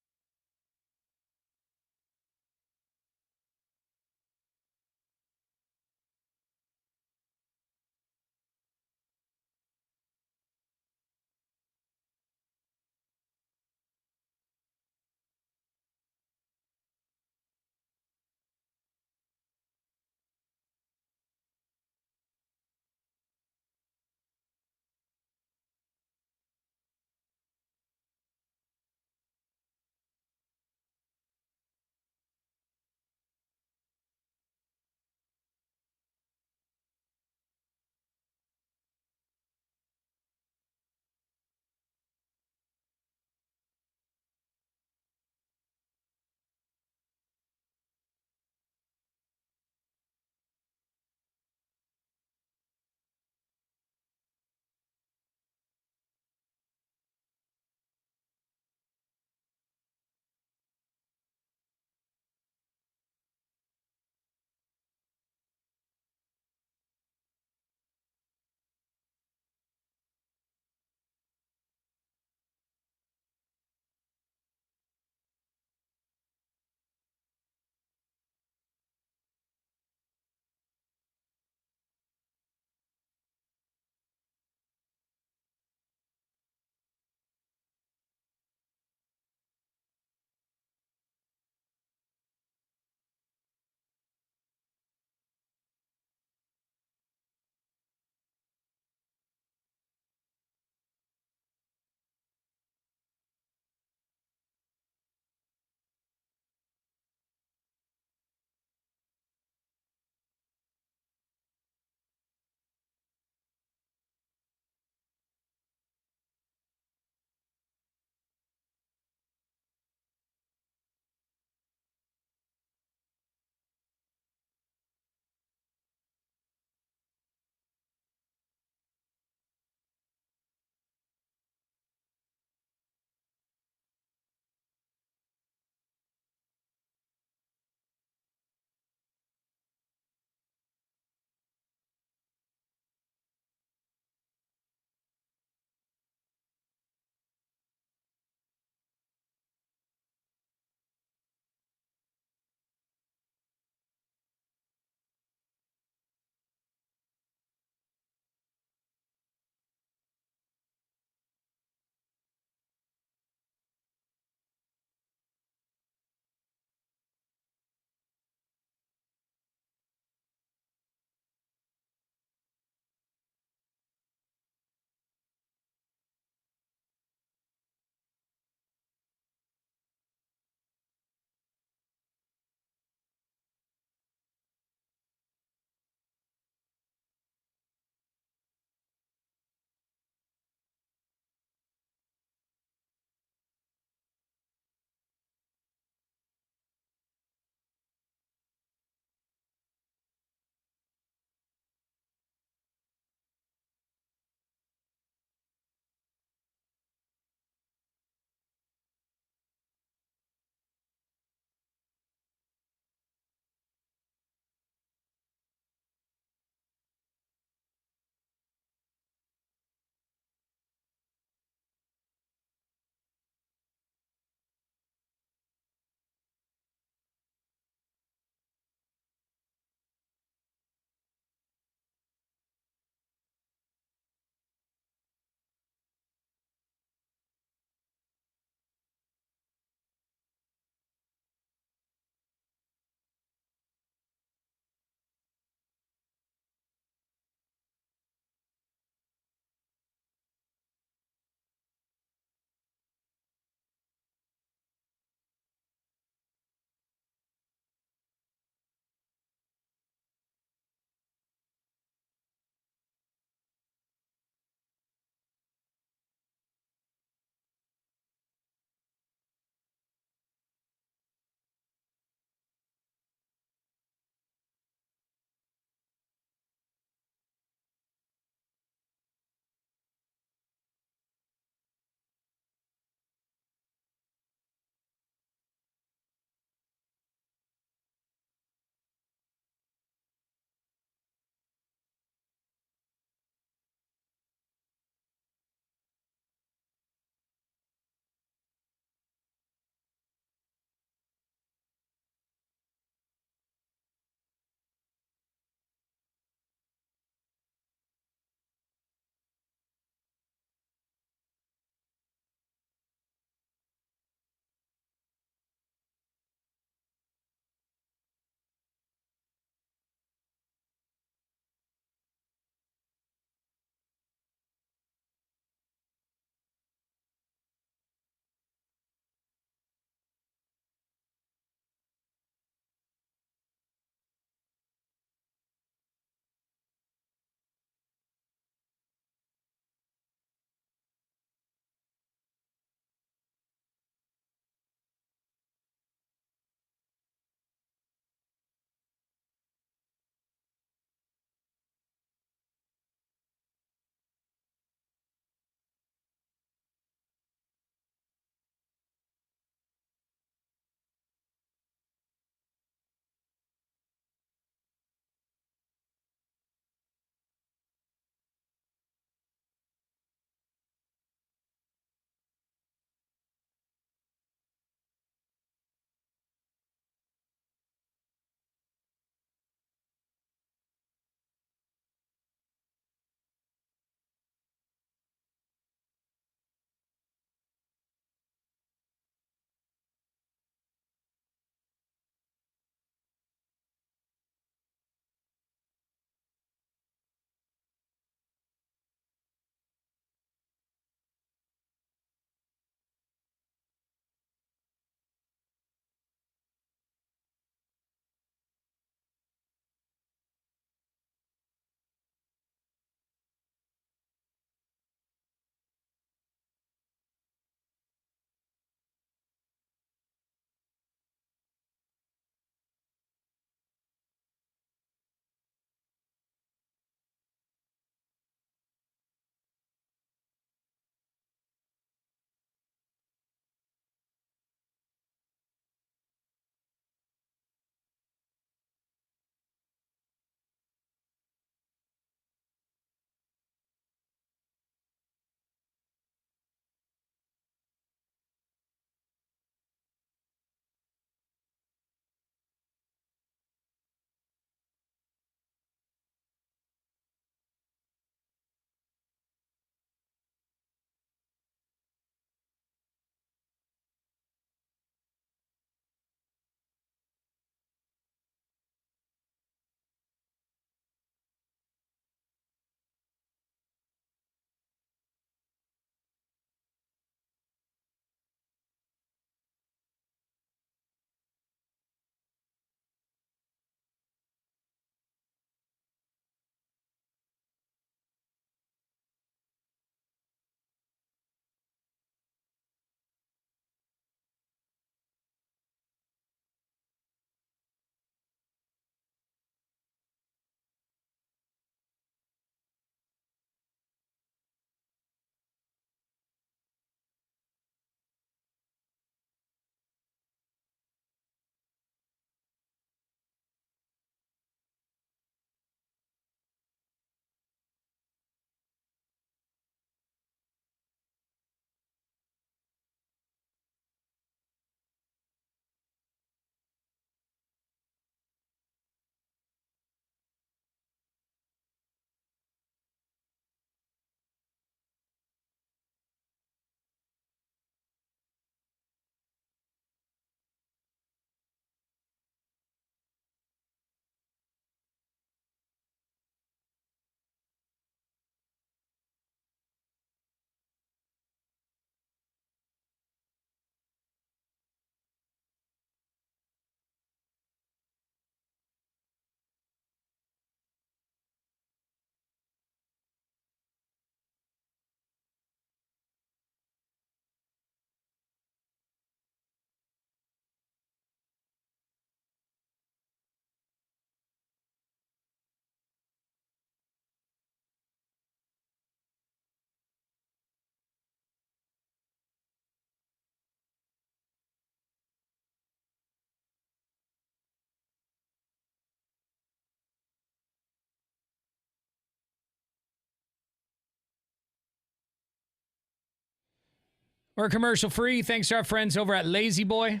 [SPEAKER 1] We're commercial free. Thanks to our friends over at Lazy Boy.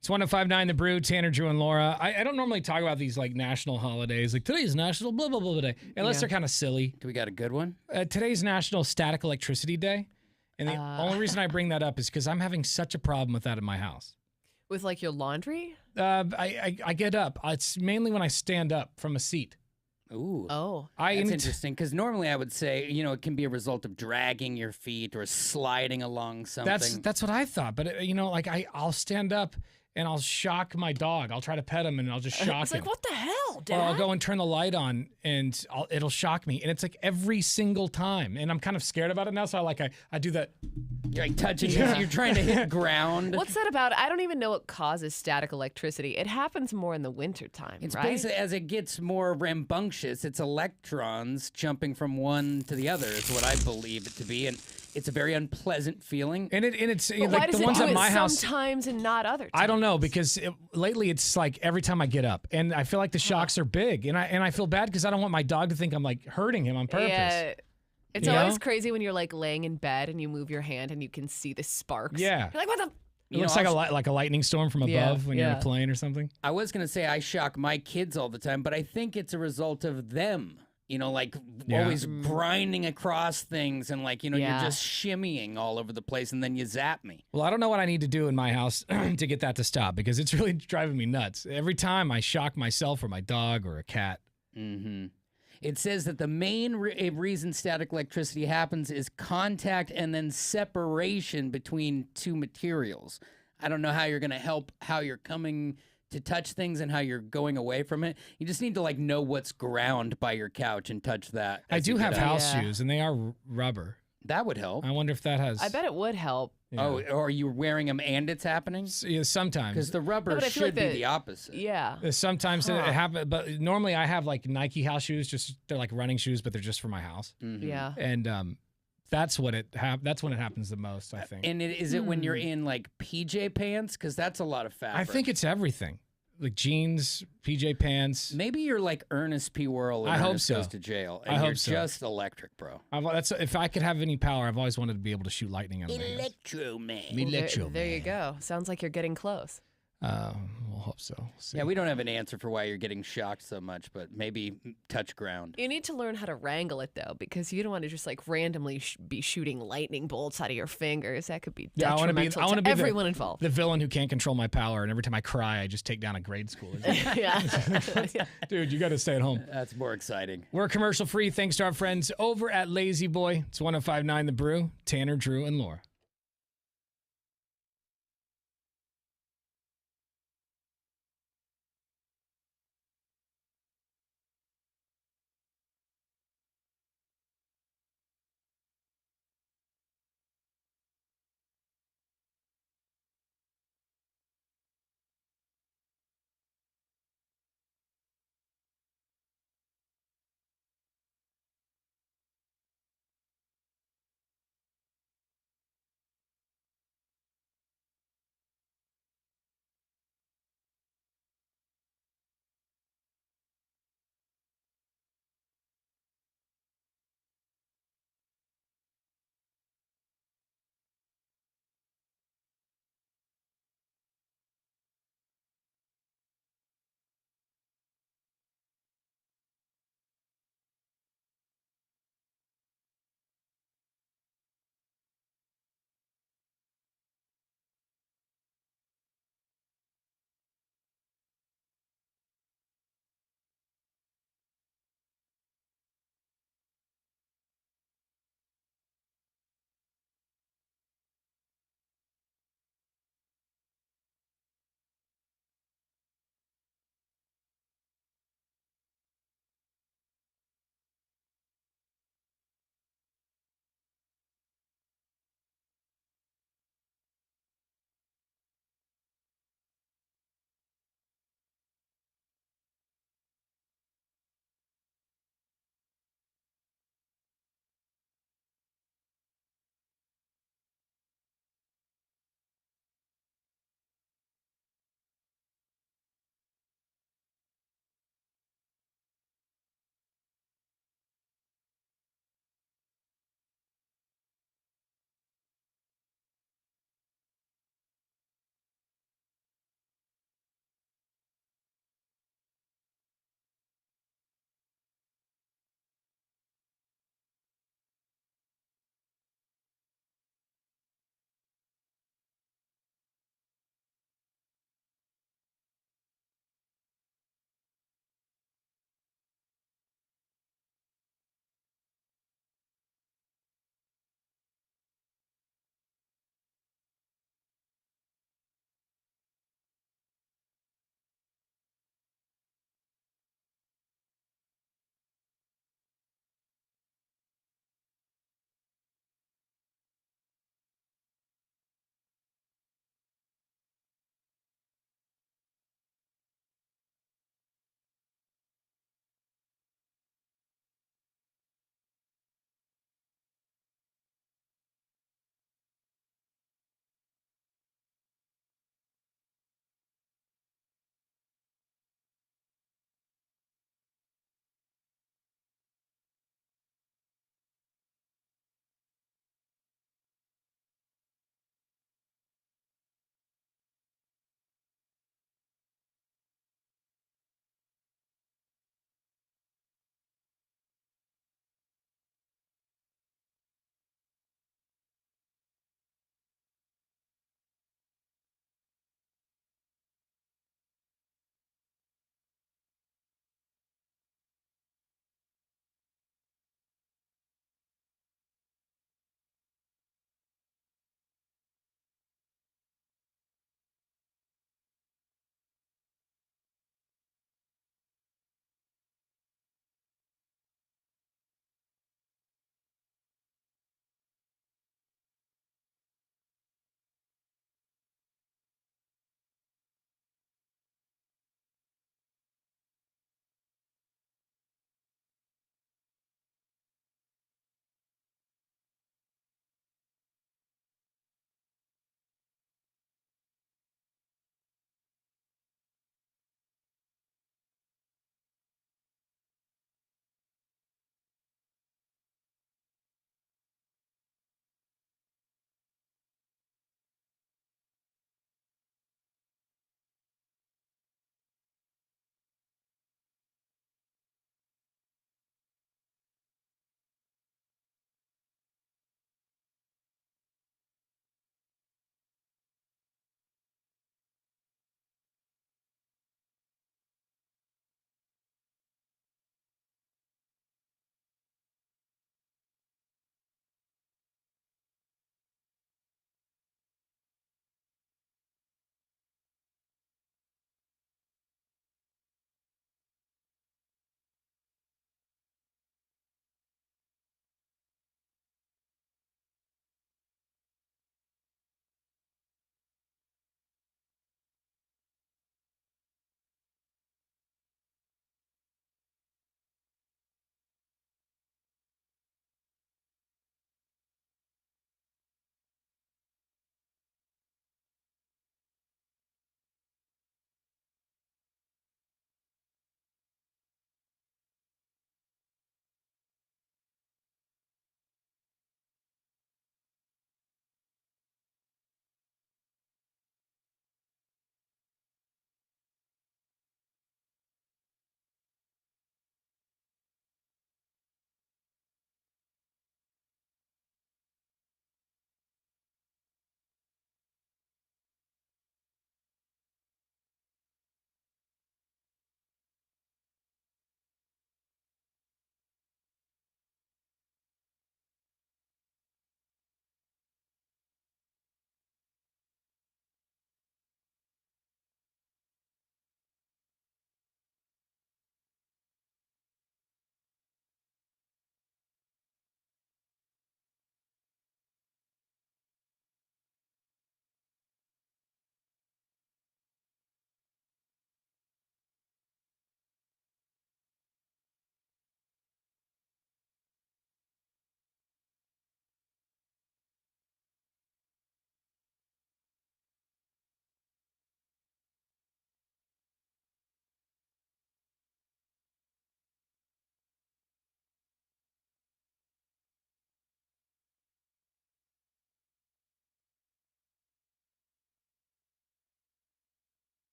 [SPEAKER 1] It's 105.9 The Brew, Tanner, Drew, and Laura. I don't normally talk about these like national holidays. Like today's National blah, blah, blah day. Unless they're kind of silly.
[SPEAKER 3] Do we got a good one?
[SPEAKER 1] Today's National Static Electricity Day. And the only reason I bring that up is because I'm having such a problem with that in my house.
[SPEAKER 2] With like your laundry?
[SPEAKER 1] I get up. It's mainly when I stand up from a seat.
[SPEAKER 3] Ooh.
[SPEAKER 2] Oh.
[SPEAKER 3] That's interesting, because normally I would say, it can be a result of dragging your feet or sliding along something.
[SPEAKER 1] That's what I thought. But, I'll stand up and I'll shock my dog. I'll try to pet him and I'll just shock him.
[SPEAKER 2] It's like, what the hell, Dad?
[SPEAKER 1] Or I'll go and turn the light on and it'll shock me. And it's like every single time. And I'm kind of scared about it now. So I do that.
[SPEAKER 3] You're like touching it. You're trying to hit ground.
[SPEAKER 2] What's that about? I don't even know what causes static electricity. It happens more in the wintertime,
[SPEAKER 3] It's
[SPEAKER 2] right?
[SPEAKER 3] basically, as it gets more rambunctious, it's electrons jumping from one to the other is what I believe it to be. And it's a very unpleasant feeling.
[SPEAKER 1] And it's
[SPEAKER 2] But
[SPEAKER 1] like
[SPEAKER 2] why does
[SPEAKER 1] the
[SPEAKER 2] it
[SPEAKER 1] ones
[SPEAKER 2] do
[SPEAKER 1] at
[SPEAKER 2] it
[SPEAKER 1] my house.
[SPEAKER 2] sometimes and not other times?
[SPEAKER 1] I don't know, because lately it's like every time I get up and I feel like the shocks are big, and I feel bad because I don't want my dog to think I'm like hurting him on purpose.
[SPEAKER 2] Yeah. It's
[SPEAKER 1] You
[SPEAKER 2] always
[SPEAKER 1] know?
[SPEAKER 2] crazy when you're like laying in bed and you move your hand and you can see the sparks.
[SPEAKER 1] Yeah.
[SPEAKER 2] You're like, what the?
[SPEAKER 1] It looks like a lightning storm from above when you're in a plane or something.
[SPEAKER 3] I was going to say I shock my kids all the time, but I think it's a result of them. Always grinding across things and you're just shimmying all over the place, and then you zap me.
[SPEAKER 1] Well, I don't know what I need to do in my house to get that to stop, because it's really driving me nuts. Every time I shock myself or my dog or a cat.
[SPEAKER 3] Mm-hmm. It says that the main reason static electricity happens is contact and then separation between two materials. I don't know how you're going to help how you're coming to touch things and how you're going away from it. You just need to know what's ground by your couch and touch that.
[SPEAKER 1] I do have house shoes, and they are rubber.
[SPEAKER 3] That would help.
[SPEAKER 1] I wonder if that has.
[SPEAKER 2] I bet it would help.
[SPEAKER 1] Yeah.
[SPEAKER 3] Oh, or are you wearing them and it's happening?
[SPEAKER 1] Yeah, sometimes.
[SPEAKER 3] Because the rubber
[SPEAKER 2] but I feel
[SPEAKER 3] should
[SPEAKER 2] like
[SPEAKER 3] be the opposite.
[SPEAKER 2] Yeah.
[SPEAKER 1] Sometimes it happens, but normally I have like Nike house shoes. They're like running shoes, but they're just for my house.
[SPEAKER 3] Mm-hmm.
[SPEAKER 2] Yeah.
[SPEAKER 1] And that's when it happens the most, I think.
[SPEAKER 3] And is it when you're in like PJ pants? Because that's a lot of fabric.
[SPEAKER 1] I think it's everything. Like jeans, PJ pants.
[SPEAKER 3] Maybe you're like Ernest P. Worrell.
[SPEAKER 1] I hope
[SPEAKER 3] Ernest
[SPEAKER 1] so.
[SPEAKER 3] Goes to jail. And
[SPEAKER 1] I hope
[SPEAKER 3] you're
[SPEAKER 1] so.
[SPEAKER 3] just electric, bro.
[SPEAKER 1] If I could have any power, I've always wanted to be able to shoot lightning out of my hands.
[SPEAKER 3] Electro man.
[SPEAKER 2] There you go. Sounds like you're getting close.
[SPEAKER 1] We'll hope so. We'll see.
[SPEAKER 3] Yeah, we don't have an answer for why you're getting shocked so much, but maybe touch ground.
[SPEAKER 2] You need to learn how to wrangle it though, because you don't want to just like randomly be shooting lightning bolts out of your fingers. That could be
[SPEAKER 1] Yeah, I want
[SPEAKER 2] detrimental
[SPEAKER 1] to
[SPEAKER 2] to
[SPEAKER 1] be
[SPEAKER 2] everyone involved.
[SPEAKER 1] The villain who can't control my power, and every time I cry, I just take down a grade school.
[SPEAKER 2] Yeah.
[SPEAKER 1] Dude, you got to stay at home.
[SPEAKER 3] That's more exciting.
[SPEAKER 1] We're commercial free thanks to our friends over at Lazy Boy. It's 105.9 The Brew, Tanner, Drew, and Laura.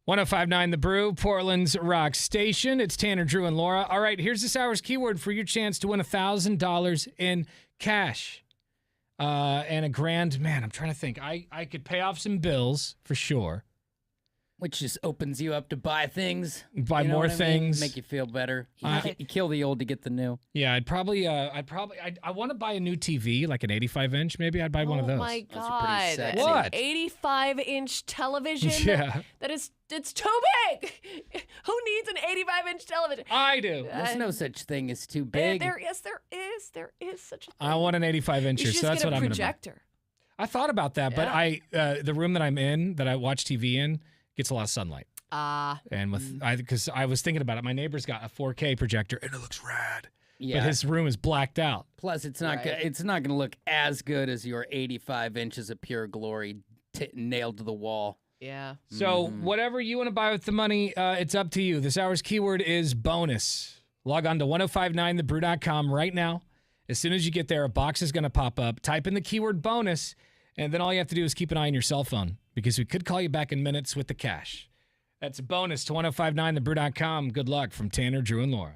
[SPEAKER 1] 1059 The Brew, Portland's rock station. It's Tanner, Drew, and Laura. All right, here's this hour's keyword for your chance to win $1,000 in cash. And a grand, man, I'm trying to think. I could pay off some bills for sure.
[SPEAKER 3] Which just opens you up to buy things.
[SPEAKER 1] Buy
[SPEAKER 3] you know
[SPEAKER 1] more
[SPEAKER 3] what I mean?
[SPEAKER 1] things.
[SPEAKER 3] Make you feel better. You kill the old to get the new.
[SPEAKER 1] Yeah, I want to buy a new TV, like an 85-inch. Maybe I'd buy one of those.
[SPEAKER 2] Oh my God!
[SPEAKER 3] sexy.
[SPEAKER 1] What?
[SPEAKER 2] An 85-inch television?
[SPEAKER 1] Yeah.
[SPEAKER 2] It's too big. Who needs an 85-inch television?
[SPEAKER 1] I do.
[SPEAKER 3] There's no such thing as too big.
[SPEAKER 2] There is such a thing.
[SPEAKER 1] I want an 85-incher,
[SPEAKER 2] You should
[SPEAKER 1] so that's
[SPEAKER 2] just get
[SPEAKER 1] what
[SPEAKER 2] a
[SPEAKER 1] I'm going to buy.
[SPEAKER 2] projector.
[SPEAKER 1] I thought about that, but the room that I'm in, that I watch TV in, gets a lot of sunlight. And because I was thinking about it, my neighbor's got a 4K projector and it looks rad.
[SPEAKER 3] Yeah.
[SPEAKER 1] But his room is blacked out.
[SPEAKER 3] Plus, it's not it's not going to look as good as your 85 inches of pure glory nailed to the wall.
[SPEAKER 2] Yeah.
[SPEAKER 1] So whatever you want to buy with the money, it's up to you. This hour's keyword is bonus. Log on to 1059thebrew.com right now. As soon as you get there, a box is going to pop up. Type in the keyword bonus, and then all you have to do is keep an eye on your cell phone because we could call you back in minutes with the cash. That's a bonus to 1059thebrew.com. Good luck from Tanner, Drew, and Laura.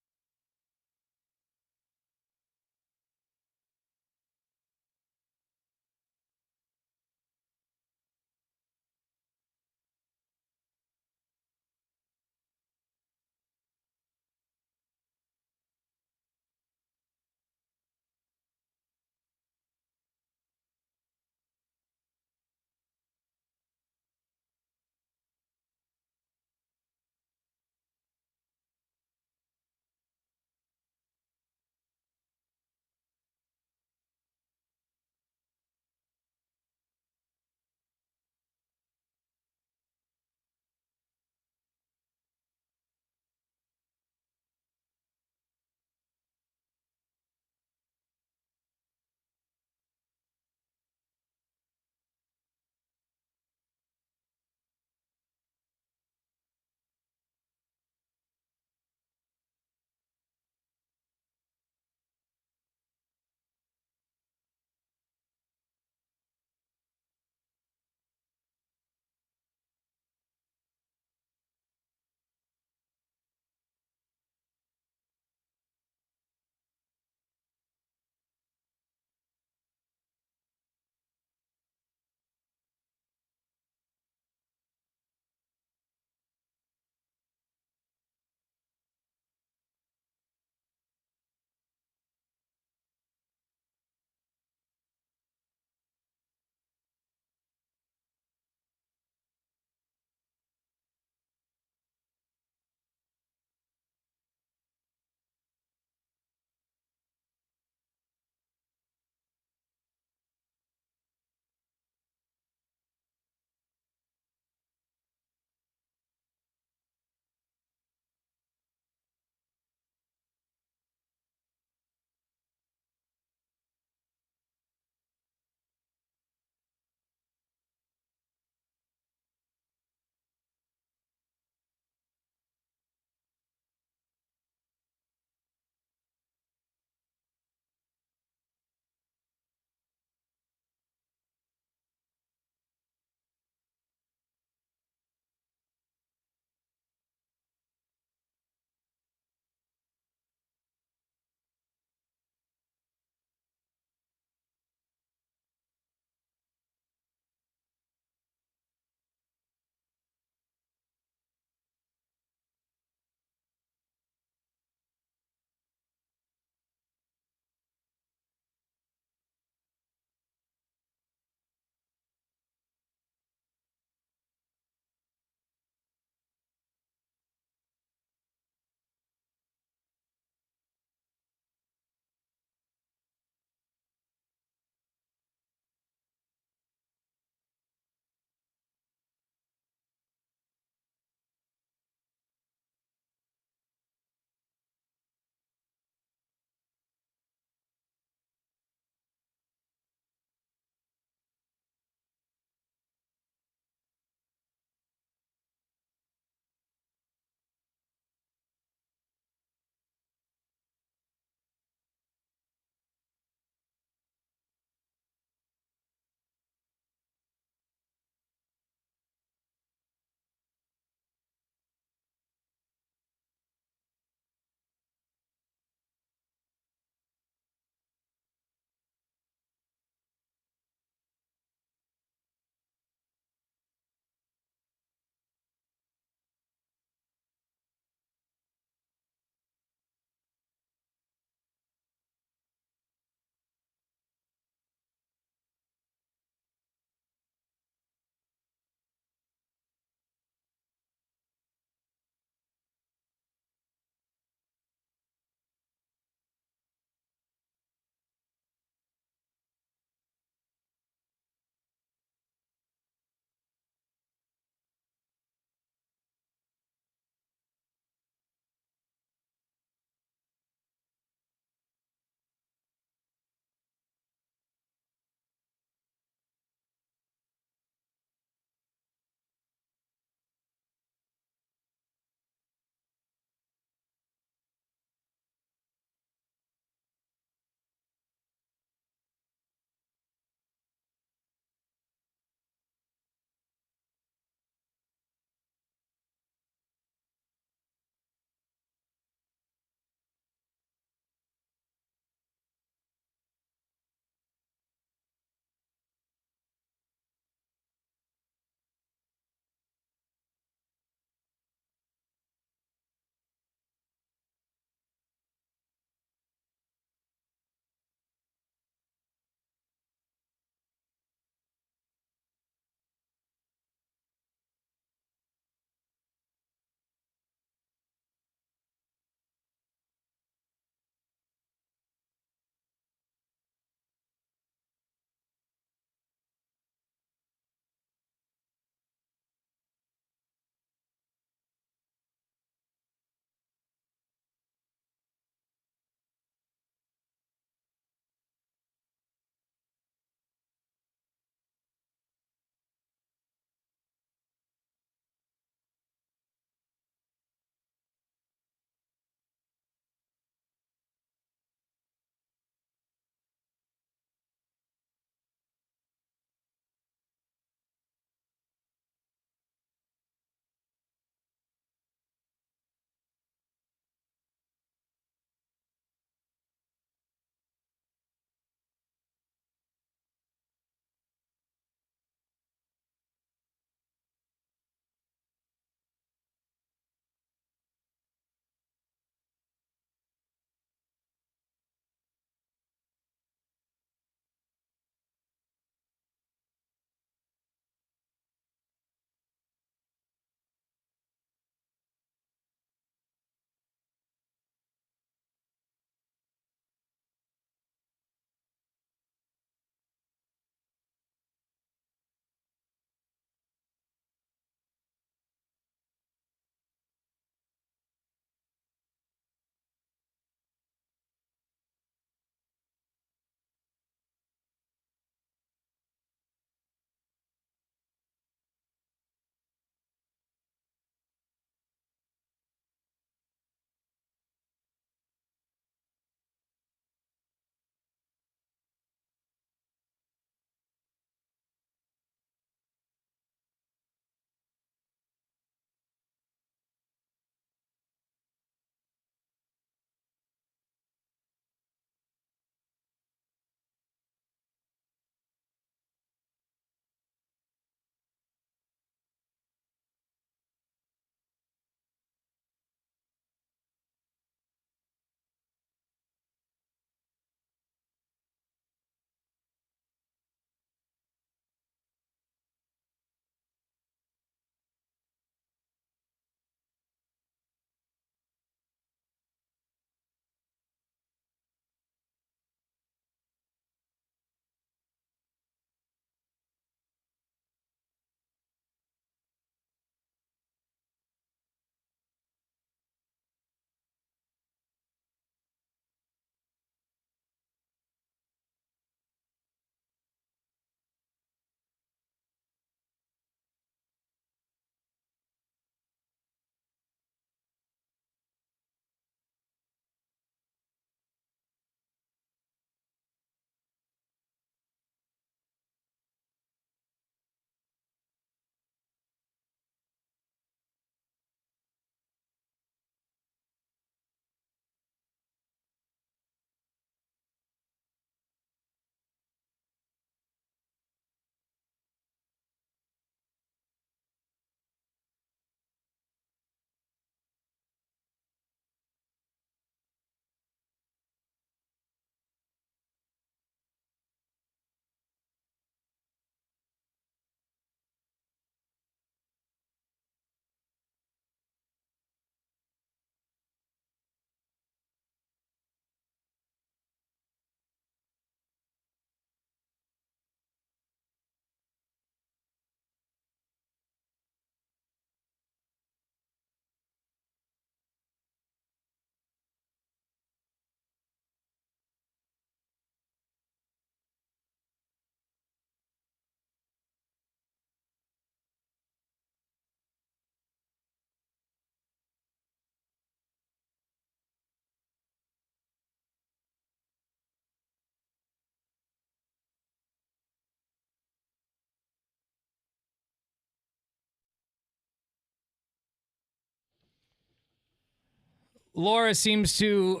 [SPEAKER 1] Laura seems to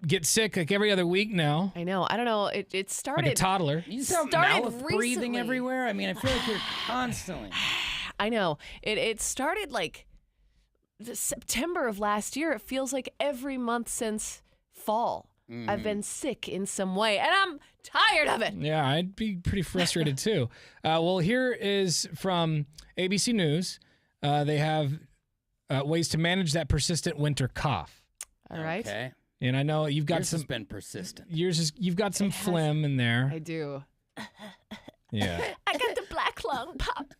[SPEAKER 1] get sick like every other week now.
[SPEAKER 2] I know. I don't know. It started
[SPEAKER 1] like a toddler.
[SPEAKER 3] You start mouth breathing everywhere. I mean, I feel like you're constantly.
[SPEAKER 2] I know. It started like September of last year. It feels like every month since fall. I've been sick in some way, and I'm tired of it.
[SPEAKER 1] Yeah, I'd be pretty frustrated too. Well, here is from ABC News. They have ways to manage that persistent winter cough.
[SPEAKER 2] All right.
[SPEAKER 3] Okay.
[SPEAKER 1] And I know you've got
[SPEAKER 3] Yours
[SPEAKER 1] some.
[SPEAKER 3] has been persistent.
[SPEAKER 1] You've got some phlegm in there.
[SPEAKER 2] I do.
[SPEAKER 1] Yeah.
[SPEAKER 2] I got the black lung pop.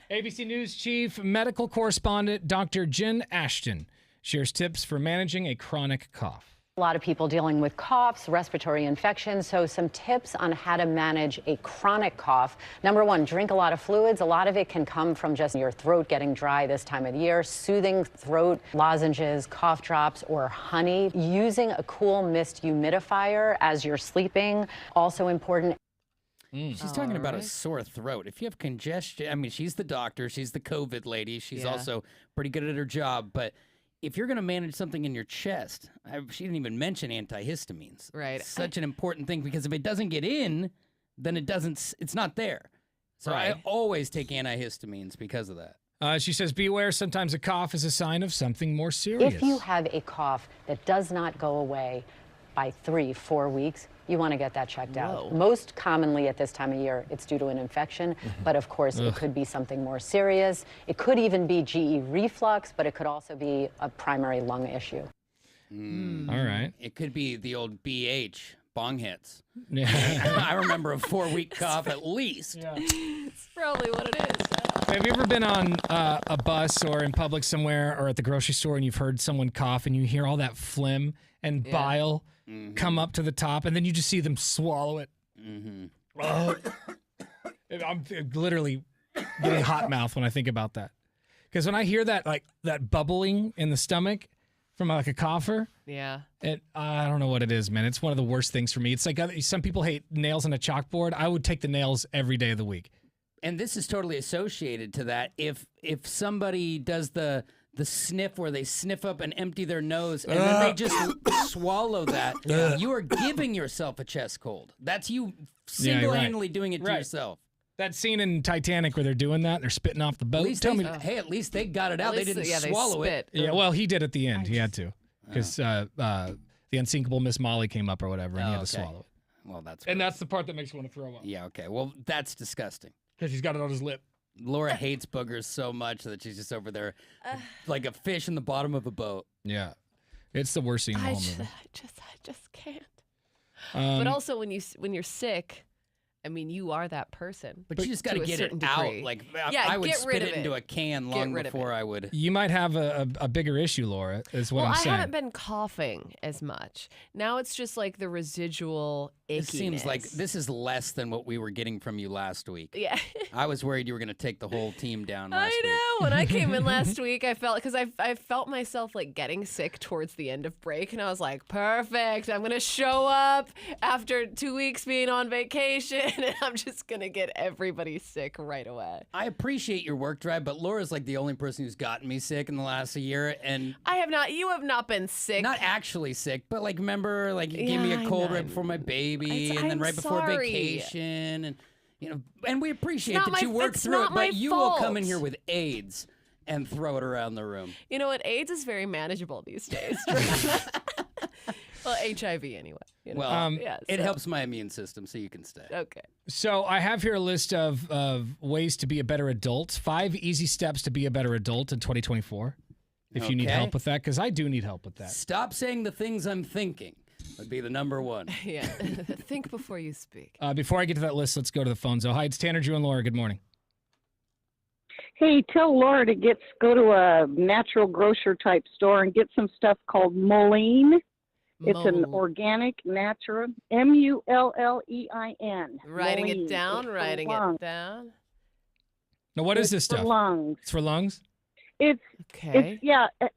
[SPEAKER 1] ABC News chief medical correspondent Dr. Jen Ashton shares tips for managing a chronic cough.
[SPEAKER 13] A lot of people dealing with coughs, respiratory infections, so some tips on how to manage a chronic cough. Number one, drink a lot of fluids. A lot of it can come from just your throat getting dry this time of the year. Soothing throat lozenges, cough drops, or honey. Using a cool mist humidifier as you're sleeping, also important.
[SPEAKER 3] She's talking about a sore throat. If you have congestion, I mean, she's the doctor. She's the COVID lady. She's also pretty good at her job, but if you're going to manage something in your chest, she didn't even mention antihistamines.
[SPEAKER 2] Right.
[SPEAKER 3] It's such an important thing because if it doesn't get in, then it's not there. So I always take antihistamines because of that.
[SPEAKER 1] She says, beware, sometimes a cough is a sign of something more serious.
[SPEAKER 13] If you have a cough that does not go away by 3-4 weeks, you want to get that checked out. Most commonly at this time of year, it's due to an infection, but of course it could be something more serious. It could even be GE reflux, but it could also be a primary lung issue.
[SPEAKER 1] All right.
[SPEAKER 3] It could be the old BH, bong hits.
[SPEAKER 1] Yeah.
[SPEAKER 3] I remember a 4-week cough at least.
[SPEAKER 1] Yeah.
[SPEAKER 2] It's probably what it is.
[SPEAKER 1] Have you ever been on a bus or in public somewhere or at the grocery store and you've heard someone cough and you hear all that phlegm and bile come up to the top and then you just see them swallow it? I'm literally getting hot mouth when I think about that. Because when I hear that, like that bubbling in the stomach from like a cougher, I don't know what it is, man. It's one of the worst things for me. It's like some people hate nails on a chalkboard. I would take the nails every day of the week.
[SPEAKER 3] And this is totally associated to that. If somebody does the sniff where they sniff up and empty their nose and then they just swallow that, you are giving yourself a chest cold. That's you single-handedly doing it to yourself.
[SPEAKER 1] That scene in Titanic where they're doing that, they're spitting off the boat.
[SPEAKER 3] Hey, at least they got it out. They didn't swallow it.
[SPEAKER 1] Yeah, well, he did at the end. He had to. Because the unsinkable Miss Molly came up or whatever, and he had to swallow it.
[SPEAKER 3] Well, that's
[SPEAKER 1] the part that makes me want to throw up.
[SPEAKER 3] Yeah, okay. Well, that's disgusting.
[SPEAKER 1] Because he's got it on his lip.
[SPEAKER 3] Laura hates boogers so much that she's just over there like a fish in the bottom of a boat.
[SPEAKER 1] Yeah. It's the worst scene in the whole movie.
[SPEAKER 2] I just can't. But also when you're sick, I mean, you are that person.
[SPEAKER 3] But you just got to get it out. Like, I would spit it into a can long before I would.
[SPEAKER 1] You might have a bigger issue, Laura, is what I'm saying.
[SPEAKER 2] I haven't been coughing as much. Now it's just like the residual ickiness.
[SPEAKER 3] It seems like this is less than what we were getting from you last week.
[SPEAKER 2] Yeah.
[SPEAKER 3] I was worried you were going to take the whole team down last week.
[SPEAKER 2] I know. When I came in last week, I felt, because I felt myself like getting sick towards the end of break. And I was like, perfect. I'm going to show up after 2 weeks being on vacation. And I'm just going to get everybody sick right away.
[SPEAKER 3] I appreciate your work drive, but Laura's like the only person who's gotten me sick in the last year. And
[SPEAKER 2] you have not been sick.
[SPEAKER 3] Not actually sick, but like, remember, like you gave me a cold right before my baby and then right before vacation. And, you know, and we appreciate that you worked through it, but you will come in here with AIDS and throw it around the room.
[SPEAKER 2] You know what? AIDS is very manageable these days. Well, HIV anyway. You know?
[SPEAKER 3] Well, it helps my immune system, so you can stay.
[SPEAKER 2] Okay.
[SPEAKER 1] So I have here a list of ways to be a better adult. 5 easy steps to be a better adult in 2024. If you need help with that, because I do need help with that.
[SPEAKER 3] Stop saying the things I'm thinking would be the number one.
[SPEAKER 2] Yeah. Think before you speak.
[SPEAKER 1] Before I get to that list, let's go to the phones. Oh, hi, it's Tanner, Drew, and Laura. Good morning.
[SPEAKER 9] Hey, tell Laura to go to a natural grocer type store and get some stuff called Moline. It's an organic, natural, Mullein.
[SPEAKER 2] Writing it down.
[SPEAKER 1] Now, what is this stuff?
[SPEAKER 9] For lungs.
[SPEAKER 1] It's for lungs?
[SPEAKER 9] It's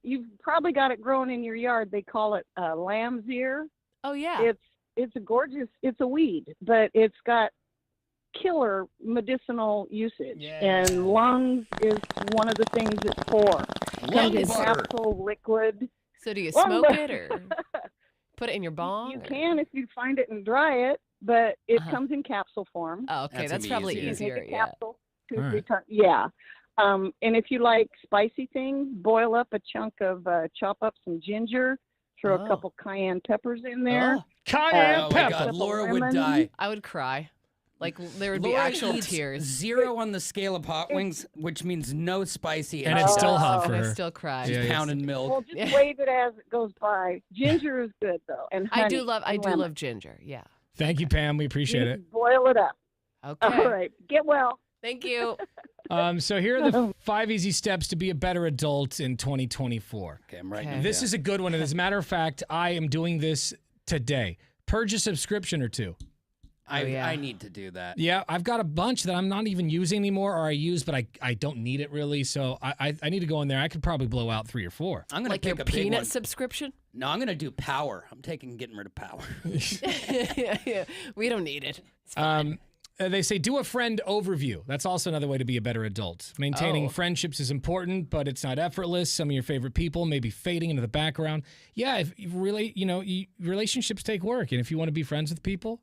[SPEAKER 9] you've probably got it growing in your yard. They call it lamb's ear.
[SPEAKER 2] Oh, yeah.
[SPEAKER 9] It's a weed, but it's got killer medicinal usage.
[SPEAKER 1] Yeah.
[SPEAKER 9] And lungs is one of the things it's for. Comes in capsule, liquid.
[SPEAKER 2] So do you
[SPEAKER 9] Well,
[SPEAKER 2] smoke it or put it in your bong?
[SPEAKER 9] You
[SPEAKER 2] or-
[SPEAKER 9] can if you find it and dry it, but it
[SPEAKER 2] Uh-huh.
[SPEAKER 9] comes in capsule form.
[SPEAKER 2] Oh, okay,
[SPEAKER 3] That's
[SPEAKER 2] that's
[SPEAKER 3] gonna be
[SPEAKER 2] probably
[SPEAKER 3] easier.
[SPEAKER 9] You
[SPEAKER 2] easier.
[SPEAKER 9] take a
[SPEAKER 2] Yeah.
[SPEAKER 9] capsule
[SPEAKER 1] All
[SPEAKER 9] 2-3
[SPEAKER 1] right.
[SPEAKER 9] times. Yeah. And if you like spicy things, boil up a chunk of, chop up some ginger, throw
[SPEAKER 2] Oh.
[SPEAKER 9] a couple cayenne peppers in there.
[SPEAKER 2] Oh,
[SPEAKER 1] Cayenne
[SPEAKER 3] Oh my
[SPEAKER 1] pepper.
[SPEAKER 3] God,
[SPEAKER 9] Up a
[SPEAKER 3] Laura would
[SPEAKER 9] lemon.
[SPEAKER 3] die.
[SPEAKER 2] I would cry. Like there would be
[SPEAKER 3] Laura
[SPEAKER 2] actual
[SPEAKER 3] eats
[SPEAKER 2] tears.
[SPEAKER 3] 0 on the scale of hot wings, which means no spicy,
[SPEAKER 1] And
[SPEAKER 3] she
[SPEAKER 1] it's still
[SPEAKER 3] does.
[SPEAKER 1] hot for
[SPEAKER 2] And I
[SPEAKER 1] her.
[SPEAKER 2] still cry.
[SPEAKER 3] She's
[SPEAKER 1] Yeah, yeah.
[SPEAKER 3] pounding milk.
[SPEAKER 9] Well, just wave it as it goes by. Ginger is good though, and honey
[SPEAKER 2] I do
[SPEAKER 9] and lemon.
[SPEAKER 2] love ginger. Yeah.
[SPEAKER 1] Thank you, Pam. We appreciate
[SPEAKER 9] You
[SPEAKER 1] it.
[SPEAKER 9] boil it up.
[SPEAKER 2] Okay.
[SPEAKER 9] All right. Get well.
[SPEAKER 2] Thank you.
[SPEAKER 1] So here are the 5 easy steps to be a better adult in 2024.
[SPEAKER 3] Okay, I'm writing
[SPEAKER 2] Okay.
[SPEAKER 3] it
[SPEAKER 1] This
[SPEAKER 3] down.
[SPEAKER 1] is a good one. And as a matter of fact, I am doing this today. Purge a subscription or two.
[SPEAKER 3] I need to do that.
[SPEAKER 1] Yeah, I've got a bunch that I'm not even using anymore, or I use, but I don't need it really. So I need to go in there. I could probably blow out 3 or 4.
[SPEAKER 3] I'm gonna
[SPEAKER 2] Like
[SPEAKER 3] pick
[SPEAKER 2] your
[SPEAKER 3] a big
[SPEAKER 2] peanut
[SPEAKER 3] one.
[SPEAKER 2] subscription?
[SPEAKER 3] No, I'm gonna do power. I'm getting rid of power.
[SPEAKER 2] Yeah. We don't need it. It's fine.
[SPEAKER 1] They say do a friend overview. That's also another way to be a better adult. Maintaining
[SPEAKER 2] Oh.
[SPEAKER 1] friendships is important, but it's not effortless. Some of your favorite people may be fading into the background. Yeah, if you really, relationships take work, and if you want to be friends with people,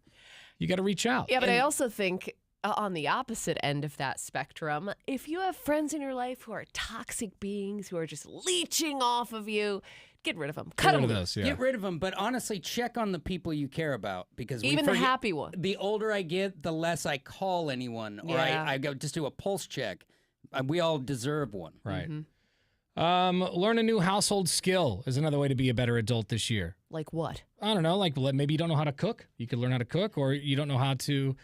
[SPEAKER 1] you got to reach out.
[SPEAKER 2] Yeah, but I also think on the opposite end of that spectrum, if you have friends in your life who are toxic beings who are just leeching off of you, get rid of them. Cut
[SPEAKER 1] Get rid
[SPEAKER 2] them
[SPEAKER 1] of
[SPEAKER 2] loose.
[SPEAKER 1] those. Yeah.
[SPEAKER 3] Get rid of them, but honestly, check on the people you care about because we
[SPEAKER 2] Even the
[SPEAKER 3] forget-
[SPEAKER 2] happy one.
[SPEAKER 3] The older I get, the less I call anyone, or
[SPEAKER 2] Yeah.
[SPEAKER 3] I go just do a pulse check. We all deserve one.
[SPEAKER 1] Right.
[SPEAKER 2] Mm-hmm.
[SPEAKER 1] Learn a new household skill is another way to be a better adult this year.
[SPEAKER 2] Like what?
[SPEAKER 1] I don't know, like maybe you don't know how to cook. You could learn how to cook, or you don't know how to,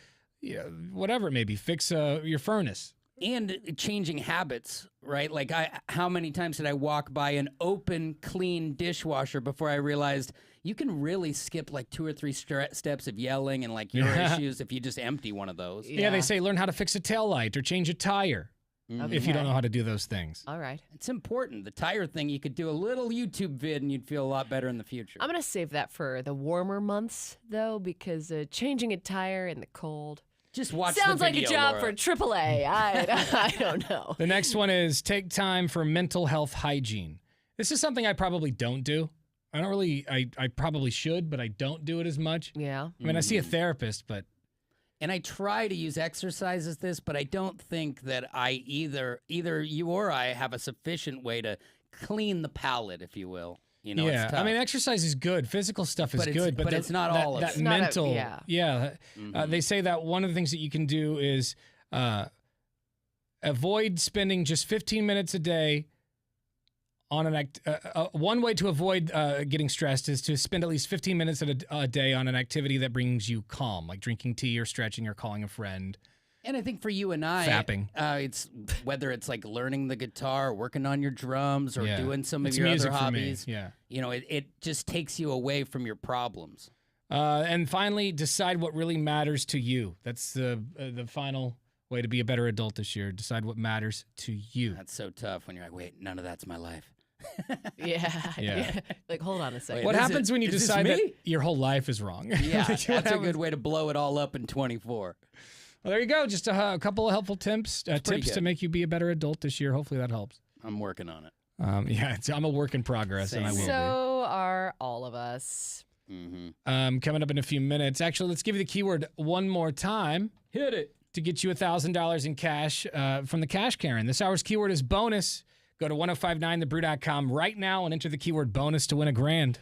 [SPEAKER 1] whatever it may be, fix your furnace.
[SPEAKER 3] And changing habits, right? Like how many times did I walk by an open, clean dishwasher before I realized you can really skip like 2 or 3 steps of yelling and like your issues if you just empty one of those.
[SPEAKER 1] Yeah, they say learn how to fix a taillight or change a tire if you don't know how to do those things.
[SPEAKER 2] All right.
[SPEAKER 3] It's important. The tire thing, you could do a little YouTube vid and you'd feel a lot better in the future.
[SPEAKER 2] I'm going to save that for the warmer months, though, because changing a tire in the cold
[SPEAKER 3] Just watch
[SPEAKER 2] sounds
[SPEAKER 3] the
[SPEAKER 2] like
[SPEAKER 3] video,
[SPEAKER 2] a job
[SPEAKER 3] Laura.
[SPEAKER 2] for AAA. I don't know.
[SPEAKER 1] The next one is take time for mental health hygiene. This is something I probably don't do. I don't really, I probably should, but I don't do it as much.
[SPEAKER 2] Yeah.
[SPEAKER 1] I mean, I see a therapist, but
[SPEAKER 3] And I try to use exercise as this, but I don't think that I either you or I have a sufficient way to clean the palate, if you will. You know,
[SPEAKER 1] yeah,
[SPEAKER 3] it's tough.
[SPEAKER 1] I mean, exercise is good. Physical stuff is
[SPEAKER 3] But it's-
[SPEAKER 1] good, but
[SPEAKER 3] but it's not all of
[SPEAKER 1] that
[SPEAKER 3] it.
[SPEAKER 2] It's not a-
[SPEAKER 1] mental.
[SPEAKER 2] yeah.
[SPEAKER 1] They say that one of the things that you can do is avoid spending just 15 minutes a day on one way to avoid getting stressed is to spend at least 15 minutes a day on an activity that brings you calm, like drinking tea or stretching or calling a friend.
[SPEAKER 3] And I think for you and I,
[SPEAKER 1] Fapping.
[SPEAKER 3] It's whether it's like learning the guitar, working on your drums, or
[SPEAKER 1] Yeah.
[SPEAKER 3] doing some of
[SPEAKER 1] It's
[SPEAKER 3] your other
[SPEAKER 1] music for me,
[SPEAKER 3] hobbies.
[SPEAKER 1] yeah.
[SPEAKER 3] You know, it just takes you away from your problems.
[SPEAKER 1] And finally, decide what really matters to you. That's the final way to be a better adult this year. Decide what matters to you.
[SPEAKER 3] That's so tough when you're like, wait, none of that's my life.
[SPEAKER 2] Yeah.
[SPEAKER 1] Yeah.
[SPEAKER 2] Like, hold on a second.
[SPEAKER 1] What
[SPEAKER 3] is
[SPEAKER 1] happens
[SPEAKER 3] it-
[SPEAKER 1] when you
[SPEAKER 3] is this
[SPEAKER 1] decide that
[SPEAKER 3] me?
[SPEAKER 1] your whole life is wrong?
[SPEAKER 3] Yeah,
[SPEAKER 1] What
[SPEAKER 3] that's a
[SPEAKER 1] happens-
[SPEAKER 3] good way to blow it all up in 24.
[SPEAKER 1] Well, there you go. Just a couple of helpful tips
[SPEAKER 3] pretty
[SPEAKER 1] to
[SPEAKER 3] good.
[SPEAKER 1] make you be a better adult this year. Hopefully that helps.
[SPEAKER 3] I'm working on it.
[SPEAKER 1] Yeah, I'm a work in progress, and I will be.
[SPEAKER 2] So are all of us.
[SPEAKER 3] Mm-hmm.
[SPEAKER 1] Coming up in a few minutes. Actually, let's give you the keyword one more time.
[SPEAKER 3] Hit it.
[SPEAKER 1] To get you $1,000 in cash from the Cash Karen. This hour's keyword is bonus. Go to 1059thebrew.com right now and enter the keyword bonus to win $1,000.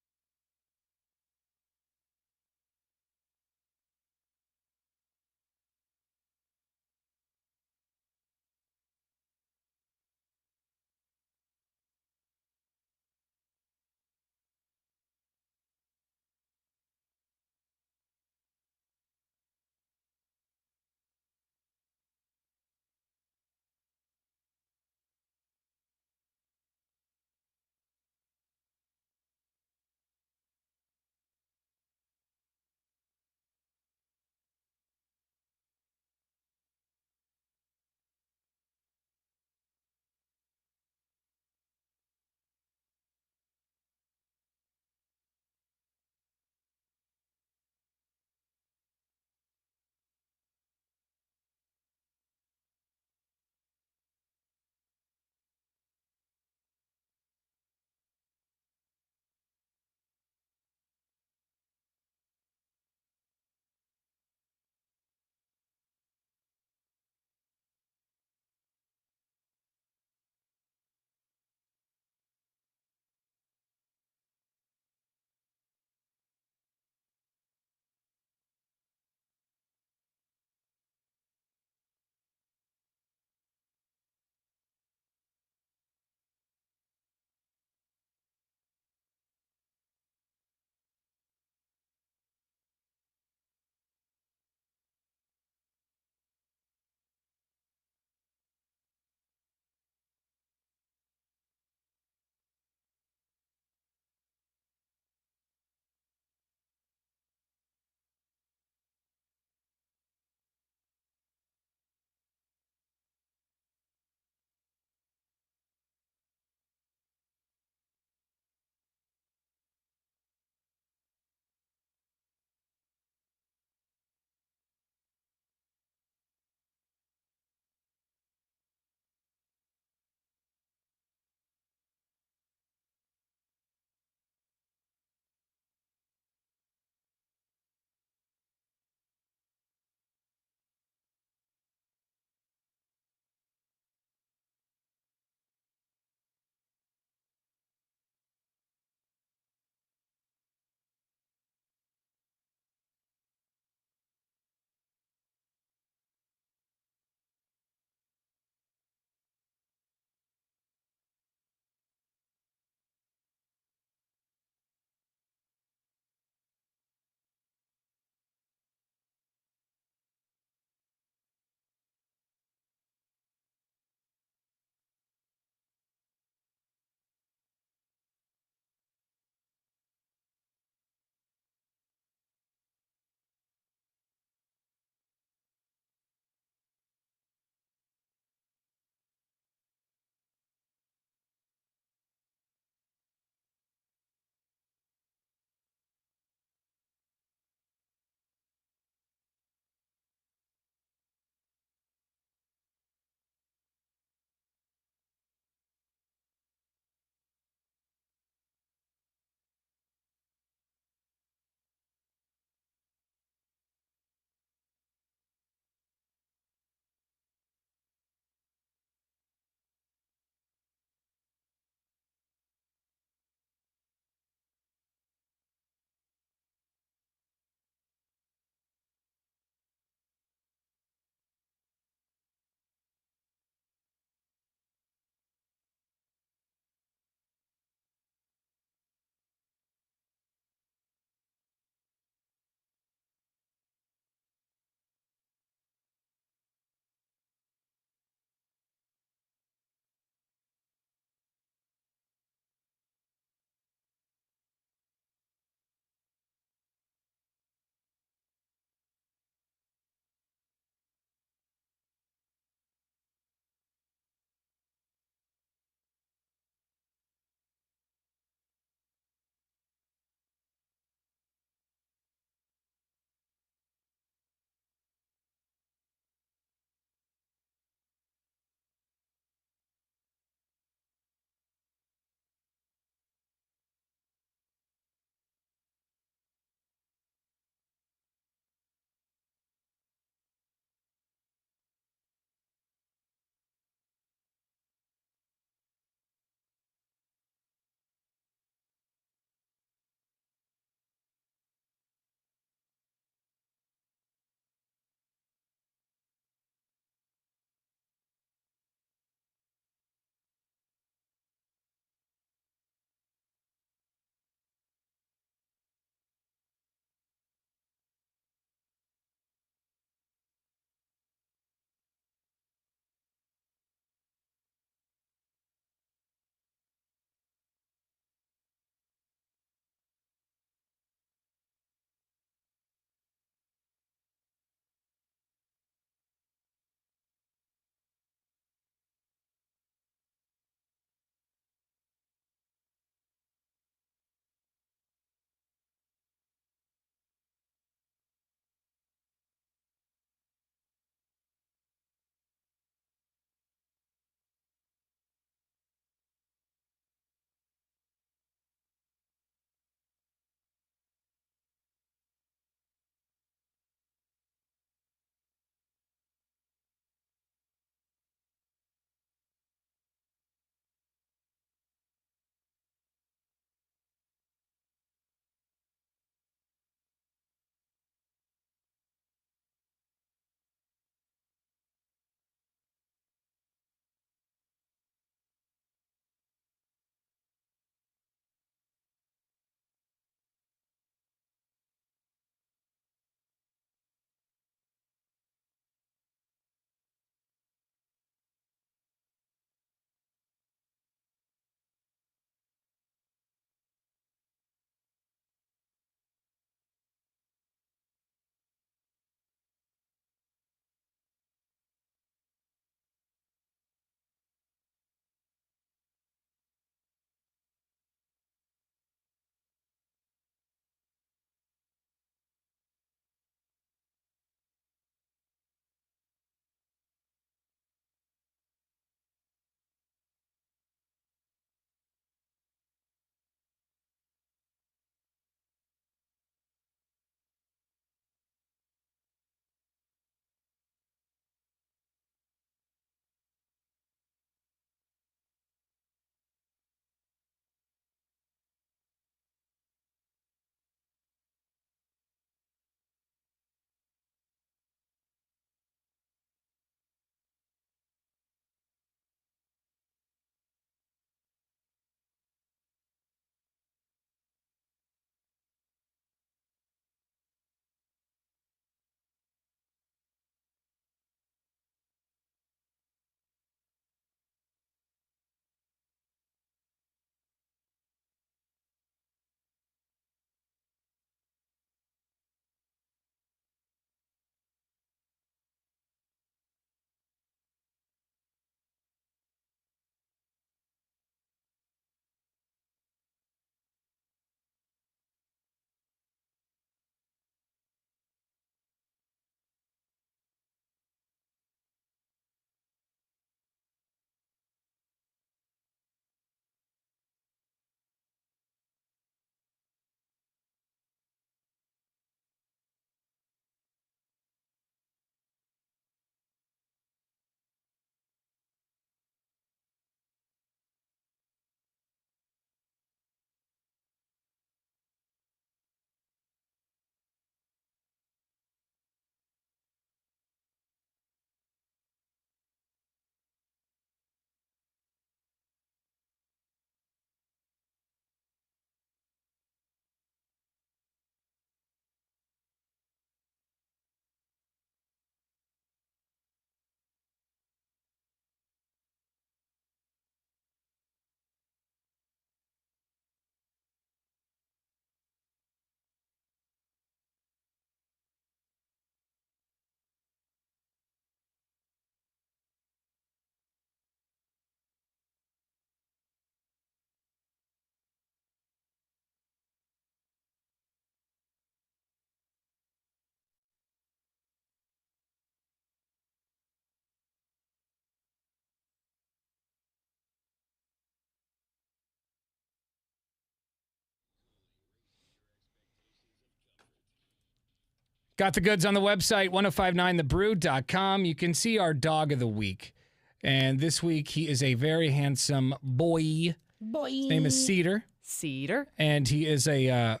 [SPEAKER 1] Got the goods on the website, 1059thebrew.com. You can see our dog of the week. And this week, he is a very handsome boy. His name is Cedar.
[SPEAKER 2] Cedar.
[SPEAKER 1] And he is a...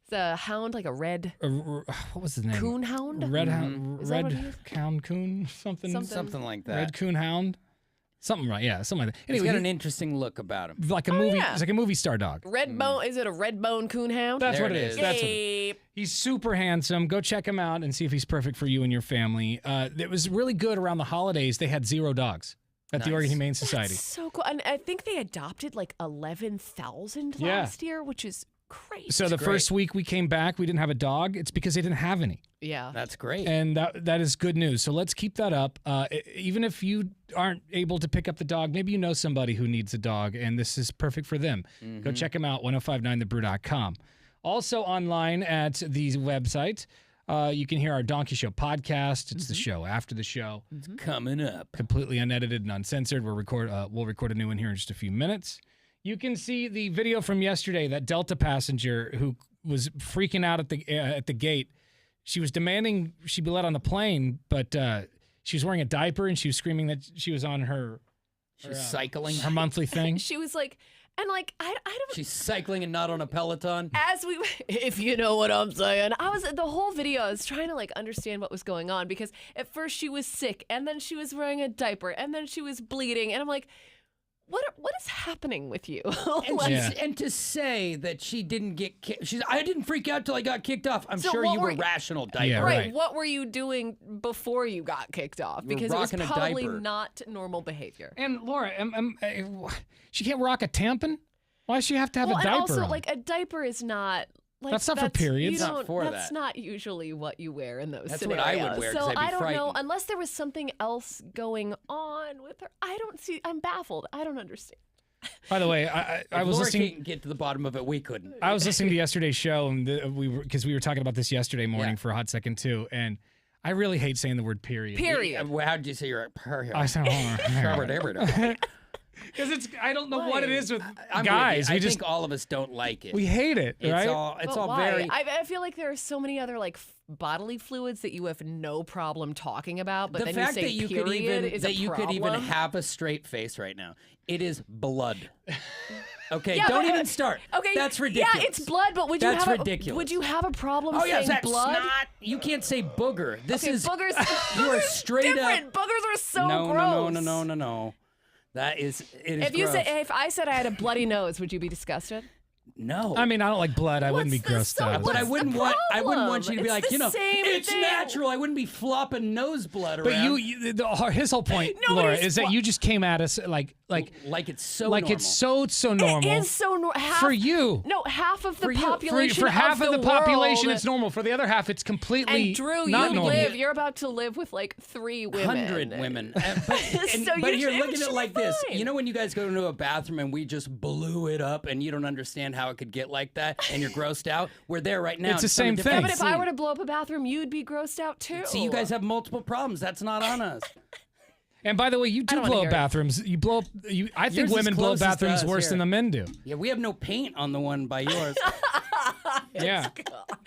[SPEAKER 2] the hound, like a red...
[SPEAKER 1] what was his name?
[SPEAKER 2] Coon hound?
[SPEAKER 1] Red hound.
[SPEAKER 2] Is that what
[SPEAKER 1] Red hound coon?
[SPEAKER 3] Something like that.
[SPEAKER 1] Red coon hound? Something right, yeah, something like that.
[SPEAKER 3] Anyway, he's got an interesting look about him.
[SPEAKER 1] Like a movie, it's like a movie star dog.
[SPEAKER 2] Red bone, is it a red bone coon hound?
[SPEAKER 1] That's what it is. That's what it
[SPEAKER 2] Yay.
[SPEAKER 1] is. He's super handsome. Go check him out and see if he's perfect for you and your family. It was really good around the holidays. They had 0 dogs at the Oregon Humane Society.
[SPEAKER 2] That's so cool. And I think they adopted like 11,000 last year, which is great.
[SPEAKER 1] So the first week we came back, we didn't have a dog. It's because they didn't have any.
[SPEAKER 2] Yeah.
[SPEAKER 3] That's great.
[SPEAKER 1] And that is good news. So let's keep that up. Even if you aren't able to pick up the dog, maybe you know somebody who needs a dog, and this is perfect for them. Go check them out, 1059thebrew.com. Also online at the website, you can hear our Donkey Show podcast. It's the show after the show.
[SPEAKER 3] It's coming up.
[SPEAKER 1] Completely unedited and uncensored. We'll record a new one here in just a few minutes. You can see the video from yesterday, that Delta passenger who was freaking out at the gate. She was demanding she be let on the plane, but she was wearing a diaper and she was screaming that she was on her
[SPEAKER 3] cycling,
[SPEAKER 1] her monthly thing.
[SPEAKER 2] She was like, and like, I don't.
[SPEAKER 3] She's cycling and not on a Peloton.
[SPEAKER 2] If you know what I'm saying. The whole video, I was trying to like understand what was going on, because at first she was sick, and then she was wearing a diaper, and then she was bleeding, and I'm like, what is happening with you?
[SPEAKER 3] And to say that she didn't get kicked, I didn't freak out till I got kicked off. I'm sure you were rational, diaper.
[SPEAKER 1] Yeah,
[SPEAKER 2] right. What were you doing before you got kicked off? Because it was probably not normal behavior.
[SPEAKER 1] And Laura, she can't rock a tampon? Why does she have to have a diaper
[SPEAKER 2] and also,
[SPEAKER 1] on?
[SPEAKER 2] like, a diaper is not... Like,
[SPEAKER 1] that's not for periods.
[SPEAKER 2] That's not usually what you wear in those scenarios.
[SPEAKER 3] That's what I would wear,
[SPEAKER 2] so I don't
[SPEAKER 3] frightened.
[SPEAKER 2] know, unless there was something else going on with her. I'm baffled. I don't understand.
[SPEAKER 1] By the way, I was listening.
[SPEAKER 3] Can't get to the bottom of it. We couldn't.
[SPEAKER 1] I was listening to yesterday's show, and we were talking about this yesterday morning for a hot second too, and I really hate saying the word period.
[SPEAKER 2] Period.
[SPEAKER 3] How did you say your period?
[SPEAKER 1] I said, because I don't know what it is with guys.
[SPEAKER 3] I think all of us don't like it.
[SPEAKER 1] We hate it, right?
[SPEAKER 3] It's all
[SPEAKER 2] why?
[SPEAKER 3] very.
[SPEAKER 2] I feel like there are so many other like bodily fluids that you have no problem talking about, but then you say
[SPEAKER 3] you could even have a straight face right now. It is blood. Okay, don't even start.
[SPEAKER 2] Okay,
[SPEAKER 3] that's ridiculous.
[SPEAKER 2] Yeah, it's blood, but would you have a problem saying blood?
[SPEAKER 3] Snot. You can't say booger. This is
[SPEAKER 2] boogers.
[SPEAKER 3] You are straight
[SPEAKER 2] different.
[SPEAKER 3] up.
[SPEAKER 2] Boogers are so gross.
[SPEAKER 3] No. It is
[SPEAKER 2] If I said I had a bloody nose, would you be disgusted?
[SPEAKER 3] No.
[SPEAKER 1] I mean, I don't like blood. I wouldn't be grossed out.
[SPEAKER 3] But I wouldn't want you to be like, it's
[SPEAKER 2] thing.
[SPEAKER 3] natural. I wouldn't be flopping nose blood around.
[SPEAKER 1] But his whole point, Laura, is that you just came at us like
[SPEAKER 3] it's so
[SPEAKER 1] like
[SPEAKER 3] normal.
[SPEAKER 1] it's so normal.
[SPEAKER 2] It is so normal.
[SPEAKER 1] For you.
[SPEAKER 2] No, half of the population.
[SPEAKER 1] For half of the population,
[SPEAKER 2] world,
[SPEAKER 1] it's normal. For the other half, it's completely
[SPEAKER 2] and Drew,
[SPEAKER 1] not normal.
[SPEAKER 2] You're about to live with like 3 women.
[SPEAKER 3] 100 women. But here, look at it like this. You know when you guys go into a bathroom and we just blew it up and you don't understand how it could get like that and you're grossed out? We're there right now.
[SPEAKER 1] It's the same thing.
[SPEAKER 2] Yeah, but if I were to blow up a bathroom, you'd be grossed out too.
[SPEAKER 3] See, you guys have multiple problems. That's not on us.
[SPEAKER 1] And by the way, you do blow up bathrooms. You blow up. I think women blow up bathrooms worse than the men do.
[SPEAKER 3] Yeah, we have no paint on the one by yours.
[SPEAKER 1] Yeah.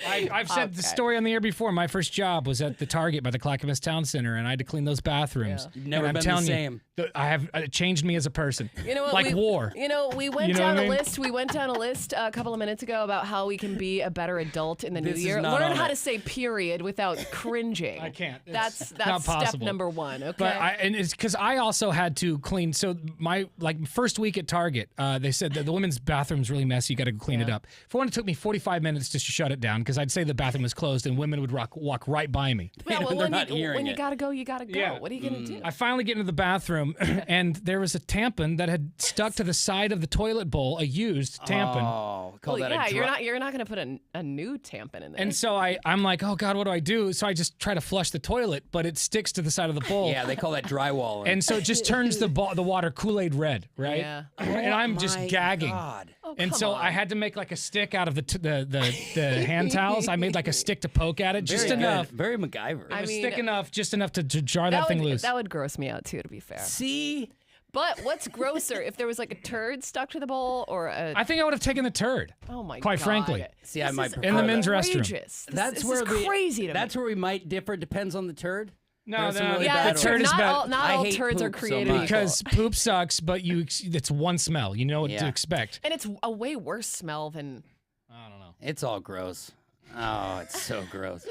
[SPEAKER 1] I've said the story on the air before. My first job was at the Target by the Clackamas Town Center, and I had to clean those bathrooms.
[SPEAKER 3] You've never been the same.
[SPEAKER 1] It changed me as a person.
[SPEAKER 2] You know what?
[SPEAKER 1] Like war.
[SPEAKER 2] You know, we went down a list. We went down a list a couple of minutes ago about how we can be a better adult in the new year. Learn how to say period without cringing.
[SPEAKER 1] I can't.
[SPEAKER 2] That's
[SPEAKER 1] not
[SPEAKER 2] step
[SPEAKER 1] possible.
[SPEAKER 2] number 1. Okay.
[SPEAKER 1] But and it's because I also had to clean. So my first week at Target, they said that the women's bathroom's really messy. You got to go clean it up. For one, it took me 45 minutes just to shut it down because I'd say the bathroom was closed and women would walk right by me.
[SPEAKER 2] Yeah, well, when you
[SPEAKER 3] it.
[SPEAKER 2] gotta go, you gotta go. Yeah. What are you gonna do?
[SPEAKER 1] I finally get into the bathroom and there was a tampon that had stuck to the side of the toilet bowl, a used tampon.
[SPEAKER 3] Oh, call that a
[SPEAKER 2] you're not gonna put a new tampon in there.
[SPEAKER 1] And so I'm like, oh God, what do I do? So I just try to flush the toilet, but it sticks to the side of the bowl.
[SPEAKER 3] Yeah, they call that drywall.
[SPEAKER 1] And so it just turns the water Kool-Aid red, right?
[SPEAKER 2] Yeah.
[SPEAKER 1] And I'm just gagging.
[SPEAKER 3] God.
[SPEAKER 1] And so I had to make like a stick out of the hand towels. I made like a stick to poke at it, just enough.
[SPEAKER 3] Very MacGyver.
[SPEAKER 1] It was thick enough, just enough to jar that thing loose.
[SPEAKER 2] That would gross me out too, to be fair.
[SPEAKER 3] See?
[SPEAKER 2] But what's grosser, if there was like a turd stuck to the bowl or a...
[SPEAKER 1] I think I would have taken the turd.
[SPEAKER 2] Oh my
[SPEAKER 1] Quite
[SPEAKER 2] God.
[SPEAKER 1] frankly.
[SPEAKER 3] See, I might
[SPEAKER 1] in the men's restroom.
[SPEAKER 2] Outrageous. This is crazy to
[SPEAKER 3] That's
[SPEAKER 2] me.
[SPEAKER 3] where we might differ. It depends on the turd.
[SPEAKER 1] No,
[SPEAKER 3] There are some really
[SPEAKER 1] the
[SPEAKER 3] bad
[SPEAKER 1] turd
[SPEAKER 3] ones.
[SPEAKER 1] is bad.
[SPEAKER 2] Not
[SPEAKER 3] I
[SPEAKER 2] all
[SPEAKER 3] hate
[SPEAKER 2] turds are
[SPEAKER 3] poop so
[SPEAKER 2] created
[SPEAKER 3] much.
[SPEAKER 1] Because poop sucks, but it's one smell. You know what to expect.
[SPEAKER 2] And it's a way worse smell than...
[SPEAKER 1] I don't know.
[SPEAKER 3] It's all gross. Oh, it's so gross.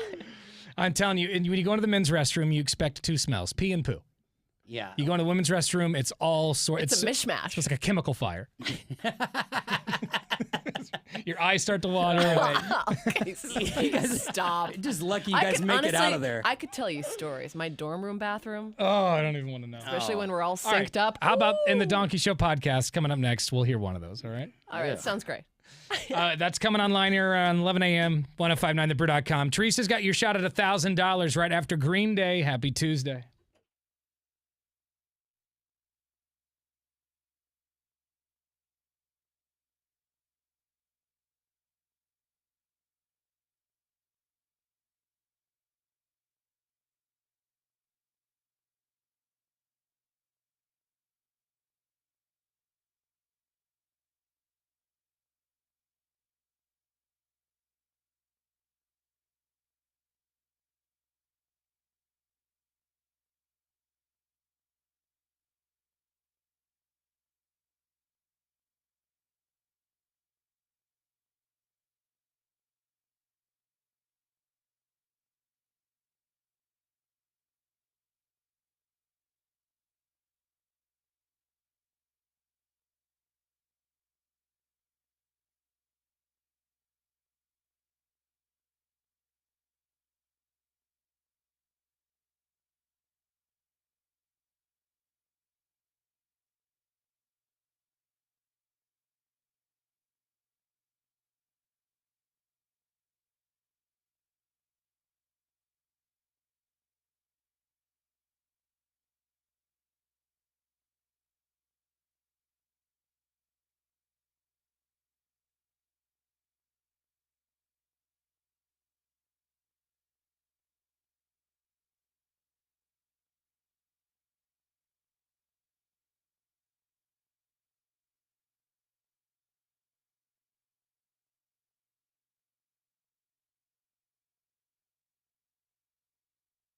[SPEAKER 1] I'm telling you, and when you go into the men's restroom, you expect two smells: pee and poo.
[SPEAKER 3] Yeah.
[SPEAKER 1] You go into the women's restroom, it's all sorts.
[SPEAKER 2] It's a mishmash.
[SPEAKER 1] It's like a chemical fire. Your eyes start to water.
[SPEAKER 2] Okay, stop.
[SPEAKER 3] Just lucky you guys make it out of there.
[SPEAKER 2] I could tell you stories. My dorm room bathroom.
[SPEAKER 1] Oh, I don't even want to know.
[SPEAKER 2] Especially when we're all synced
[SPEAKER 1] right.
[SPEAKER 2] up.
[SPEAKER 1] How about in the Donkey Show podcast coming up next? We'll hear one of those, all right?
[SPEAKER 2] All right, sounds great.
[SPEAKER 1] That's coming online here around 11 a.m., 1059thebrew.com. Teresa's got your shot at $1,000 right after Green Day. Happy Tuesday.